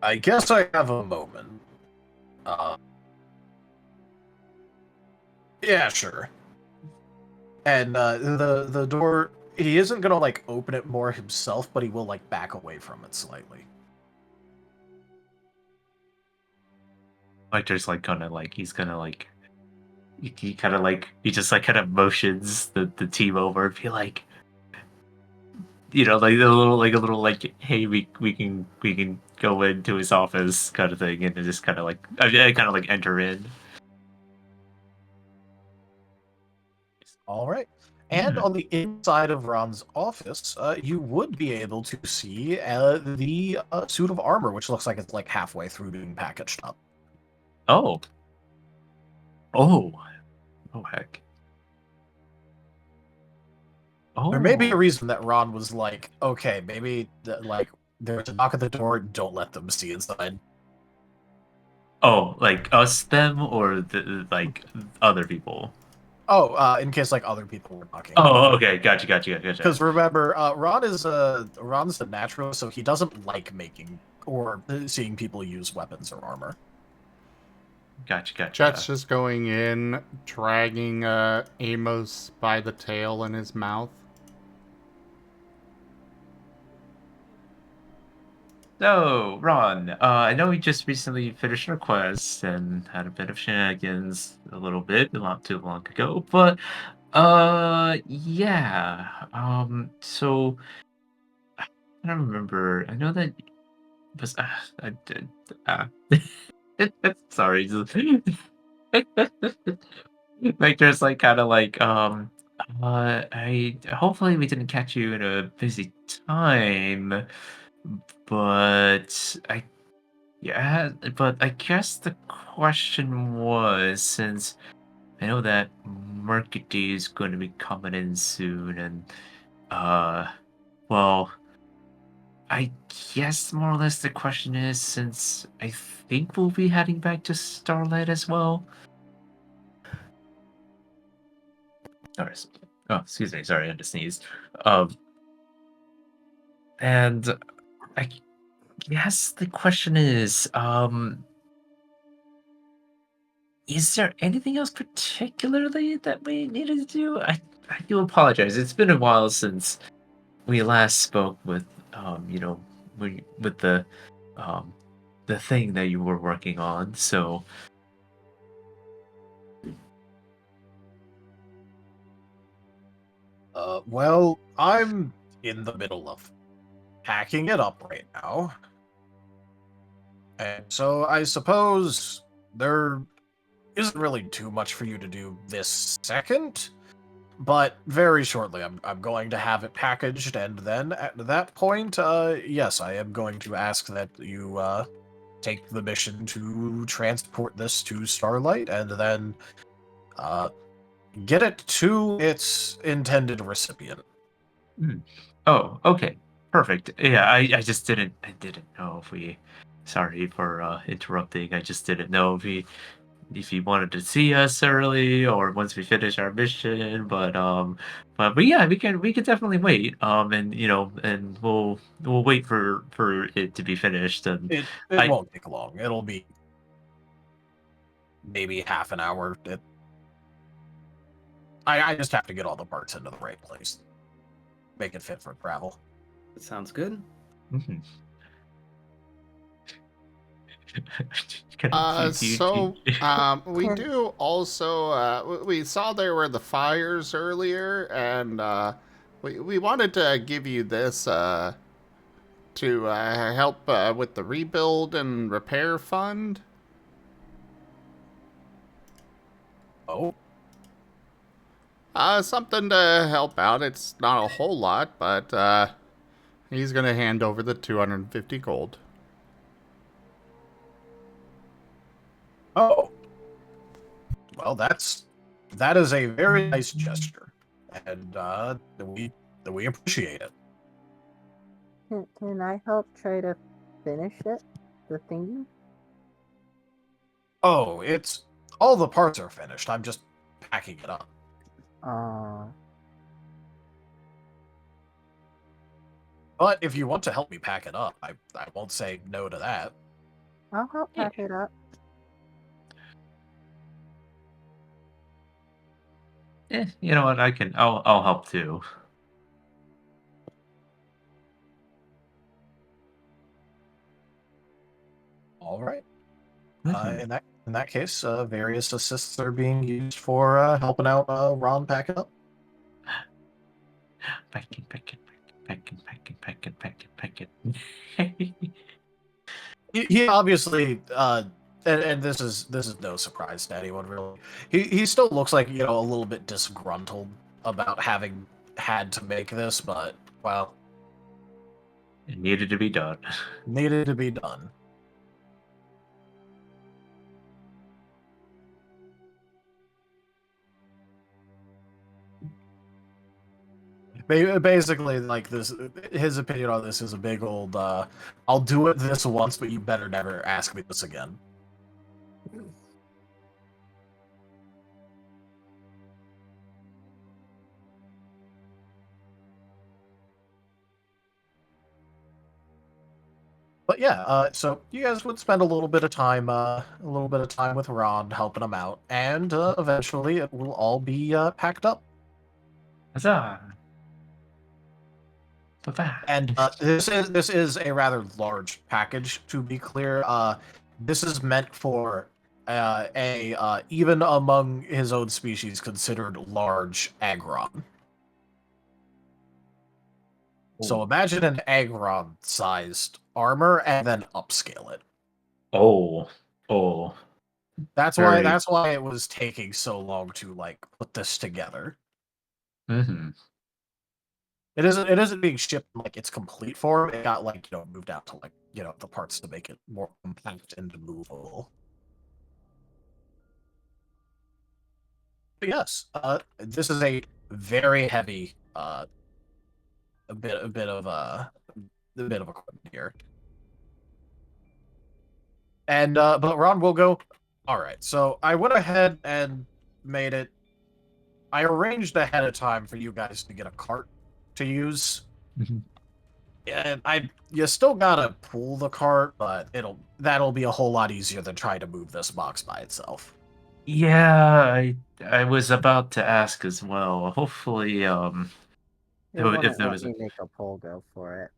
I guess I have a moment. Yeah, sure. And the door, he isn't gonna open it more himself, but he will back away from it slightly. There's he's gonna he kind of he just kind of motions the team over and be a little hey, we can go into his office kind of thing, and just kind of enter in. All right. And on the inside of Ron's office, you would be able to see the suit of armor, which looks like it's halfway through being packaged up. Oh heck. Oh. There may be a reason that Ron was okay, maybe there's a knock at the door, don't let them see inside. Oh, us, them, or the other people? Oh, in case other people were knocking. Oh, okay, gotcha. Because remember, Ron's a natural, so he doesn't like making or seeing people use weapons or armor. Gotcha. Chet's just going in, dragging Amos by the tail in his mouth. So, Ron, I know we just recently finished our quest and had a bit of shenanigans a little bit, not too long ago, but, yeah, so, I don't remember, I know that was, I did, sorry, Victor's hopefully we didn't catch you in a busy time. but I guess the question was, since I know that Mercury is going to be coming in soon, and well, I guess more or less the question is, since I think we'll be heading back to Starlight as well. Oh, excuse me. Sorry, I had to sneeze. And I guess the question is there anything else particularly that we needed to do? I do apologize. It's been a while since we last spoke with with the thing that you were working on. So Well, I'm in the middle of packing it up right now. And so I suppose there isn't really too much for you to do this second, but very shortly I'm going to have it packaged, and then at that point, yes, I am going to ask that you take the mission to transport this to Starlight, and then get it to its intended recipient. Oh, okay. Perfect. Yeah, I just didn't know if we sorry for interrupting. I just didn't know if he wanted to see us early or once we finish our mission, but yeah, we can definitely wait. And and we'll wait for it to be finished, and It I won't take long. It'll be maybe half an hour. I just have to get all the parts into the right place. Make it fit for travel. That sounds good. Mhm. We do also, we saw there were the fires earlier, and we wanted to give you this to help with the rebuild and repair fund. Oh, Something to help out. It's not a whole lot, but he's gonna hand over the 250 gold. oh. Well, that is a very nice gesture, and we appreciate it. Can I help try to finish it? The thingy? Oh, it's all the parts are finished. I'm just packing it up. But if you want to help me pack it up, I won't say no to that. I'll help pack it up. You know what? I'll help too. All right. Mhm. In that case, various assists are being used for helping out Ron pack it up. Packing. He obviously and this is no surprise to anyone really. He still looks like, a little bit disgruntled about having had to make this, but well, It needed to be done. needed to be done. Basically, like this, his opinion on this is a big old I'll do it this once, but you better never ask me this again. But yeah, so you guys would spend a little bit of time with Ron helping him out, and eventually it will all be packed up. Huzzah! Bye-bye. And this is a rather large package, to be clear. This is meant for even among his own species considered large Agron. So imagine an Agron-sized armor and then upscale it. Oh. That's Very- why it was taking so long to put this together. Mm-hmm. It isn't being shipped in, like, its complete form. It got, like, moved out to, like, the parts to make it more compact and movable. But yes, this is a very heavy a bit of equipment here. And but Ron will go, all right, so I went ahead and made it. I arranged ahead of time for you guys to get a cart to use. And you still gotta pull the cart, but that'll be a whole lot easier than trying to move this box by itself. Yeah, I was about to ask as well. Hopefully, It if wouldn't there let was me make a poll go for it.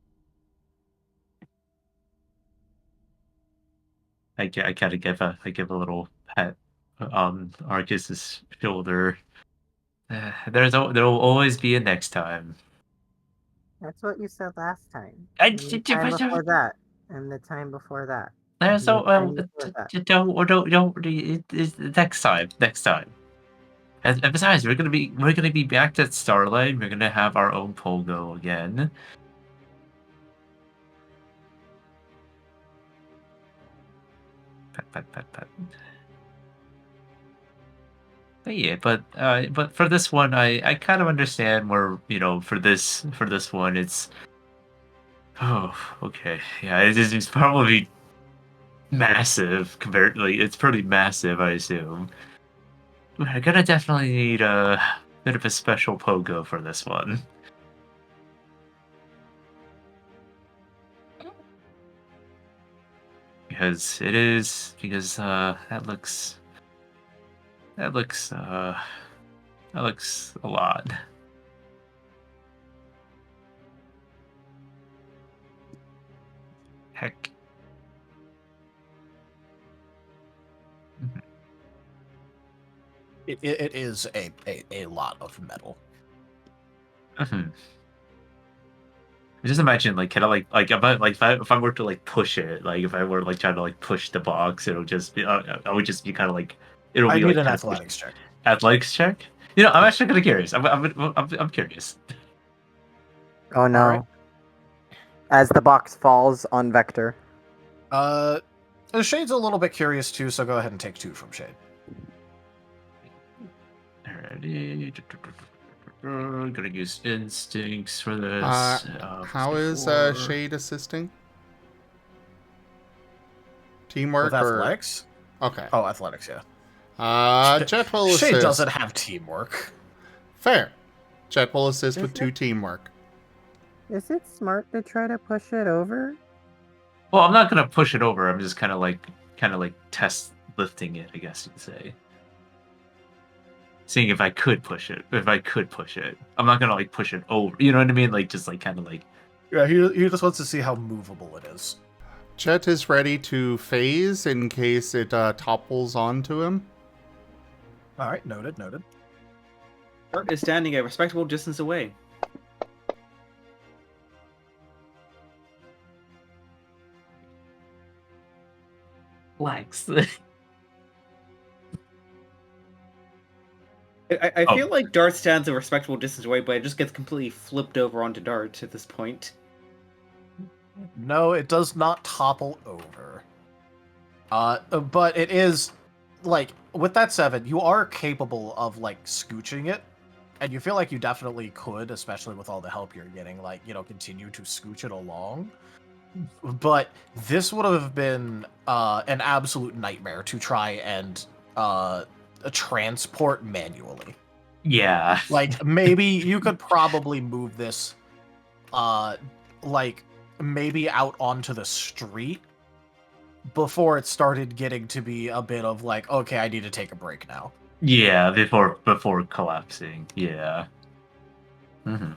I kind of give a little pat on Arcus's shoulder. There will always be a next time. That's what you said last time. I And the time before that. And the time before that. There's and the time no before that. it's next time. And besides, we're gonna be back at Starlight. We're gonna have our own pogo again. Pat. But yeah, but for this one, I kind of understand where for this one it's okay, yeah, it's probably massive compared, like, it's pretty massive, I assume. We're gonna definitely need a bit of a special pogo for this one. Because that looks a lot. Heck. It is a lot of metal. Just imagine, like, kind of like if I were to like push it, like if I were like trying to like push the box, it'll just be I would just be kind of like it'll I be need like an kind of athletics check. Athletics check. I'm actually kind of curious. I'm curious. Oh no. Alright. As the box falls on Vector. Shade's a little bit curious too, so go ahead and take 2 from Shade. Alrighty. Gonna use instincts for this. How is Shade assisting? Teamwork With or athletics? okay? Oh, athletics, yeah. Jet will assist. Shade doesn't have teamwork. Fair. Jet will assist with 2 teamwork. Is it smart to try to push it over? Well, I'm not gonna push it over. I'm just kind of like test lifting it, I guess you could say. Seeing if I could push it. I'm not gonna like push it over. You know what I mean? Like just like kind of like. Yeah, he just wants to see how movable it is. Jet is ready to phase in case it topples onto him. All right, noted. Dart is standing a respectable distance away. Flex. I feel like Dart stands a respectable distance away, but it just gets completely flipped over onto Dart at this point. No, it does not topple over. But it is, like, with that 7, you are capable of, like, scooching it. And you feel like you definitely could, especially with all the help you're getting, like, continue to scooch it along. But this would have been an absolute nightmare to try and transport manually. Yeah. Like, maybe you could probably move this, like, maybe out onto the street before it started getting to be a bit of like, okay, I need to take a break now. Yeah, before collapsing. Yeah. Mm-hmm.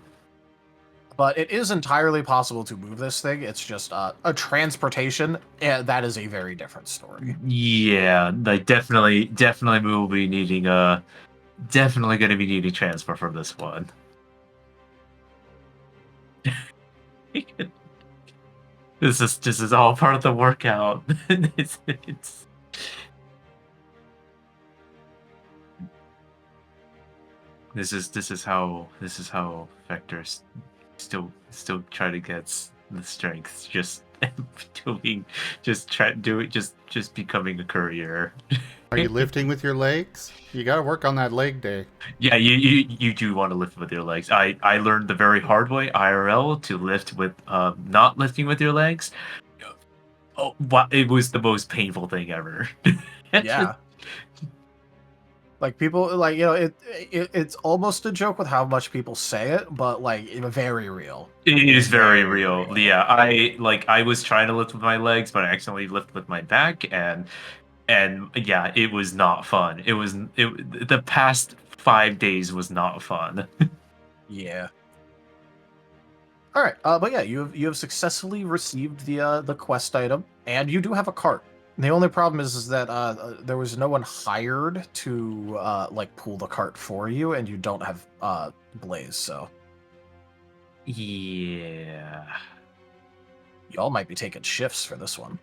But it is entirely possible to move this thing. It's just a transportation. That is a very different story. Yeah, like definitely we will be needing definitely going to be needing transfer from this one. This is all part of the workout. it's This is how Vector's still try to get the strength. Just just becoming a courier. Are you lifting with your legs? You gotta work on that leg day. Yeah, you do want to lift with your legs. I learned the very hard way IRL to lift with not lifting with your legs. Oh, wow, it was the most painful thing ever. Yeah. Like people, like, you know, it's almost a joke with how much people say it, but like very real. It is very real. Yeah, I was trying to lift with my legs, but I accidentally lifted with my back, and yeah, it was not fun. The past 5 days was not fun. Yeah. All right, but yeah, you have successfully received the quest item, and you do have a cart. The only problem is that there was no one hired to like pull the cart for you, and you don't have Blaze, so Yeah. y'all might be taking shifts for this one.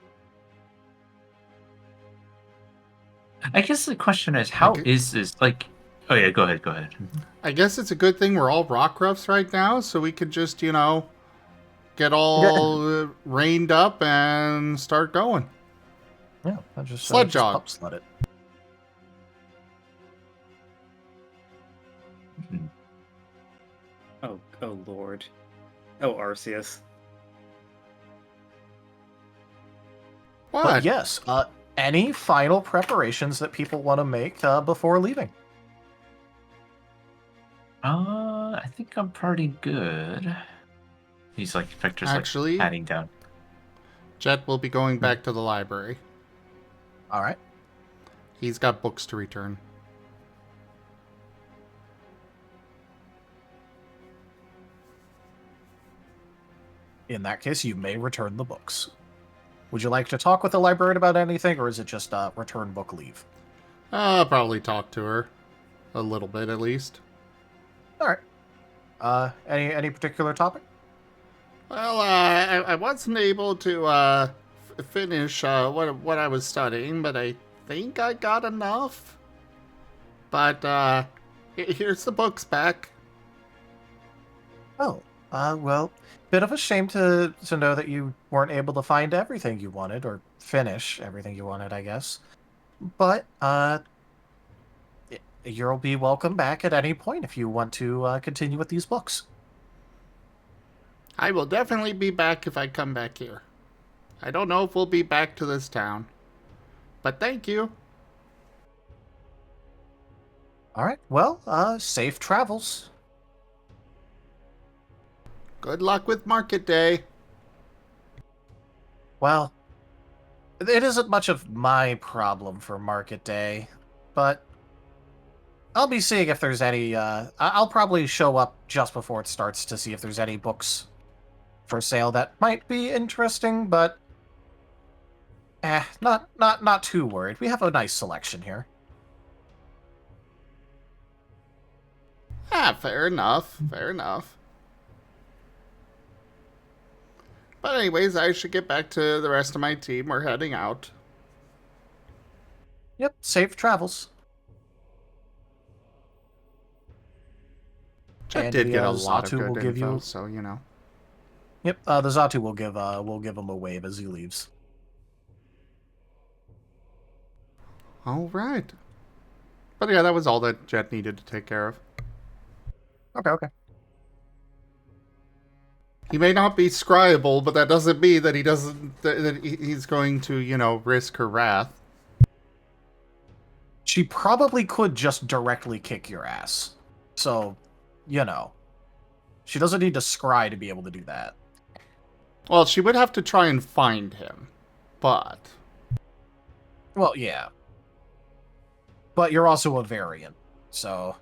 I guess the question is, how is this like? Oh yeah, go ahead. I guess it's a good thing we're all rockruffs right now, so we could just, you know, get all reined up and start going. Yeah, I just Sled just jog. pup sled it. Oh lord. Oh, Arceus. What? But yes, any final preparations that people want to make before leaving? I think I'm pretty good. He's like, Victor's Actually, like patting down. Jet will be going back to the library. All right. He's got books to return. In that case, you may return the books. Would you like to talk with the librarian about anything, or is it just return book leave? I'll probably talk to her. A little bit, at least. All right. Any particular topic? Well, I wasn't able to finish what I was studying, but I think I got enough. But here's the books back. Oh, well, bit of a shame to know that you weren't able to find everything you wanted, or finish everything you wanted, I guess. But you'll be welcome back at any point if you want to continue with these books. I will definitely be back if I come back here. I don't know if we'll be back to this town. But thank you. All right. Well, safe travels. Good luck with market day. Well, it isn't much of my problem for market day, but I'll be seeing if there's any, I'll probably show up just before it starts to see if there's any books for sale that might be interesting, but not too worried. We have a nice selection here. Ah, fair enough. Fair enough. But anyways, I should get back to the rest of my team. We're heading out. Yep, safe travels. I did get a lot of good info, so you know. Yep, the Zatu will give him a wave as he leaves. All right. But yeah, that was all that Jet needed to take care of. Okay. He may not be scryable, but that doesn't mean that he's going to, you know, risk her wrath. She probably could just directly kick your ass. So, you know. She doesn't need to scry to be able to do that. Well, she would have to try and find him. But well, yeah. But you're also a variant, so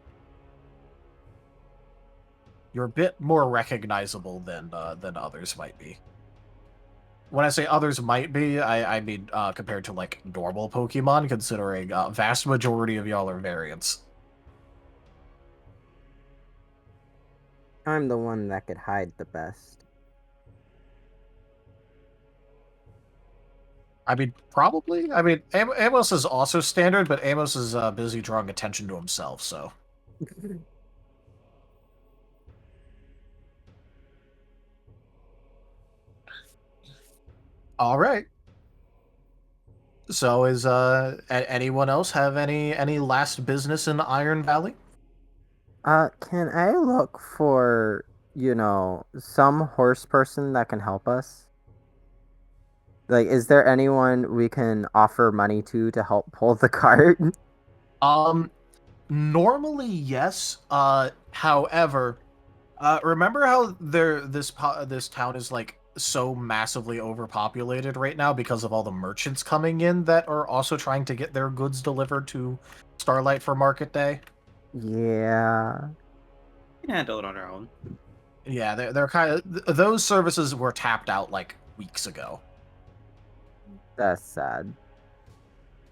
you're a bit more recognizable than others might be. When I say others might be, I mean compared to like normal Pokemon, considering vast majority of y'all are variants. I'm the one that could hide the best. I mean, probably. I mean, Amos is also standard, but Amos is busy drawing attention to himself, so. All right. So is anyone else have any last business in Iron Valley? Can I look for, some horse person that can help us? Like, is there anyone we can offer money to help pull the cart? Normally yes. However, remember how this town is like so massively overpopulated right now because of all the merchants coming in that are also trying to get their goods delivered to Starlight for Market Day? Yeah. We can handle it on our own. Yeah, they're kind of those services were tapped out like weeks ago. That's sad.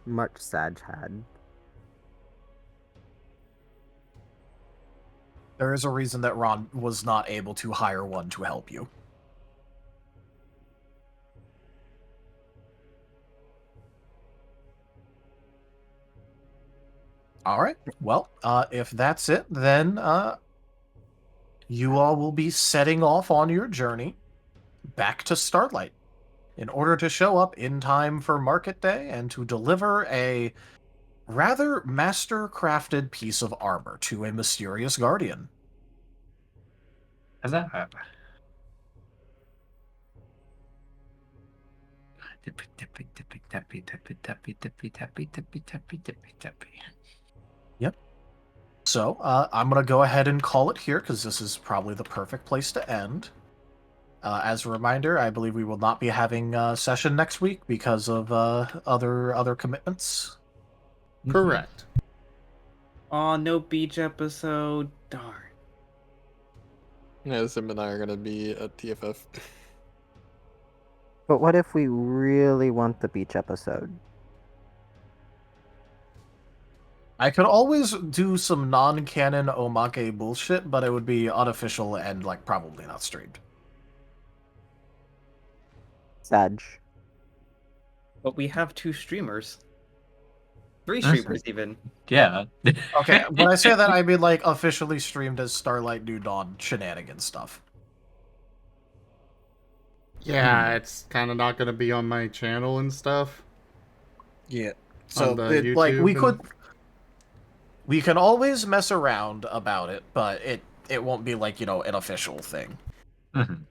Much sad. There is a reason that Ron was not able to hire one to help you. All right. Well, if that's it, then you all will be setting off on your journey back to Starlight in order to show up in time for Market Day and to deliver a rather master-crafted piece of armor to a mysterious guardian. How's that? Yep. So, I'm going to go ahead and call it here because this is probably the perfect place to end. As a reminder, I believe we will not be having a session next week because of other commitments. Correct. Oh, no beach episode. Darn. Yeah, Zim and I are gonna be at TFF. But what if we really want the beach episode? I could always do some non-canon omake bullshit, but it would be unofficial and like probably not streamed. Sag. But we have 2 streamers. 3 streamers, even. Yeah. Okay, when I say that, I mean like officially streamed as Starlight New Dawn shenanigans stuff. Yeah, it's kind of not going to be on my channel and stuff. Yeah. So, On the like, YouTube we can always mess around about it, but it won't be like, an official thing. Mhm.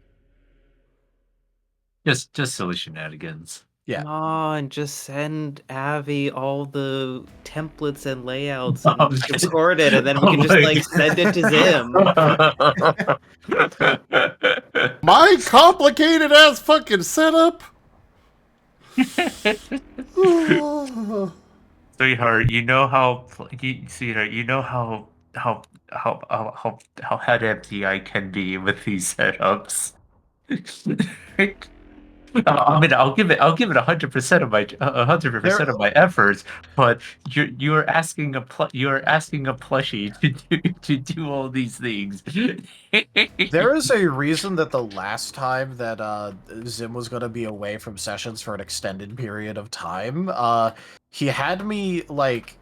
Just silly shenanigans. Yeah. Come on, just send Avi all the templates and layouts and record it, and then we can just like send it to Zim. My complicated ass fucking setup. Sweetheart, you know how how head empty I can be with these setups. I'll give it 100% of my 100% of my efforts, but you're asking a plushie to do all these things. There is a reason that the last time that Zim was going to be away from sessions for an extended period of time, he had me like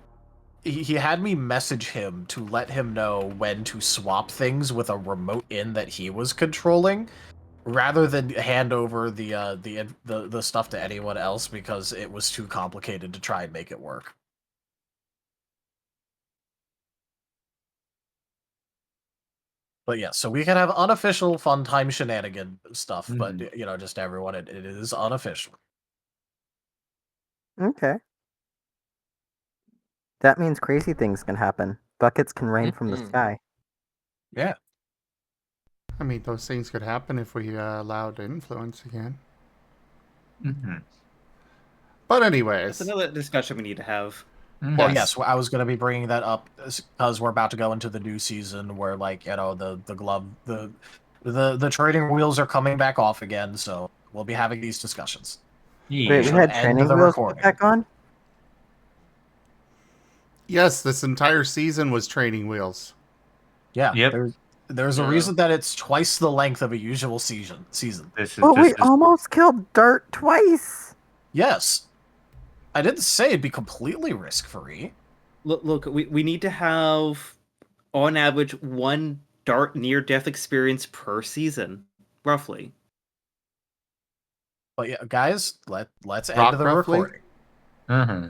he had me message him to let him know when to swap things with a remote in that he was controlling, rather than hand over the stuff to anyone else because it was too complicated to try and make it work. But yeah, so we can have unofficial fun time shenanigan stuff, but just everyone, it is unofficial. Okay. That means crazy things can happen. Buckets can rain from the sky. Yeah. I mean, those things could happen if we allowed influence again. But anyways. That's another discussion we need to have. Well, yes, I was going to be bringing that up because we're about to go into the new season where, like, the glove, the training wheels are coming back off again, so we'll be having these discussions. Wait, we had training wheels back on? Yes, this entire season was training wheels. Yeah, Yep. There's a reason that it's twice the length of a usual season. We almost killed Dart twice. Yes. I didn't say it'd be completely risk-free. Look, we need to have, on average, 1 Dart near-death experience per season, roughly. But yeah, guys, let's end the Rockruff League? recording. Mm-hmm.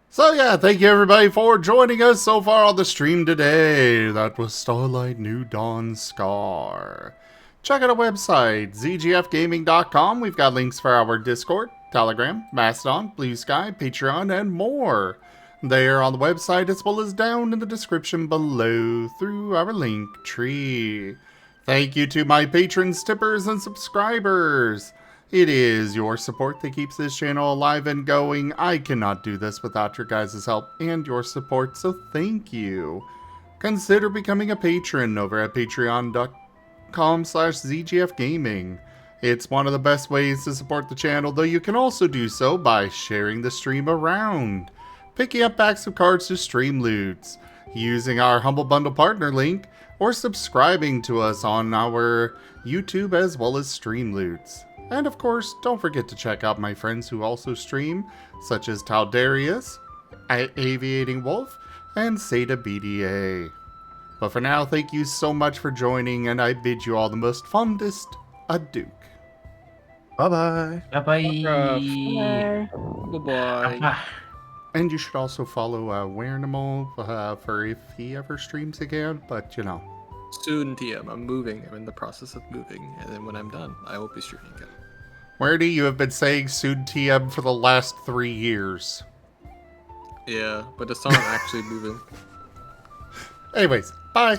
So yeah, thank you everybody for joining us so far on the stream today. That was Starlight New Dawn Scar. Check out our website, zgfgaming.com. We've got links for our Discord, Telegram, Mastodon, Blue Sky, Patreon, and more. They are on the website as well as down in the description below through our link tree. Thank you to my patrons, tippers, and subscribers. It is your support that keeps this channel alive and going. I cannot do this without your guys' help and your support, so thank you. Consider becoming a patron over at patreon.com/zgfgaming. It's one of the best ways to support the channel, though you can also do so by sharing the stream around, picking up packs of cards to stream loots, using our Humble Bundle partner link, or subscribing to us on our YouTube as well as stream loots. And of course, don't forget to check out my friends who also stream, such as Taldarius, Aviating Wolf, and Seda BDA. But for now, thank you so much for joining, and I bid you all the most fondest adieu. Bye-bye. Bye-bye. Goodbye. And you should also follow Wernimal for if he ever streams again, but you know. Soon, TM. I'm moving. I'm in the process of moving, and then when I'm done, I will be streaming again. Werdy, you have been saying soon TM for the last 3 years. Yeah, but it's not actually moving. Anyways, bye.